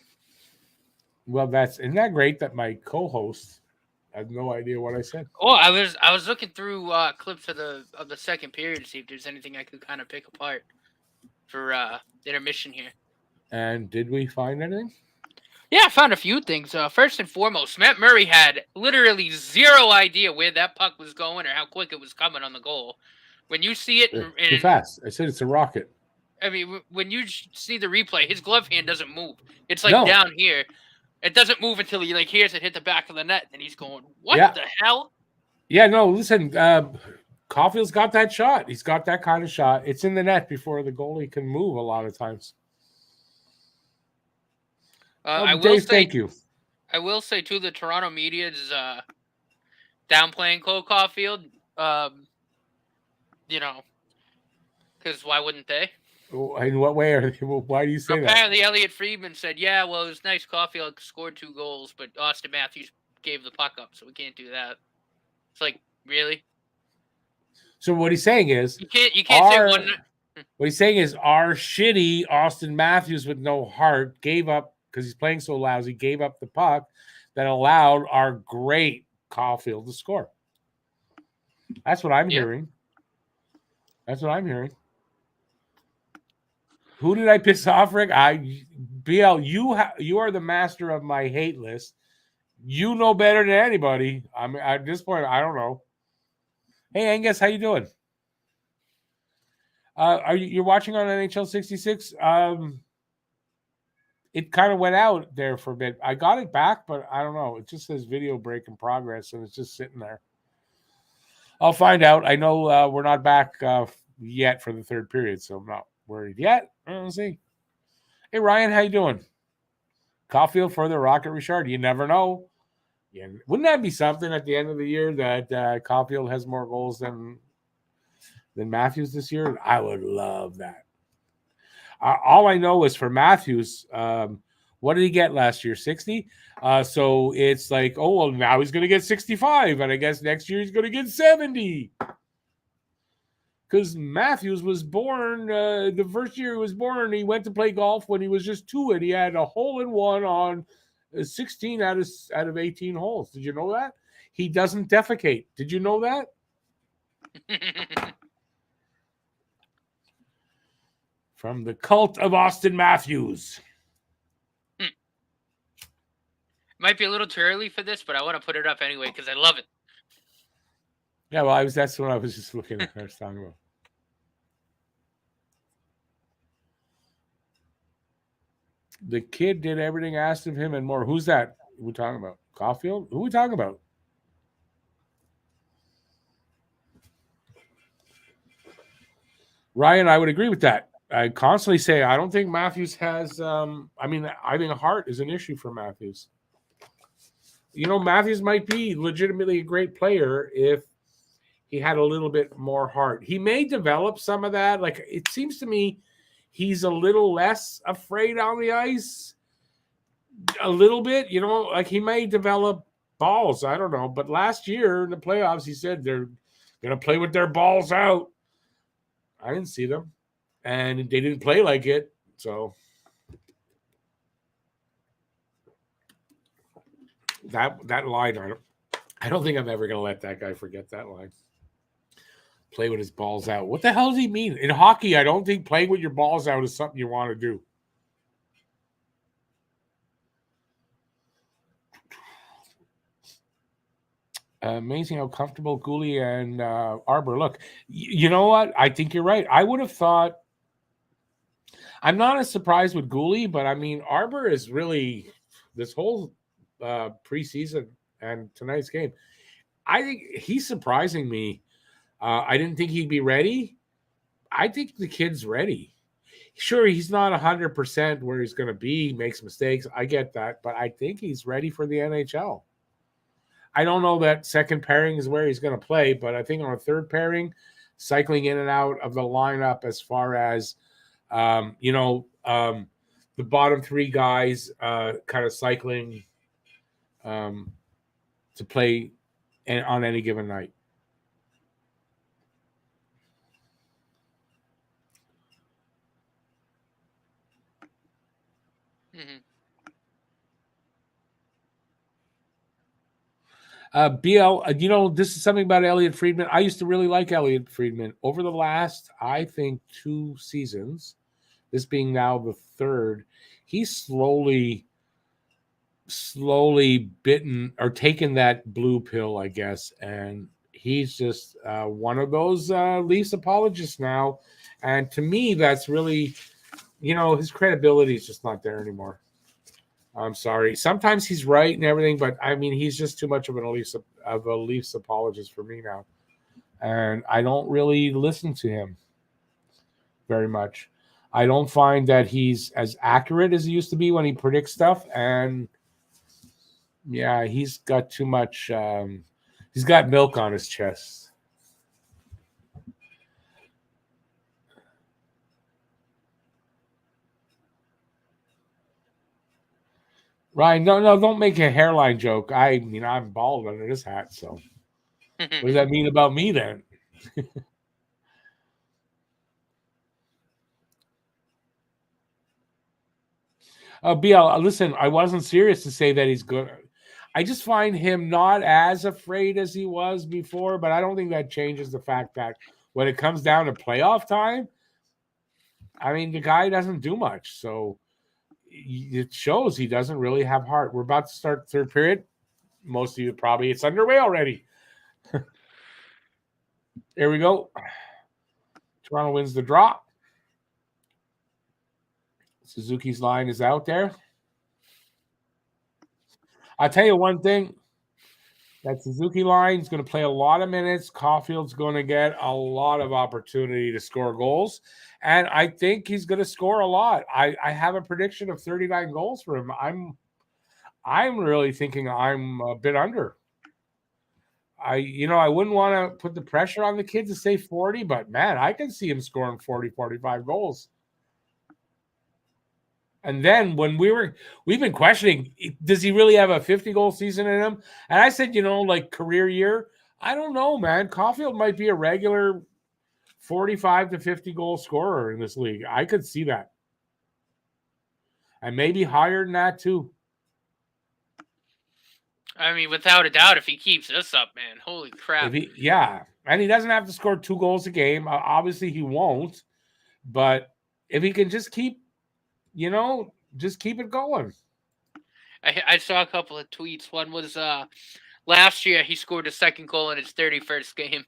Well, isn't that great that my co-host has no idea what I said? Oh, I was looking through clips of the second period to see if there's anything I could kind of pick apart for intermission here. And did we find anything? Yeah, I found a few things. First and foremost, Matt Murray had literally zero idea where that puck was going or how quick it was coming on the goal. When you see it, too fast. I said it's a rocket. I mean, when you see the replay, his glove hand doesn't move. It's like down here. It doesn't move until he hears it hit the back of the net, and he's going, "What the hell?" Yeah, no. Listen, Caulfield's got that shot. He's got that kind of shot. It's in the net before the goalie can move a lot of times. Dave, thank you. I will say too, the Toronto media is downplaying Cole Caulfield. Because why wouldn't they? In what way are they? Why do you say that? Apparently, Elliot Friedman said, "Yeah, well, it was nice. Caulfield scored 2 goals, but Austin Matthews gave the puck up, so we can't do that." It's like, really? So what he's saying is, you can't say one. What he's saying is, our shitty Austin Matthews with no heart gave up because he's playing so lousy. Gave up the puck that allowed our great Caulfield to score. That's what I'm hearing. That's what I'm hearing. Who did I piss off, Rick? BL, you are the master of my hate list. You know better than anybody. I mean, at this point, I don't know. Hey, Angus, how you doing? You're watching on NHL 66? It kind of went out there for a bit. I got it back, but I don't know. It just says video break in progress, and it's just sitting there. I'll find out. I know we're not back yet for the third period, so I'm not worried yet. We'll see. Hey, Ryan, how you doing? Caulfield for the Rocket Richard. You never know. Yeah, wouldn't that be something at the end of the year that Caulfield has more goals than Matthews this year? I would love that. All I know is for Matthews, what did he get last year? 60? So it's like, oh, well, now he's going to get 65, and I guess next year he's going to get 70. Because Matthews was born, the first year he was born, he went to play golf when he was just 2, and he had a hole-in-one on 16 out of 18 holes. Did you know that? He doesn't defecate. Did you know that? From the cult of Austin Matthews. Might be a little too early for this, but I want to put it up anyway because I love it. Yeah, well, that's what I was just looking at. I was talking about. The kid did everything asked of him and more. Who's that? Who are we talking about? Caulfield? Who are we talking about? Ryan, I would agree with that. I constantly say I don't think Matthews has I think heart is an issue for Matthews. Matthews might be legitimately a great player if he had a little bit more heart. He may develop some of that. Like, it seems to me he's a little less afraid on the ice. A little bit, like he may develop balls. I don't know. But last year in the playoffs, he said they're going to play with their balls out. I didn't see them. And they didn't play like it. So that line, I don't think I'm ever going to let that guy forget that line. Play with his balls out. What the hell does he mean? In hockey, I don't think playing with your balls out is something you want to do. Amazing how comfortable Gooley and Arbor look. You know what? I think you're right. I would have thought. I'm not as surprised with Gooley, but I mean, Arbor is really this whole preseason and tonight's game. I think he's surprising me. I didn't think he'd be ready. I think the kid's ready. Sure, he's not 100% where he's going to be. He makes mistakes. I get that, but I think he's ready for the NHL. I don't know that second pairing is where he's going to play, but I think on a third pairing, cycling in and out of the lineup as far as, the bottom three guys kind of cycling to play on any given night. Mm-hmm. BL, this is something about Elliot Friedman. I used to really like Elliot Friedman. Over the last, I think, 2 seasons, this being now the third, he's slowly bitten or taken that blue pill, I guess, and he's just one of those Leafs apologists now. And to me, that's really, his credibility is just not there anymore. I'm sorry. Sometimes he's right and everything, but I mean, he's just too much of a Leafs apologist for me now. And I don't really listen to him very much. I don't find that he's as accurate as he used to be when he predicts stuff. And yeah, he's got too much. He's got milk on his chest. Ryan, no, don't make a hairline joke. I mean, I'm bald under this hat, so what does that mean about me then? BL, listen, I wasn't serious to say that he's good. I just find him not as afraid as he was before, but I don't think that changes the fact that when it comes down to playoff time, I mean, the guy doesn't do much. So it shows he doesn't really have heart. We're about to start third period. Most of you probably, it's underway already. There we go. Toronto wins the draw. Suzuki's line is out there. I'll tell you one thing. That Suzuki line is going to play a lot of minutes. Caulfield's going to get a lot of opportunity to score goals. And I think he's going to score a lot. I have a prediction of 39 goals for him. I'm really thinking I'm a bit under. I wouldn't want to put the pressure on the kid to say 40, but man, I can see him scoring 40, 45 goals. And then when we've been questioning, does he really have a 50-goal season in him? And I said, like career year, I don't know, man. Caulfield might be a regular 45 to 50-goal scorer in this league. I could see that. And maybe higher than that too. I mean, without a doubt, if he keeps this up, man, holy crap. And he doesn't have to score 2 goals a game. Obviously, he won't. But if he can just keep, just keep it going. I saw a couple of tweets. One was last year he scored a second goal in his 31st game.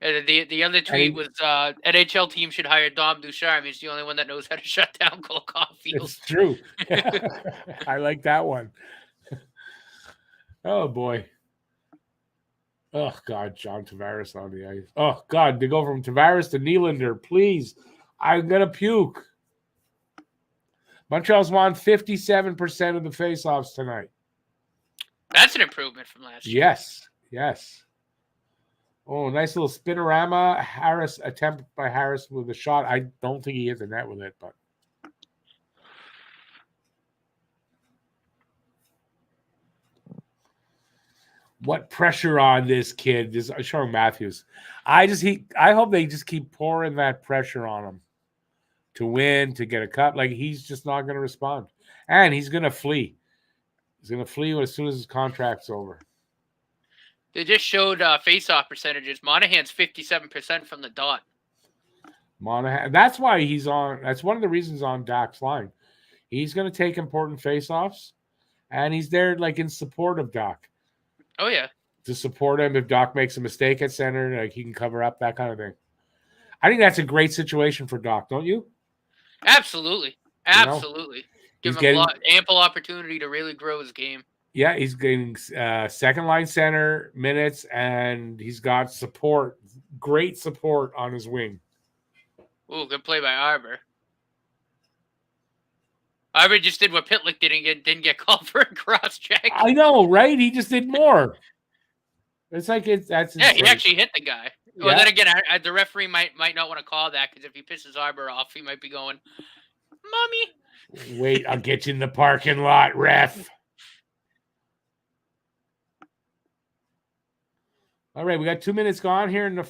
And the other tweet was NHL team should hire Dom Ducharme. He's the only one that knows how to shut down Cole Caulfield. It's true. I like that one. Oh, boy. Oh, God, John Tavares on the ice. Oh, God, to go from Tavares to Nylander, please. I'm going to puke. Montreal's won 57% of the faceoffs tonight. That's an improvement from last year. Yes. Oh, nice little spinorama. Harris attempt by Harris with a shot. I don't think he hit the net with it, but what pressure on this kid? This Sean Matthews. I hope they just keep pouring that pressure on him to win, to get a cup. Like, he's just not going to respond, and he's going to flee. He's going to flee as soon as his contract's over. They just showed face-off percentages. Monahan's 57% from the dot. Monahan. That's why he's on. That's one of the reasons on Dak's line. He's going to take important face-offs, and he's there like in support of Dak. Oh, yeah. To support him if Doc makes a mistake at center, like he can cover up, that kind of thing. I think that's a great situation for Doc, don't you? Absolutely. Give him ample opportunity to really grow his game. Yeah, he's getting second line center minutes, and he's got support, great support on his wing. Ooh, good play by Arbor. Arbor just did what Pitlick didn't get called for a cross check. I know, right? He just did more. It's like that's yeah. insane. He actually hit the guy. Yeah. Well, then again, the referee might not want to call that because if he pisses Arbor off, he might be going, "Mommy, wait, I'll get you in the parking lot, ref." All right, we got 2 minutes gone here in the.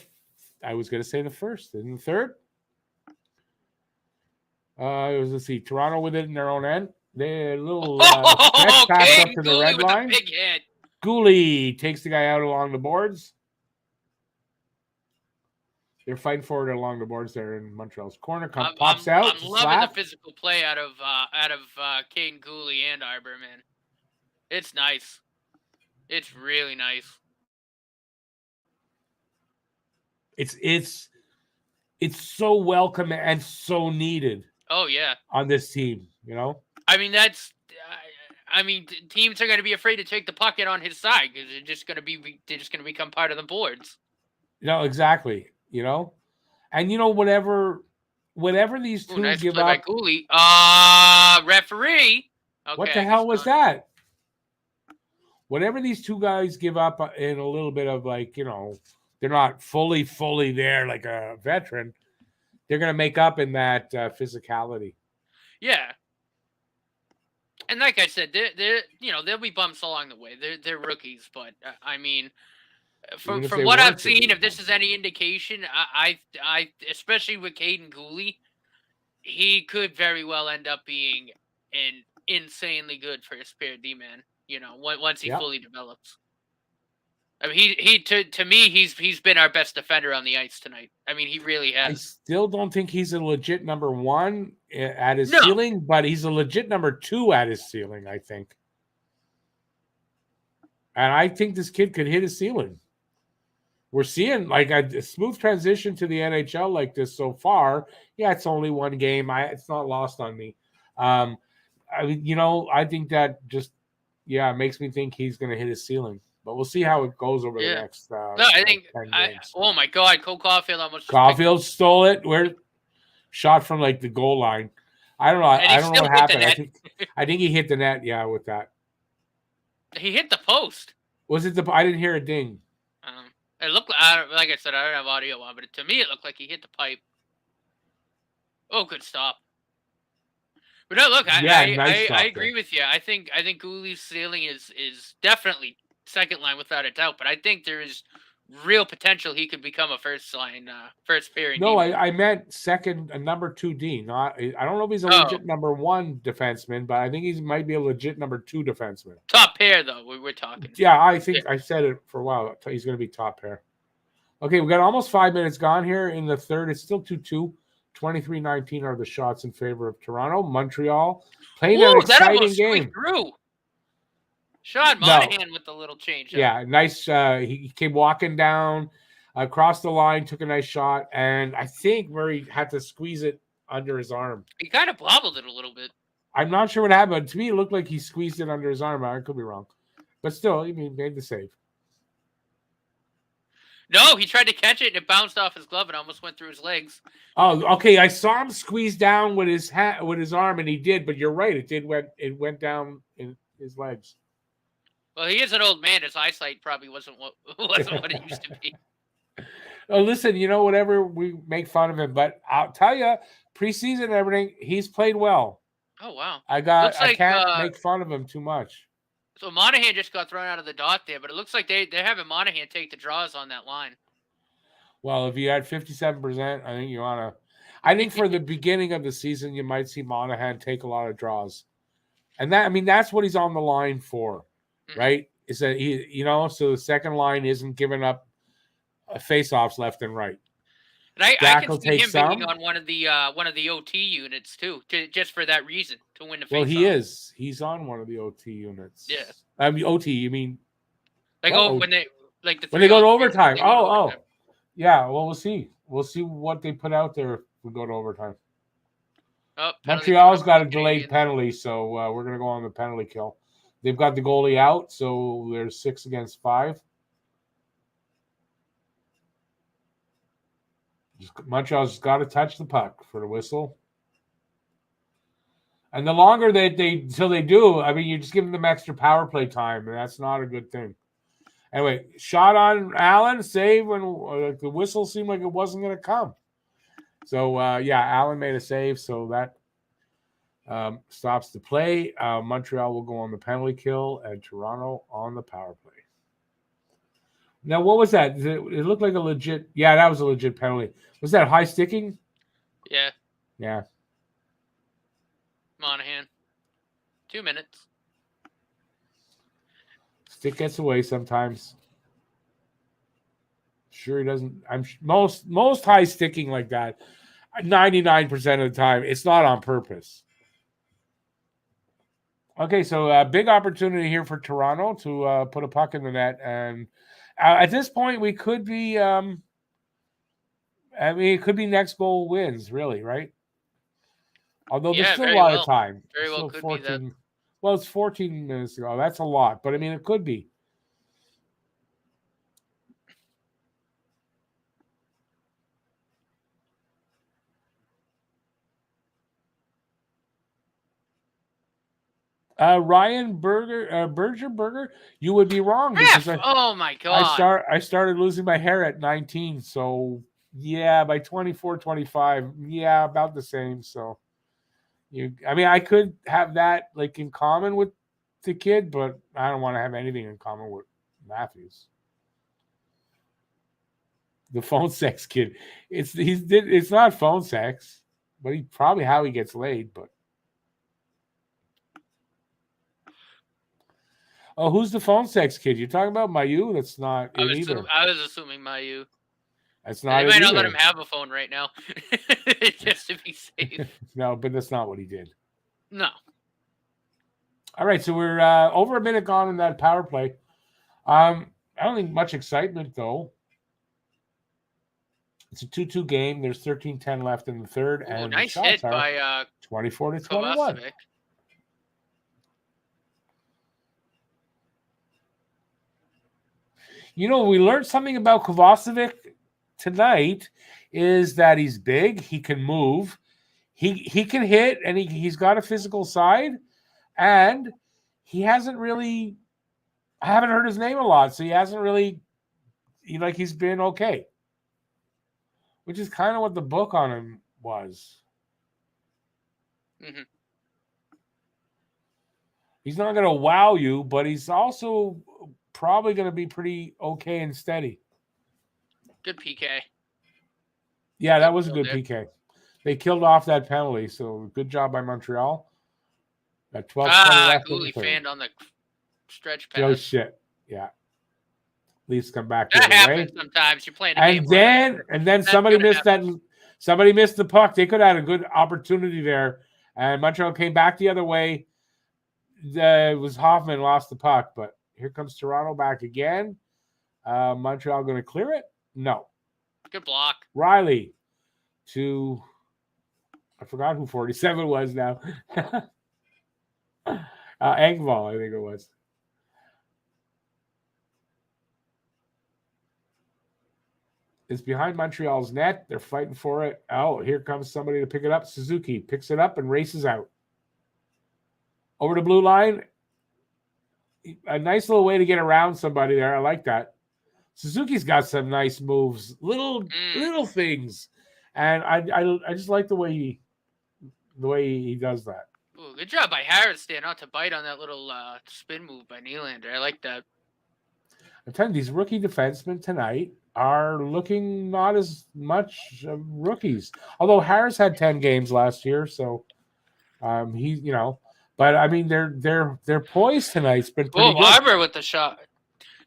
I was going to say the first, in the third. Let's see, Toronto with it in their own end. They're a little pass up to the red line. Big hit. Gooley takes the guy out along the boards. They're fighting for it along the boards there in Montreal's corner. Pops out. I'm loving the physical play out of Caden Gooley and Arbor, man. It's nice. It's really nice. It's so welcome and so needed. Oh yeah, on this team, you know. I mean, teams are going to be afraid to take the puck in on his side because they're just going to become part of the boards. No, exactly. You know, and you know whatever these two nice give play up. By Gooley. Referee. Okay, what the hell was that? Whatever these two guys give up in a little bit of like, you know, they're not fully there like a veteran. They're going to make up in that physicality. Yeah. And like I said, there'll be bumps along the way. They're rookies, but I mean, from what I've seen, if this is any indication, I especially with Caden Gooley, he could very well end up being an insanely good first pair D-man. You know, once he fully develops. I mean, to me, he's been our best defender on the ice tonight. I mean, he really has. I still don't think he's a legit number one at his ceiling, but he's a legit number two at his ceiling, I think. And I think this kid could hit his ceiling. We're seeing like a smooth transition to the NHL like this so far. Yeah, it's only one game. It's not lost on me. I think that just makes me think he's going to hit his ceiling. But we'll see how it goes over the next. I think. Oh my God, Cole Caulfield almost. Caulfield stole it. Where shot from like the goal line. I don't know. I don't know what happened. I think he hit the net. Yeah, with that. He hit the post. Was it the? I didn't hear a ding. It looked like I said, I don't have audio on, but to me it looked like he hit the pipe. Oh, good stop. But no, look, I agree with you. I think Gooley's ceiling is definitely second line without a doubt, but I think there is real potential he could become a first pairing. No, I meant second, number 2D. Not, I don't know if he's a legit number one defenseman, but I think he might be a legit number two defenseman. Top pair, though. We're talking. Yeah, I think I said it for a while. He's going to be top pair. Okay, we got almost 5 minutes gone here in the third. It's still 2-2. 23-19 are the shots in favor of Toronto. Montreal playing an exciting game. Through. Sean Monahan with the little change. Yeah, nice. He came walking down across the line, took a nice shot, and I think Murray had to squeeze it under his arm. He kind of bobbled it a little bit. I'm not sure what happened. To me, it looked like he squeezed it under his arm. I could be wrong. But still, he made the save. No, he tried to catch it, and it bounced off his glove and almost went through his legs. Oh, okay. I saw him squeeze down with his arm, and he did. But you're right. It went down in his legs. Well, he is an old man. His eyesight probably wasn't what it used to be. Oh, listen, whatever we make fun of him, but I'll tell you, preseason and everything, he's played well. Oh wow! I Looks can't make fun of him too much. So Monahan just got thrown out of the dot there, but it looks like they're having Monahan take the draws on that line. Well, if you had 57%, I think you ought to. I think for the beginning of the season, you might see Monahan take a lot of draws, and that's what he's on the line for, right? Is that so the second line isn't giving up face-offs left and right. And I can see him being on one of the OT units too, just for that reason, to win the face-off. Well, he is. He's on one of the OT units. Yeah. I mean, OT. You mean when they go to overtime? Oh. Yeah. Well, we'll see. We'll see what they put out there if we go to overtime. Oh, Montreal's got a delayed penalty, so we're going to go on the penalty kill. They've got the goalie out, so there's 6 against 5. Montreal's got to touch the puck for the whistle. And the longer until they do, I mean, you're just giving them extra power play time, and that's not a good thing. Anyway, shot on Allen, save when the whistle seemed like it wasn't going to come. So, Allen made a save, so that stops the play. Montreal will go on the penalty kill, and Toronto on the power play. Now, what was that? It looked like a legit... Yeah, that was a legit penalty. Was that high sticking? Yeah. Yeah. Monahan. 2 minutes. Stick gets away sometimes. Sure, he doesn't. Most high sticking like that, 99% of the time, it's not on purpose. Okay, so a big opportunity here for Toronto to put a puck in the net, and at this point, we could be. It could be next goal wins, really, right? Although there's still a lot of time. Very well could 14, be that. Well, it's 14 minutes ago. That's a lot, but I mean, it could be. Ryan Berger, you would be wrong because oh my god! I started losing my hair at 19, so yeah, by 24, 25, yeah, about the same. So I could have that like in common with the kid, but I don't want to have anything in common with Matthews. The phone sex kid. It's not phone sex, but he probably how he gets laid, but. Oh, who's the phone sex kid? You're talking about Mayu? That's not it either. I was assuming Mayu. That's not. They might not let him have a phone right now, just to be safe. No, but that's not what he did. No. All right, so we're over a minute gone in that power play. I don't think much excitement though. It's a 2-2 game. There's 13-10 left in the third, and nice hit by 24-21. We learned something about Kovacevic tonight is that he's big, he can move, he can hit, and he's got a physical side, and he hasn't really – I haven't heard his name a lot, so he hasn't really – he's been okay, which is kind of what the book on him was. Mm-hmm. He's not going to wow you, but he's also – probably going to be pretty okay and steady. Good PK. Yeah, that was a good PK. They killed off that penalty, so good job by Montreal. Got 12 left. Goalie fanned on the stretch pass. Oh shit! Yeah. Leafs come back. That happens sometimes. You're playing a game. And then somebody missed that. Somebody missed the puck. They could have had a good opportunity there, and Montreal came back the other way. It was Hoffman lost the puck, but. Here comes Toronto back again. Montreal going to clear it? No. Good block. Riley to I forgot who 47 was now. Engvall, I think it was. It's behind Montreal's net. They're fighting for it. Oh, here comes somebody to pick it up. Suzuki picks it up and races out. Over the blue line. a nice little way to get around somebody there. I like that. Suzuki's got some nice moves, little things, and I just like the way he does that. Ooh, good job by Harris there not to bite on that little spin move by Nylander. I like that. I'm telling you, these rookie defensemen tonight are looking not as much rookies. Although Harris had 10 games last year, so he's but I mean their poise tonight's been pretty good. Arbor with the shot.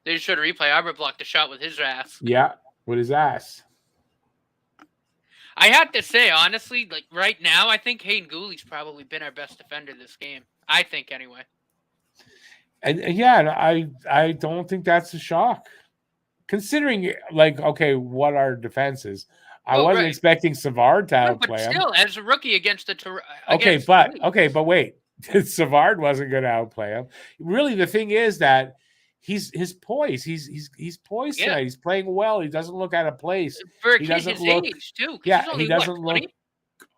They should replay. Arbor blocked the shot with his ass. Yeah, with his ass. I have to say, honestly, like right now, I think Hayden Gooley's probably been our best defender this game. I think, anyway. And I don't think that's a shock, considering what our defense is. I wasn't expecting Savard to outplay him. Still, as a rookie against the but wait, Savard wasn't going to outplay him. Really, the thing is that his poise. He's poised tonight. He's playing well. He doesn't look out of place. For a kid his age too. He doesn't look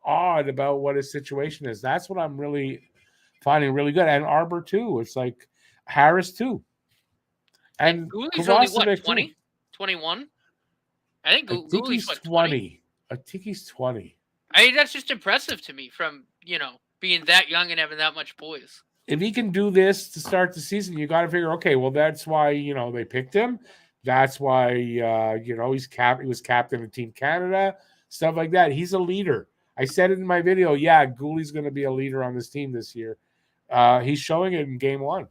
odd about what his situation is. That's what I'm really finding really good. And Arbor too. It's like Harris too. And Gooley's only what, 20? 21? I think Gooley's 20. I think he's 20. I mean, that's just impressive to me from, being that young and having that much poise. If he can do this to start the season, you got to figure, okay, well, that's why, they picked him. That's why, he was captain of Team Canada, stuff like that. He's a leader. I said it in my video. Yeah, Gooley's going to be a leader on this team this year. He's showing it in game 1.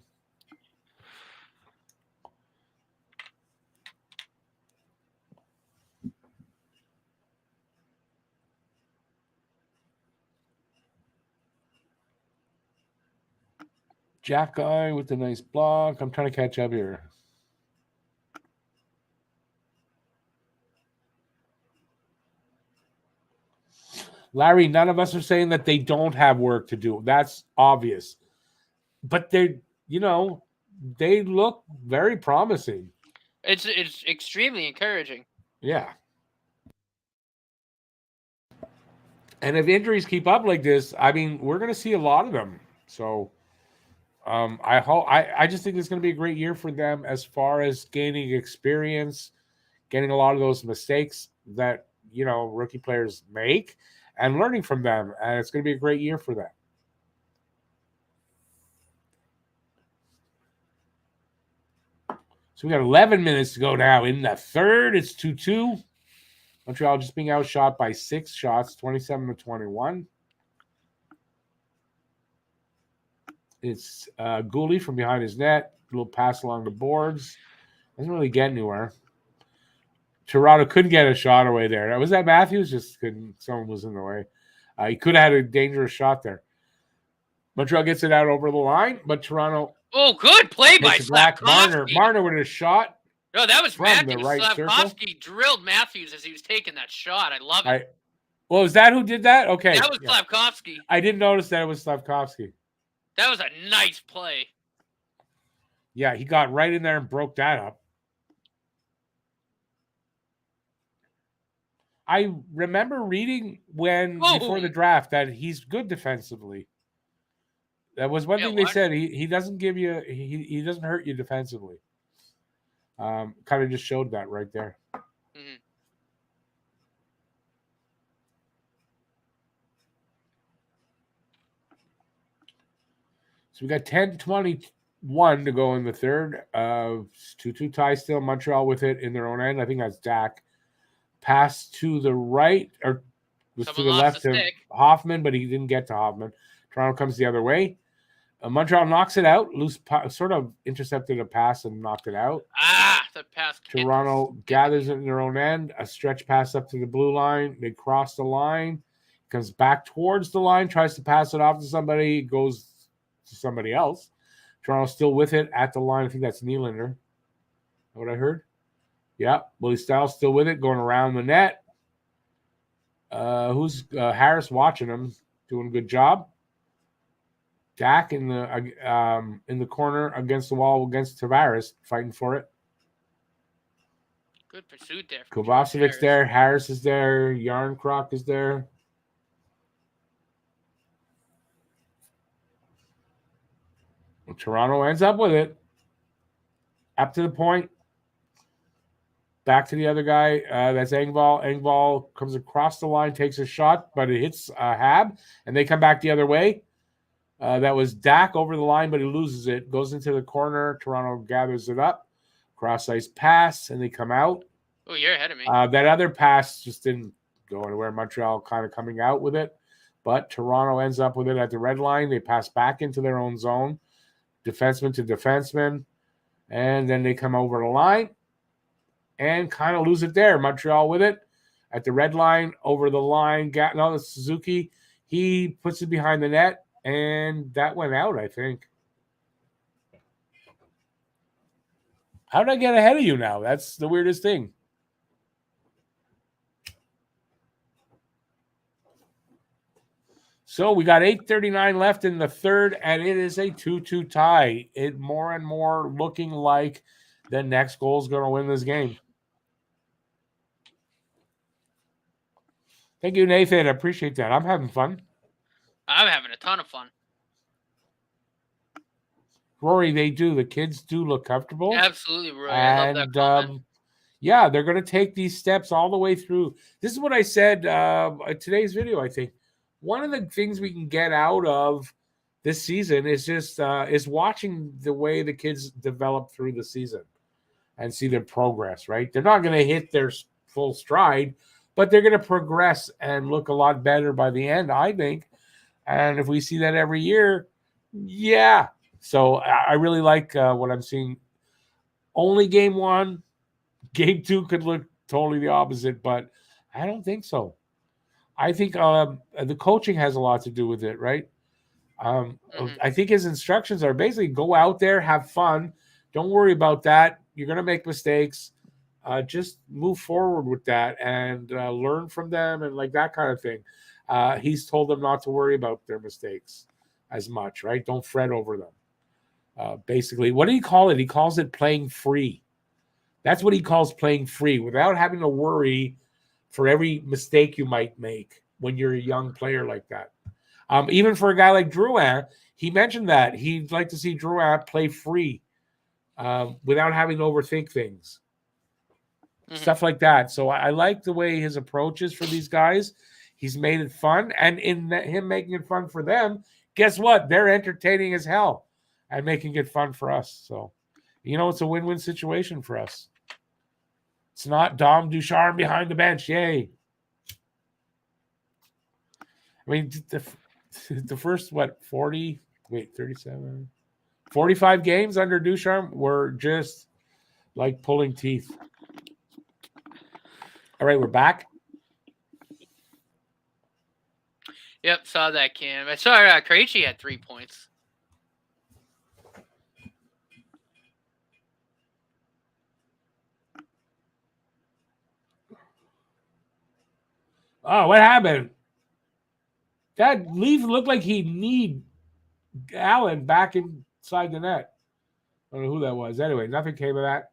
Jack Guy with the nice block. I'm trying to catch up here. Larry, none of us are saying that they don't have work to do. That's obvious. But they look very promising. It's extremely encouraging. Yeah. And if injuries keep up like this, I mean, we're going to see a lot of them. So I just think it's going to be a great year for them as far as gaining experience, getting a lot of those mistakes that, rookie players make and learning from them. And it's going to be a great year for them. So we got 11 minutes to go now in the third. It's 2-2. Montreal just being outshot by 6 shots, 27-21. It's Gooley from behind his net. A little pass along the boards. Doesn't really get anywhere. Toronto couldn't get a shot away there. Was that Matthews? Just couldn't. Someone was in the way. He could have had a dangerous shot there. Montreal gets it out over the line, but Toronto. Oh, good play by Slavkovsky. Marner with a shot. No, that was from Matthews. The right Slavkovsky drilled Matthews as he was taking that shot. I love it. Well, is that who did that? Okay. That was Slavkovsky. I didn't notice that it was Slavkovsky. That was a nice play. Yeah, he got right in there and broke that up. I remember reading before the draft that he's good defensively. That was one thing they said. He doesn't give you he doesn't hurt you defensively. Kind of just showed that right there. Mm-hmm. So we got 10-21 to go in the third. 2-2 tie still. Montreal with it in their own end. I think that's Dak. Pass to the right, or was to the left to Hoffman, but he didn't get to Hoffman. Toronto comes the other way. Montreal knocks it out. Sort of intercepted a pass and knocked it out. The pass. Toronto gathers it in their own end. A stretch pass up to the blue line. They cross the line. Comes back towards the line. Tries to pass it off to somebody. Goes to somebody else. Toronto still with it at the line. I think that's Nylander. What I heard? Yeah. Willie Styles still with it. Going around the net. Who's Harris watching him? Doing a good job. Dak in the corner against the wall against Tavares, fighting for it. Good pursuit there. Kovacevic's there. Harris is there. Yarncroc is there. Well, Toronto ends up with it. up to the point. Back to the other guy. That's Engvall. Engvall comes across the line, takes a shot, but it hits Hab, and they come back the other way. That was Dak over the line, but he loses it. Goes into the corner. Toronto gathers it up. Cross-ice pass, and they come out. Oh, you're ahead of me. That other pass just didn't go anywhere. Montreal kind of coming out with it. But Toronto ends up with it at the red line. They pass back into their own zone. Defenseman to defenseman. And then they come over the line and kind of lose it there. Montreal with it at the red line, over the line. No, it's Suzuki. He puts it behind the net, and that went out, I think. How did I get ahead of you now? That's the weirdest thing. So we got 8:39 left in the third, and it is a 2-2 tie. It more and more looking like the next goal is going to win this game. Thank you, Nathan. I appreciate that. I'm having fun. I'm having a ton of fun. Rory, they do. The kids do look comfortable. Absolutely, Rory. And, I love that comment. yeah, they're going to take these steps all the way through. This is what I said in today's video, I think. One of the things we can get out of this season is just is watching the way the kids develop through the season and see their progress, right? They're not going to hit their full stride, but they're going to progress and look a lot better by the end, I think. And if we see that every year, yeah. So I really like what I'm seeing. Only game one. Game two could look totally the opposite, but I don't think so. I think the coaching has a lot to do with it, right? I think his instructions are basically go out there, have fun. Don't worry about that. You're going to make mistakes. Just move forward with that and learn from them and like that kind of thing. He's told them not to worry about their mistakes as much, right? Don't fret over them. Basically, what do you call it? He calls it playing free. That's what he calls playing free without having to worry for every mistake you might make when you're a young player like that. Even for a guy like Drouin, he mentioned that he'd like to see Drouin play free without having to overthink things. Stuff like that. So I like the way his approach is for these guys. He's made it fun. And in him making it fun for them, guess what? They're entertaining as hell and making it fun for us. So, it's a win-win situation for us. It's not Dom Ducharme behind the bench. Yay. I mean, the first, 45 games under Ducharme were just like pulling teeth. All right, we're back. Yep, saw that, Cam. I saw Krejci had 3 points. Oh, what happened? That Leaf looked like he need Allen back inside the net. I don't know who that was. Anyway, nothing came of that.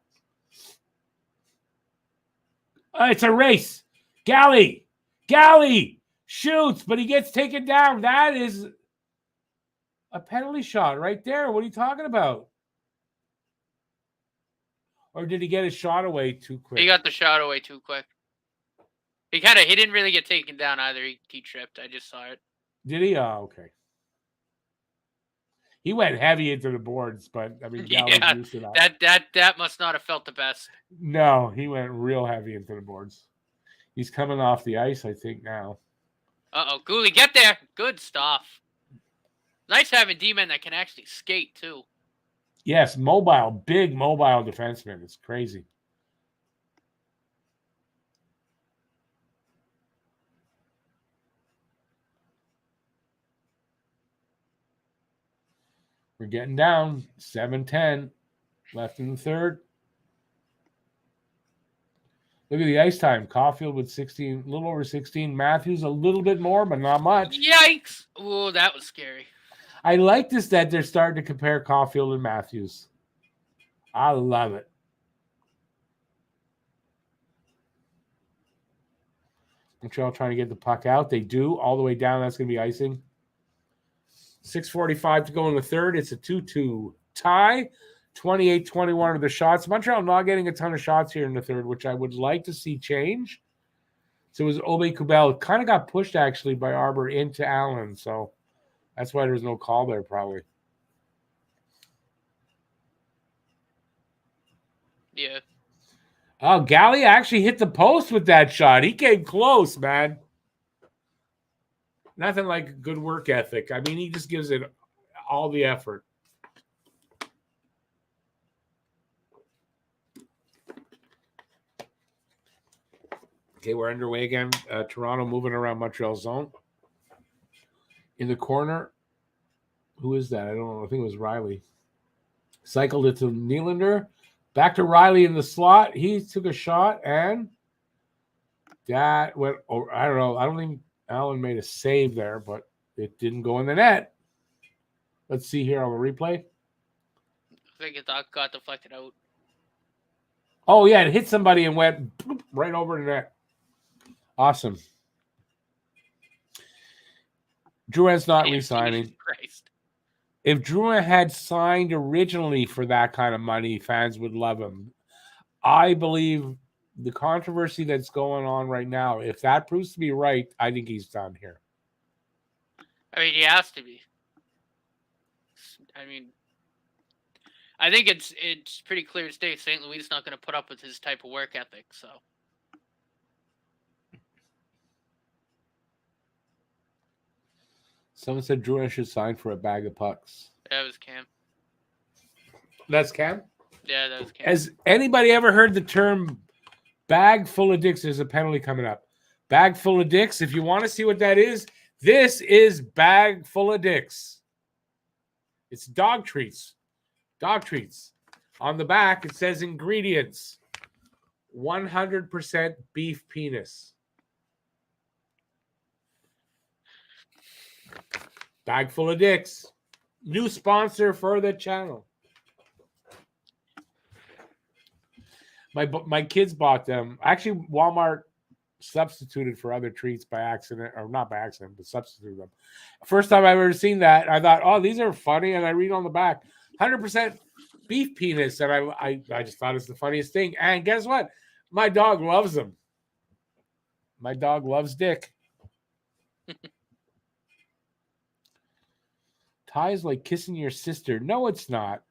It's a race. Galley shoots, but he gets taken down. That is a penalty shot right there. What are you talking about? Or did he get his shot away too quick? He got the shot away too quick. He didn't really get taken down either. He tripped. I just saw it. Did he? Oh, okay. He went heavy into the boards, but I mean, yeah, used to that. That must not have felt the best. No, he went real heavy into the boards. He's coming off the ice, I think, now. Gooley, get there. Good stuff. Nice having D-men that can actually skate, too. Yes, big mobile defenseman. It's crazy. We're getting down. 7:10 left in the third. Look at the ice time. Caulfield with 16, a little over 16. Matthews a little bit more, but not much. Yikes. Oh, that was scary. I like this that they're starting to compare Caulfield and Matthews. I love it. Montreal trying to get the puck out. They do. All the way down. That's going to be icing. 6:45 to go in the third. It's a 2-2 tie. 28-21 of the shots. Montreal not getting a ton of shots here in the third, which I would like to see change. So it was Obe Kubel. Kind of got pushed, actually, by Arbor into Allen. So that's why there was no call there, probably. Yeah. Oh, Galley actually hit the post with that shot. He came close, man. Nothing like good work ethic. I mean, he just gives it all the effort. Okay, we're underway again. Toronto moving around Montreal zone. In the corner. Who is that? I don't know. I think it was Riley. Cycled it to Nylander. Back to Riley in the slot. He took a shot, and that went over. I don't know. I don't think Allen made a save there, but it didn't go in the net. Let's see here on the replay. I think it got deflected out. Oh, yeah. It hit somebody and went right over the net. Awesome. Drouin's not re-signing. If Drouin had signed originally for that kind of money, fans would love him. I believe the controversy that's going on right now, if that proves to be right, I think he's done here. I mean, he has to be. I mean, I think it's pretty clear to state St. Louis is not going to put up with his type of work ethic, so. Someone said Drouin should sign for a bag of pucks. That was Cam. That's Cam? Yeah, that was Cam. Has anybody ever heard the term bag full of dicks? There's a penalty coming up. Bag full of dicks. If you want to see what that is, this is bag full of dicks. It's dog treats. Dog treats. On the back, it says ingredients. 100% beef penis. Bag full of dicks. New sponsor for the channel. My kids bought them. Actually, Walmart substituted for other treats by accident, or not by accident, but substituted them. First time I've ever seen that, I thought, oh, these are funny, and I read on the back, 100% beef penis, and I just thought it's the funniest thing. And guess what? My dog loves them. My dog loves dick. Ties like kissing your sister. No, it's not.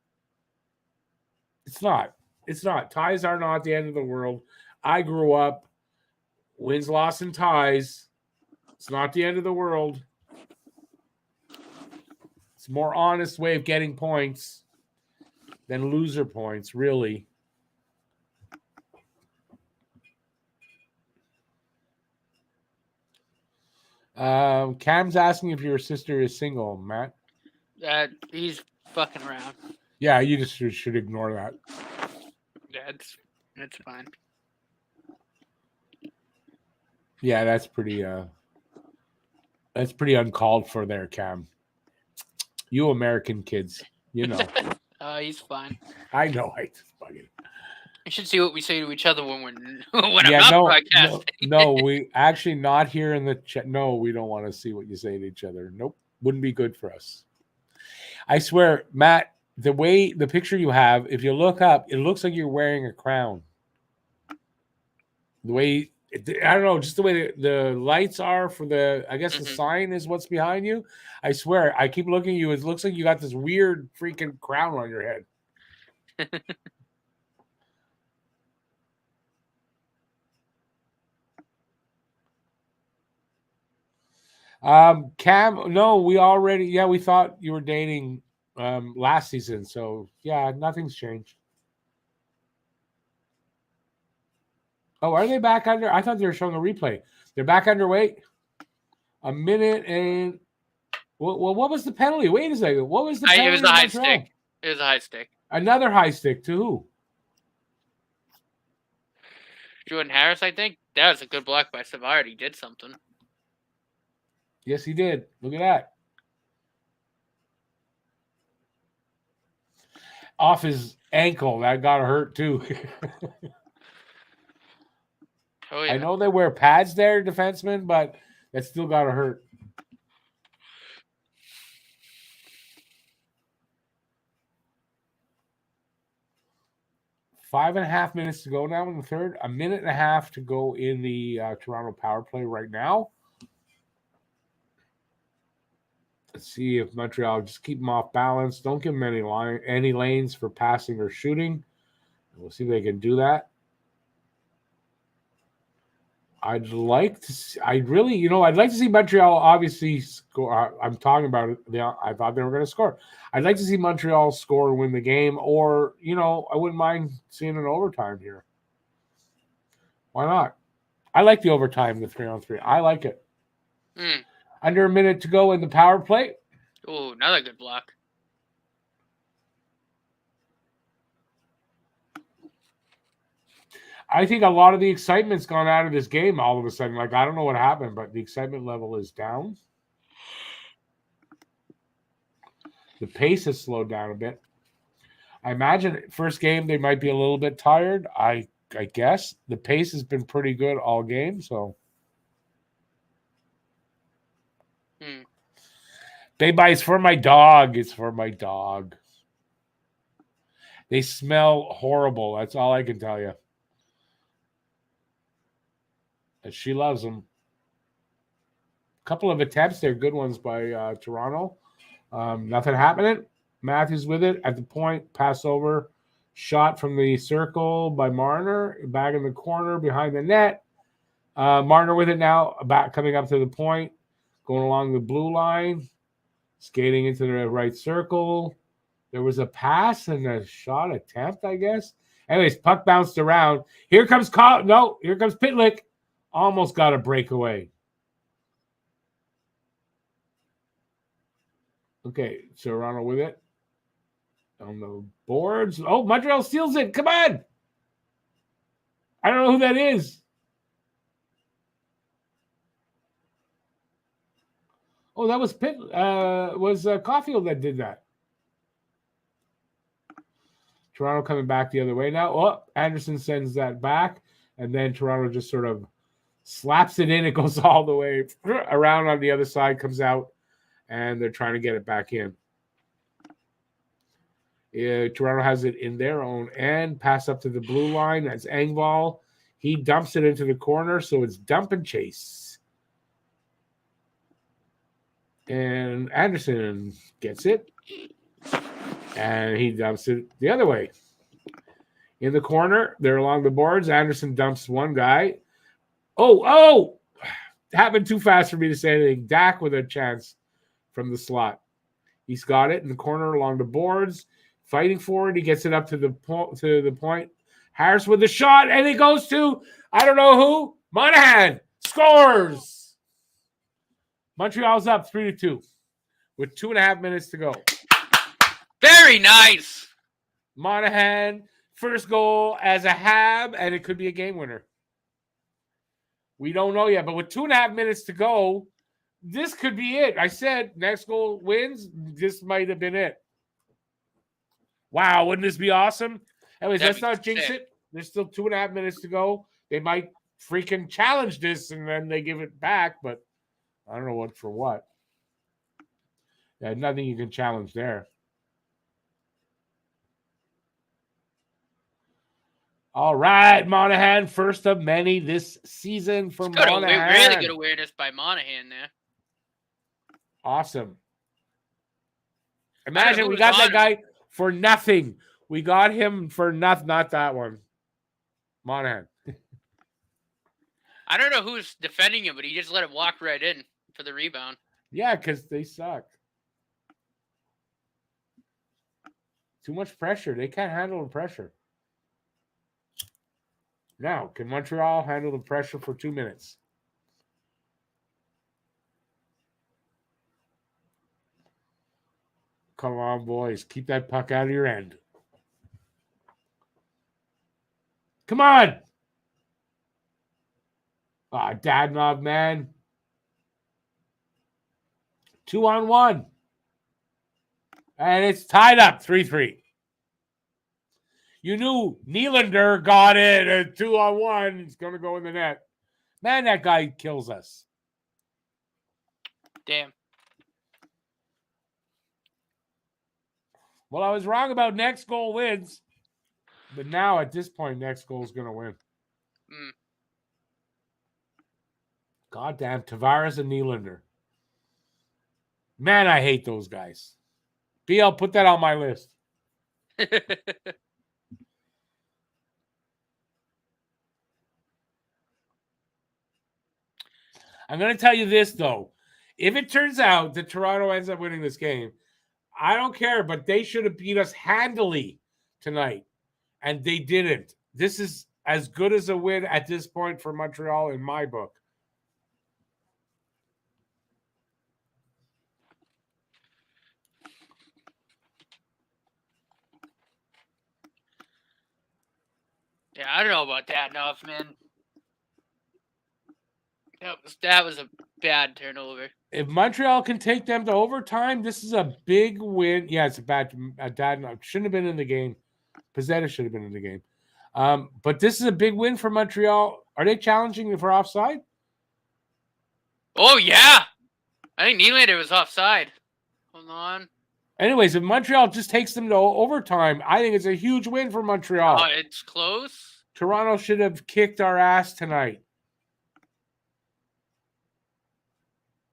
It's not. It's not. Ties are not the end of the world. I grew up. Wins, loss, and ties. It's not the end of the world. It's a more honest way of getting points than loser points, really. Cam's asking if your sister is single, Matt. He's fucking around. Yeah, you just should ignore that. Yeah, it's fine. Yeah, that's pretty uncalled for there, Cam. You American kids, you know. He's fine. I know. I just bugging. You should see what we say to each other when I'm Yeah, not broadcasting. No, we actually not here in the chat. No, we don't want to see what you say to each other. Nope, wouldn't be good for us. I swear, Matt, the picture you have, if you look up, it looks like you're wearing a crown. The way, I don't know, just the way the lights are for the, I guess the sign is what's behind you. I swear, I keep looking at you. It looks like you got this weird freaking crown on your head. Cam, no, we thought you were dating last season. So yeah, nothing's changed. Oh, are they back under? I thought they were showing a replay. They're back underweight. A minute and well, what was the penalty? Wait a second. What was the penalty? It was a high stick. It was a high stick. Another high stick to who? Jordan Harris, I think. That was a good block by Savard. He did something. Yes, he did. Look at that. Off his ankle. That got hurt too. Oh, yeah. I know they wear pads there, defensemen, but that still got to hurt. 5.5 minutes to go now in the third. A minute and a half to go in the Toronto power play right now. Let's see if Montreal just keep them off balance. Don't give them any lanes for passing or shooting. We'll see if they can do that. I'd like to see, I'd like to see Montreal obviously score. I'm talking about it. I thought they were going to score. I'd like to see Montreal score and win the game, or, I wouldn't mind seeing an overtime here. Why not? I like the overtime, the 3-on-3. I like it. Under a minute to go in the power play. Oh, another good block. I think a lot of the excitement's gone out of this game all of a sudden. Like, I don't know what happened, but the excitement level is down. The pace has slowed down a bit. I imagine first game they might be a little bit tired. I guess the pace has been pretty good all game. So, Baby, it's for my dog. It's for my dog. They smell horrible. That's all I can tell you. And she loves them. A couple of attempts there, good ones by Toronto. Nothing happening. Matthews with it at the point, pass over, shot from the circle by Marner, back in the corner behind the net. Marner with it now, back coming up to the point, going along the blue line, skating into the right circle. There was a pass and a shot attempt, I guess. Anyways, puck bounced around. Here comes Pitlick. Almost got a breakaway. Okay, Toronto with it. On the boards. Oh, Montreal steals it. Come on. I don't know who that is. Oh, that was Caulfield that did that. Toronto coming back the other way now. Oh, Anderson sends that back, and then Toronto just sort of slaps it in. It goes all the way around on the other side, comes out, and they're trying to get it back in. Toronto has it in their own end. Pass up to the blue line. That's Engvall. He dumps it into the corner, so it's dump and chase. And Anderson gets it. And he dumps it the other way. In the corner, they're along the boards. Anderson dumps one guy. Oh! Happened too fast for me to say anything. Dak with a chance from the slot. He's got it in the corner along the boards. Fighting for it. He gets it up to the point. Harris with the shot, and it goes to, I don't know who. Monahan scores. Montreal's up 3-2 with 2.5 minutes to go. Very nice. Monahan, first goal as a Hab, and it could be a game winner. We don't know yet, but with 2.5 minutes to go, this could be it. I said next goal wins. This might have been it. Wow, wouldn't this be awesome? Anyways, let's not jinx it. There's still 2.5 minutes to go. They might freaking challenge this, and then they give it back, but I don't know what for what. Yeah, nothing you can challenge there. All right, Monahan, first of many this season for Monahan. Really good awareness by Monahan there. Awesome. Imagine we got that guy for nothing. We got him for nothing, not that one. Monahan. I don't know who's defending him, but he just let him walk right in for the rebound. Yeah, because they suck. Too much pressure. They can't handle the pressure. Now, can Montreal handle the pressure for 2 minutes? Come on, boys. Keep that puck out of your end. Come on. Dadnov, man. 2-on-1. And it's tied up 3-3. You knew Nylander got it at 2-on-1. He's going to go in the net. Man, that guy kills us. Damn. Well, I was wrong about next goal wins. But now at this point, next goal is going to win. Mm. Goddamn, Tavares and Nylander. Man, I hate those guys. BL, put that on my list. I'm going to tell you this, though. If it turns out that Toronto ends up winning this game, I don't care, but they should have beat us handily tonight, and they didn't. This is as good as a win at this point for Montreal in my book. Yeah, I don't know about that enough, man. That was a bad turnover. If Montreal can take them to overtime, this is a big win. Yeah, it's a bad. Shouldn't have been in the game. Pizzetta should have been in the game. But this is a big win for Montreal. Are they challenging for offside? Oh, yeah. I think Nylander was offside. Hold on. Anyways, if Montreal just takes them to overtime, I think it's a huge win for Montreal. It's close. Toronto should have kicked our ass tonight.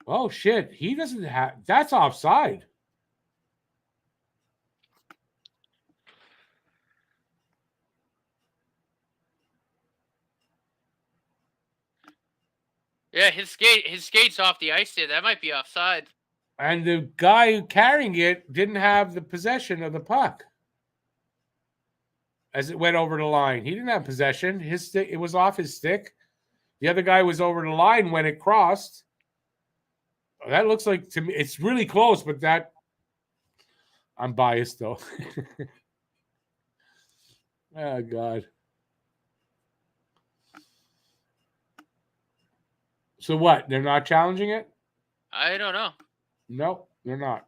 Oh, shit. He doesn't have... That's offside. Yeah, his skate's off the ice there. That might be offside. And the guy carrying it didn't have the possession of the puck as it went over the line. He didn't have possession. His stick, it was off his stick. The other guy was over the line when it crossed. That looks like, to me, it's really close, but that, I'm biased though. Oh, God. So what? They're not challenging it? I don't know. Nope, they're not.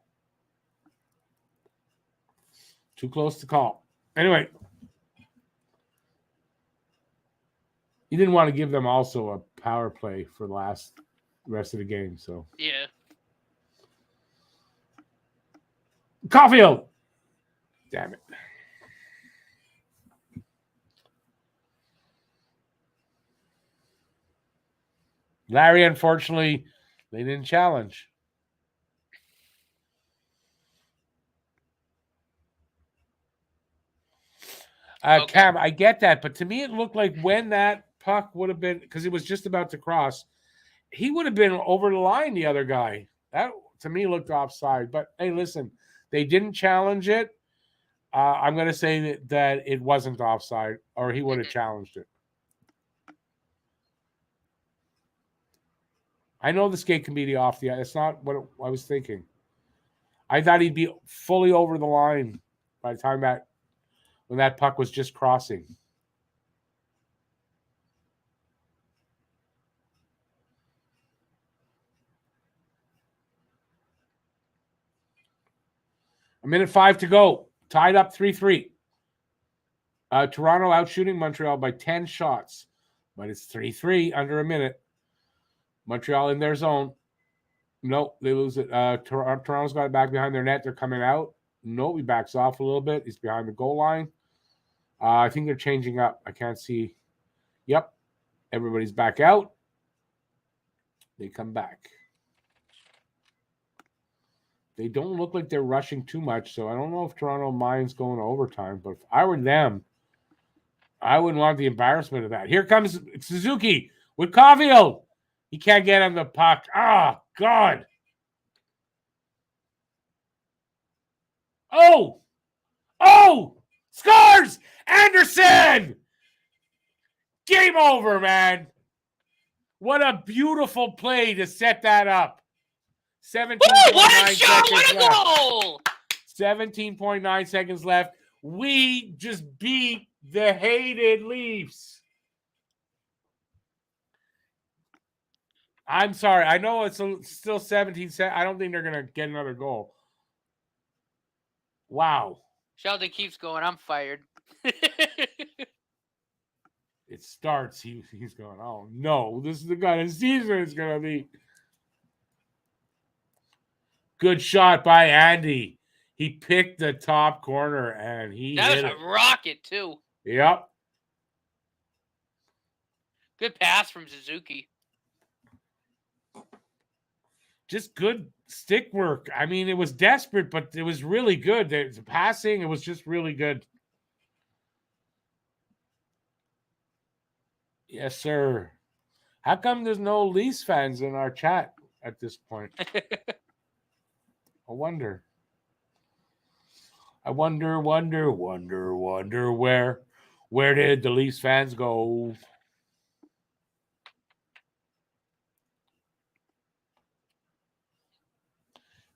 Too close to call. Anyway. You didn't want to give them also a power play for the rest of the game, so. Yeah. Caulfield! Damn it. Larry, unfortunately, they didn't challenge. Okay. Cam, I get that, but to me it looked like when that puck would have been, because it was just about to cross, he would have been over the line, the other guy. That, to me, looked offside. But, hey, listen, they didn't challenge it. I'm going to say that it wasn't offside, or he would have challenged it. I know the skate can be the off the ice. It's not what I was thinking. I thought he'd be fully over the line by the time when that puck was just crossing. A minute 5 to go. Tied up 3-3. Toronto outshooting Montreal by 10 shots. But it's 3-3 under a minute. Montreal in their zone. Nope, they lose it. Toronto's got it back behind their net. They're coming out. Nope, he backs off a little bit. He's behind the goal line. I think they're changing up. I can't see. Yep. Everybody's back out. They come back. They don't look like they're rushing too much, so I don't know if Toronto minds going to overtime. But if I were them, I wouldn't want the embarrassment of that. Here comes Suzuki with Caulfield. He can't get on the puck. Ah, God. Oh! Scores! Anderson! Game over, man. What a beautiful play to set that up. 17.9 what a shot! seconds What a goal! 17.9 seconds left. We just beat the hated Leafs. I'm sorry. I know it's still 17 seconds. I don't think they're going to get another goal. Wow. Sheldon keeps going. I'm fired. It starts. He's going, oh, no. This is the kind of season it's going to be. Good shot by Andy. He picked the top corner and that was hit a rocket, too. Yep. Good pass from Suzuki. Just good stick work. I mean, it was desperate, but it was really good. The passing, it was just really good. Yes, sir. How come there's no Leafs fans in our chat at this point? I wonder. I wonder where did the Leafs fans go?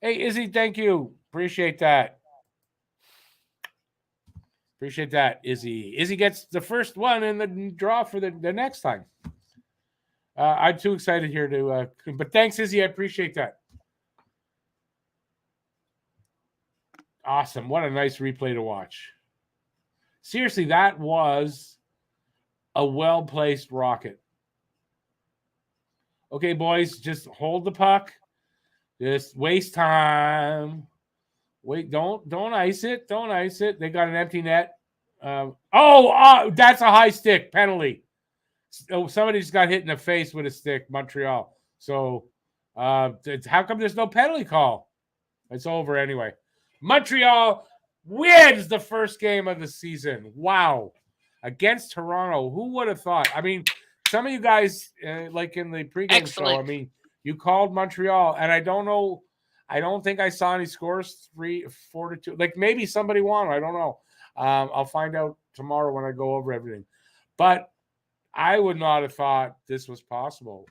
Hey, Izzy, thank you. Appreciate that. Appreciate that, Izzy. Izzy gets the first one in the draw for the next time. I'm too excited here to, but thanks, Izzy. I appreciate that. Awesome. What a nice replay to watch. Seriously, that was a well-placed rocket. Okay, boys, just hold the puck. Just waste time. Wait, don't ice it. Don't ice it. They got an empty net. That's a high stick penalty. Oh, somebody just got hit in the face with a stick, Montreal. So how come there's no penalty call? It's over anyway. Montreal wins the first game of the season. Wow. Against Toronto. Who would have thought? I mean, some of you guys, like in the pregame show, I mean, you called Montreal, and I don't know. I don't think I saw any scores 4-2. Like maybe somebody won. I don't know. I'll find out tomorrow when I go over everything. But I would not have thought this was possible.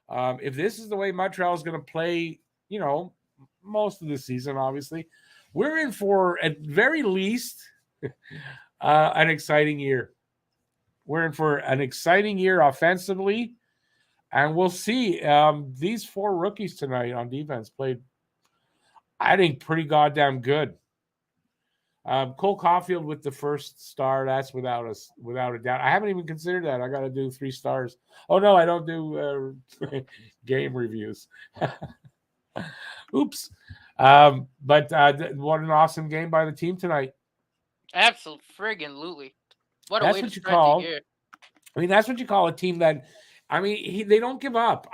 If this is the way Montreal is going to play, most of the season, obviously, we're in for, at very least, an exciting year. We're in for an exciting year offensively, and we'll see. These 4 rookies tonight on defense played, I think, pretty goddamn good. Cole Caulfield with the first star, that's without a doubt. I haven't even considered that. I got to do 3 stars. Oh, no, I don't do game reviews. Oops. But what an awesome game by the team tonight. Absolutely friggin' What a That's way what to you start call. the year. I mean, that's what you call a team that. I mean, they don't give up.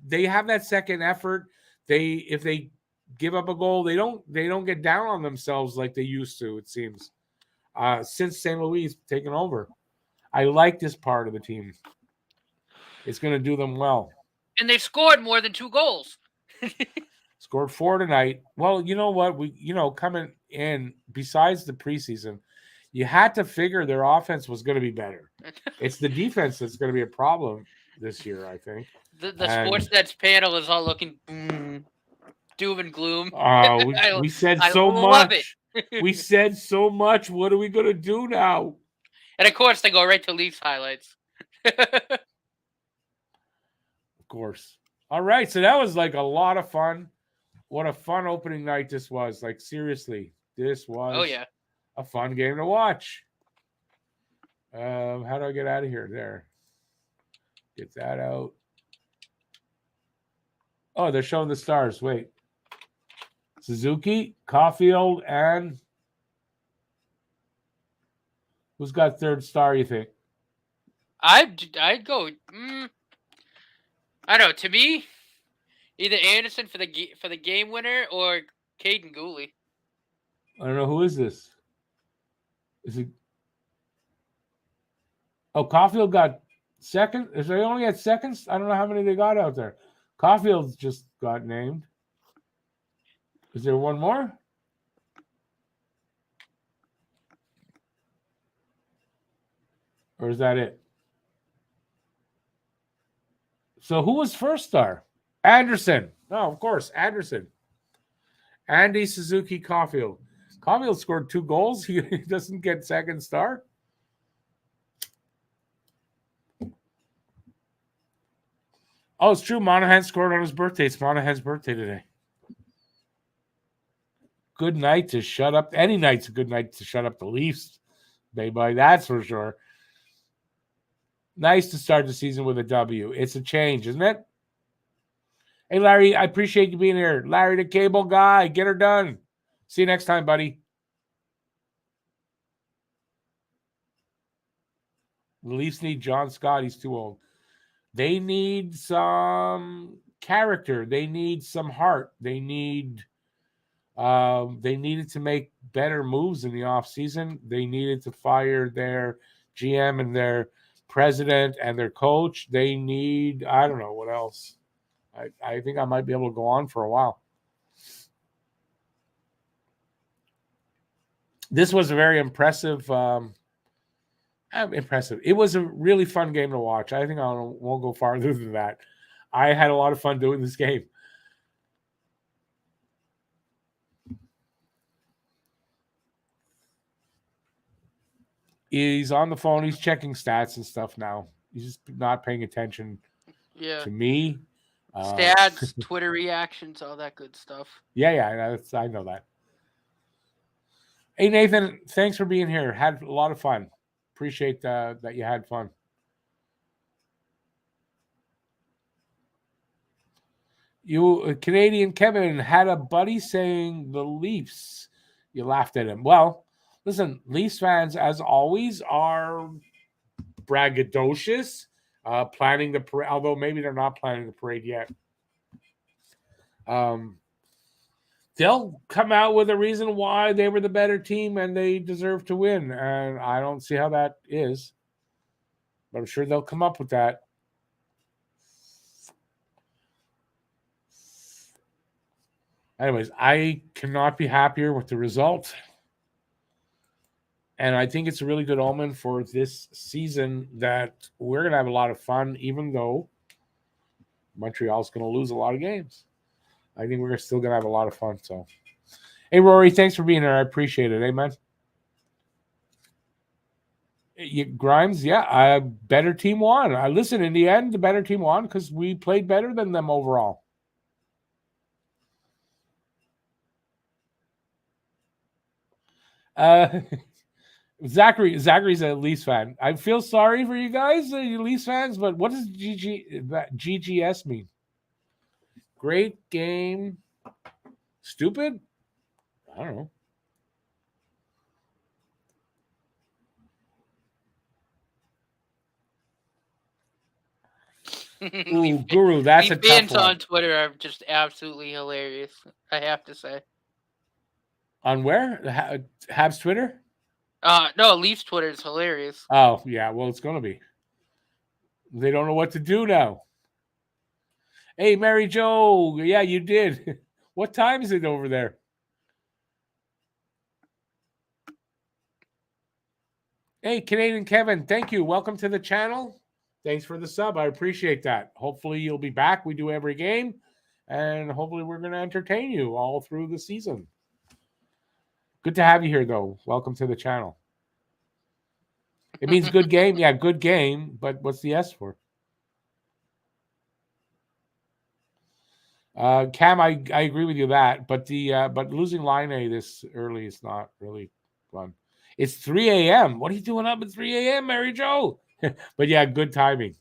They have that second effort. If they give up a goal, they don't get down on themselves like they used to. It seems since St. Louis taken over. I like this part of the team. It's going to do them well. And they've scored more than 2 goals. Scored 4 tonight. Well, you know what? Coming in, besides the preseason, you had to figure their offense was going to be better. It's the defense that's going to be a problem this year, I think. The Sportsnet's panel is all looking doom and gloom. We said so much. We said so much. What are we going to do now? And of course, they go right to Leafs highlights. Of course. All right. So that was like a lot of fun. What a fun opening night this was. Like, seriously, this was a fun game to watch. How do I get out of here? There. Get that out. Oh, they're showing the stars. Wait. Suzuki, Caulfield, and who's got 3rd star, you think? I'd go. I don't know. To me, either Anderson for the game winner or Caden Gooley. I don't know. Who is this? Is it? Oh, Caulfield got second. Is they only had seconds? I don't know how many they got out there. Caulfield just got named. Is there one more? Or is that it? So who was 1st star? Anderson. No, of course, Anderson. Andy Suzuki Caulfield. Caulfield scored 2 goals. He doesn't get 2nd star. Oh, it's true. Monahan scored on his birthday. It's Monahan's birthday today. Good night to shut up. Any night's a good night to shut up the Leafs, baby. That's for sure. Nice to start the season with a W. It's a change, isn't it? Hey, Larry, I appreciate you being here. Larry, the cable guy. Get her done. See you next time, buddy. The Leafs need John Scott. He's too old. They need some character. They need some heart. They needed to make better moves in the offseason. They needed to fire their GM and their president and their coach. They need, I don't know what else. I think I might be able to go on for a while. This was a very impressive. Impressive. It was a really fun game to watch. I think I won't go farther than that. I had a lot of fun doing this game. He's on the phone. He's checking stats and stuff now. He's just not paying attention to me. Stats, Twitter reactions, all that good stuff. Yeah, I know that. Hey, Nathan, thanks for being here. Had a lot of fun. Appreciate that you had fun. You, Canadian Kevin, had a buddy saying the Leafs. You laughed at him. Well, listen, Leafs fans, as always, are braggadocious, planning the parade, although maybe they're not planning the parade yet. They'll come out with a reason why they were the better team and they deserve to win. And I don't see how that is. But I'm sure they'll come up with that. Anyways, I cannot be happier with the result. And I think it's a really good omen for this season that we're going to have a lot of fun, even though Montreal's going to lose a lot of games. I think we're still going to have a lot of fun. So, hey, Rory, thanks for being here. I appreciate it. Amen. Grimes, yeah, better team won. Listen, in the end, the better team won because we played better than them overall. Zachary's a Leafs fan. I feel sorry for you guys, you Leafs fans, but what does GGS mean? Great game. Stupid? I don't know. Ooh, Guru, that's a tough one. On Twitter are just absolutely hilarious, I have to say. On where? Habs Twitter? No, Leafs Twitter is hilarious. Oh, yeah, well, it's going to be. They don't know what to do now. Hey, Mary Jo, yeah, you did. What time is it over there? Hey, Canadian Kevin, thank you. Welcome to the channel. Thanks for the sub. I appreciate that. Hopefully you'll be back. We do every game, and hopefully we're going to entertain you all through the season. Good to have you here, though. Welcome to the channel. It means good game. Yeah, good game, but what's the S for? Cam, I agree with you that, but losing Line A this early is not really fun. It's 3 a.m. What are you doing up at 3 a.m., Mary Jo? But yeah, good timing.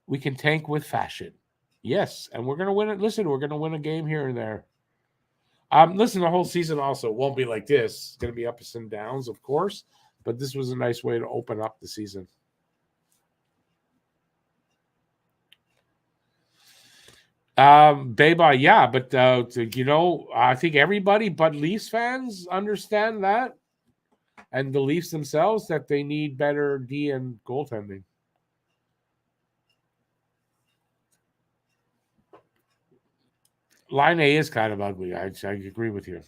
We can tank with fashion. Yes, and we're gonna win it. Listen, we're gonna win a game here and there. Listen, the whole season also won't be like this. It's gonna be ups and downs, of course, but this was a nice way to open up the season. Beba, yeah, but I think everybody but Leafs fans understand that, and the Leafs themselves, that they need better D and goaltending. Line A is kind of ugly. I agree with you,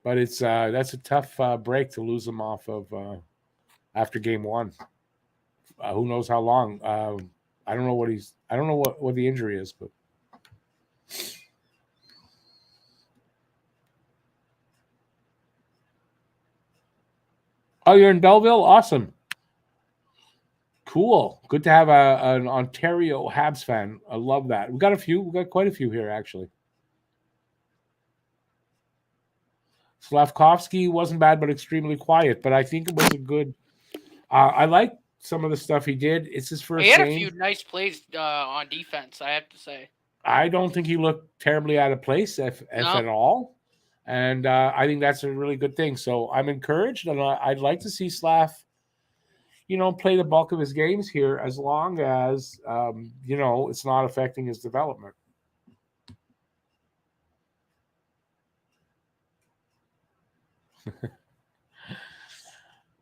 but it's that's a tough break to lose them off of after game one. Who knows how long? I don't know what the injury is, but oh, you're in Belleville? Awesome. Cool. Good to have an Ontario Habs fan. I love that. We got quite a few here, actually. Slavkovsky wasn't bad, but extremely quiet. But I think it was a good. I like some of the stuff he did. It's his first game. He had a few nice plays on defense, I have to say. I don't think he looked terribly out of place, if at all. And I think that's a really good thing. So I'm encouraged, and I'd like to see Slav, play the bulk of his games here as long as, it's not affecting his development.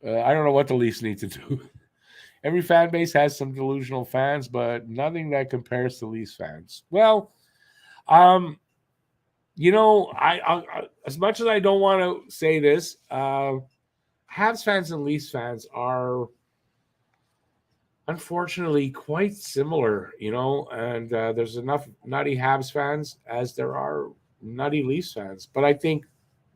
I don't know what the Leafs need to do. Every fan base has some delusional fans, but nothing that compares to Leafs fans. Well, I as much as I don't want to say this, Habs fans and Leafs fans are unfortunately quite similar, and there's enough nutty Habs fans as there are nutty Leafs fans. But I think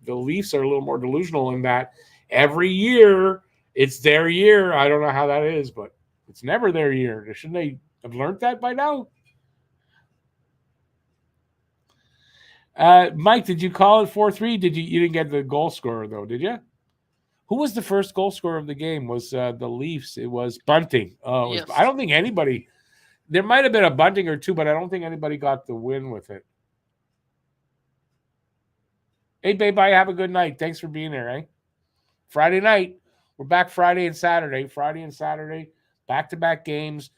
the Leafs are a little more delusional in that every year it's their year. I don't know how that is, but it's never their year. Shouldn't they have learned that by now? Mike, did you call it 4-3? You didn't get the goal scorer though, did you? Who was the first goal scorer of the game? Was the Leafs? It was Bunting. Oh, Yes. I don't think anybody. There might have been a Bunting or two, but I don't think anybody got the win with it. Hey, babe, I have a good night. Thanks for being here, eh? Friday night. We're back Friday and Saturday. Back-to-back games.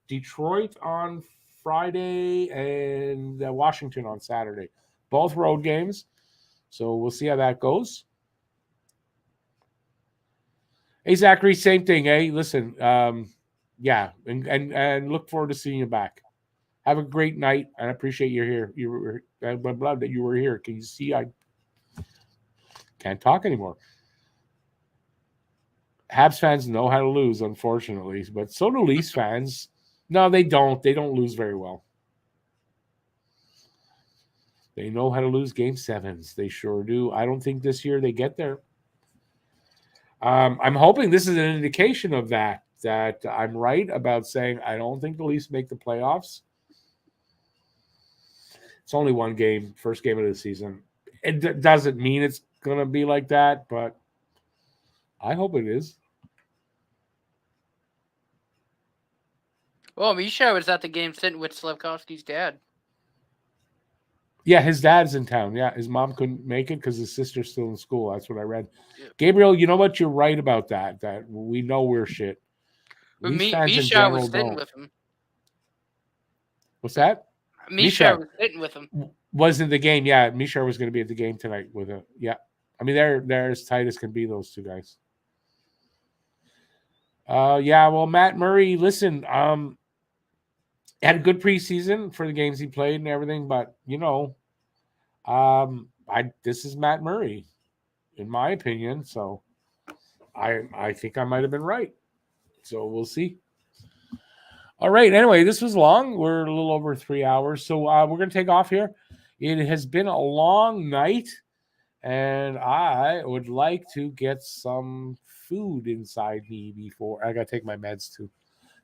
Detroit on Friday and Washington on Saturday. Both road games. So we'll see how that goes. Hey, Zachary, same thing, eh? Listen, yeah, and look forward to seeing you back. Have a great night, and I appreciate you here. I'm glad that you were here. Can you see I can't talk anymore? Habs fans know how to lose, unfortunately, but so do Leafs fans. No, they don't. They don't lose very well. They know how to lose game sevens. They sure do. I don't think this year they get there. I'm hoping this is an indication of that I'm right about saying I don't think the Leafs make the playoffs. It's only one game, first game of the season. It doesn't mean it's going to be like that, but I hope it is. Well, Misha was at the game sitting with Slavkovsky's dad. Yeah, his dad's in town. Yeah, his mom couldn't make it because his sister's still in school. That's what I read. Yeah. Gabriel, you know what? You're right about that. That we know we're shit. But Misha was sitting with him. What's that? Misha was sitting with him. Wasn't the game? Yeah, Misha was going to be at the game tonight with him. Yeah, I mean they're as tight as can be. Those two guys. Yeah. Well, Matt Murray, listen. Had a good preseason for the games he played and everything, but this is Matt Murray, in my opinion. So I think I might have been right. So we'll see. All right. Anyway, this was long. We're a little over 3 hours, so we're gonna take off here. It has been a long night, and I would like to get some food inside me before I gotta take my meds too.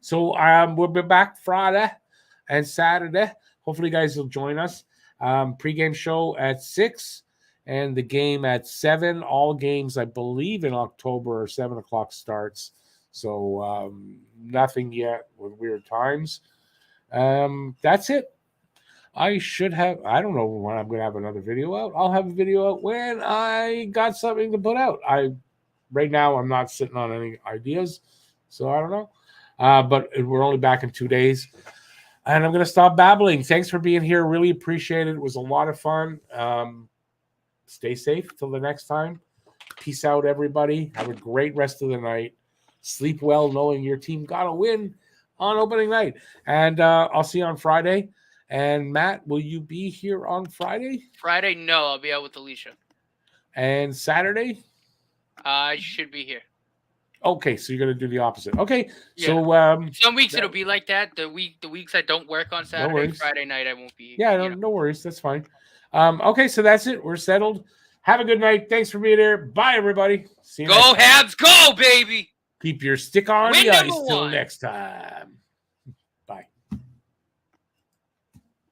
So we'll be back Friday and Saturday. Hopefully, you guys will join us. Pregame show at 6 and the game at 7. All games, I believe, in October or 7 o'clock starts. So nothing yet with weird times. That's it. I don't know when I'm going to have another video out. I'll have a video out when I got something to put out. Right now, I'm not sitting on any ideas, so I don't know. But we're only back in 2 days. And I'm going to stop babbling. Thanks for being here. Really appreciate it. It was a lot of fun. Stay safe till the next time. Peace out, everybody. Have a great rest of the night. Sleep well knowing your team got a win on opening night. And I'll see you on Friday. And Matt, will you be here on Friday? Friday, no. I'll be out with Alicia. And Saturday? I should be here. Okay, so you're gonna do the opposite. Okay, yeah. So some weeks it'll be like that. The weeks I don't work on Saturday, Friday night I won't be. Yeah, no worries. That's fine. Okay, so that's it. We're settled. Have a good night. Thanks for being here. Bye, everybody. See you. Go Habs, go baby. Keep your stick on the ice till next time.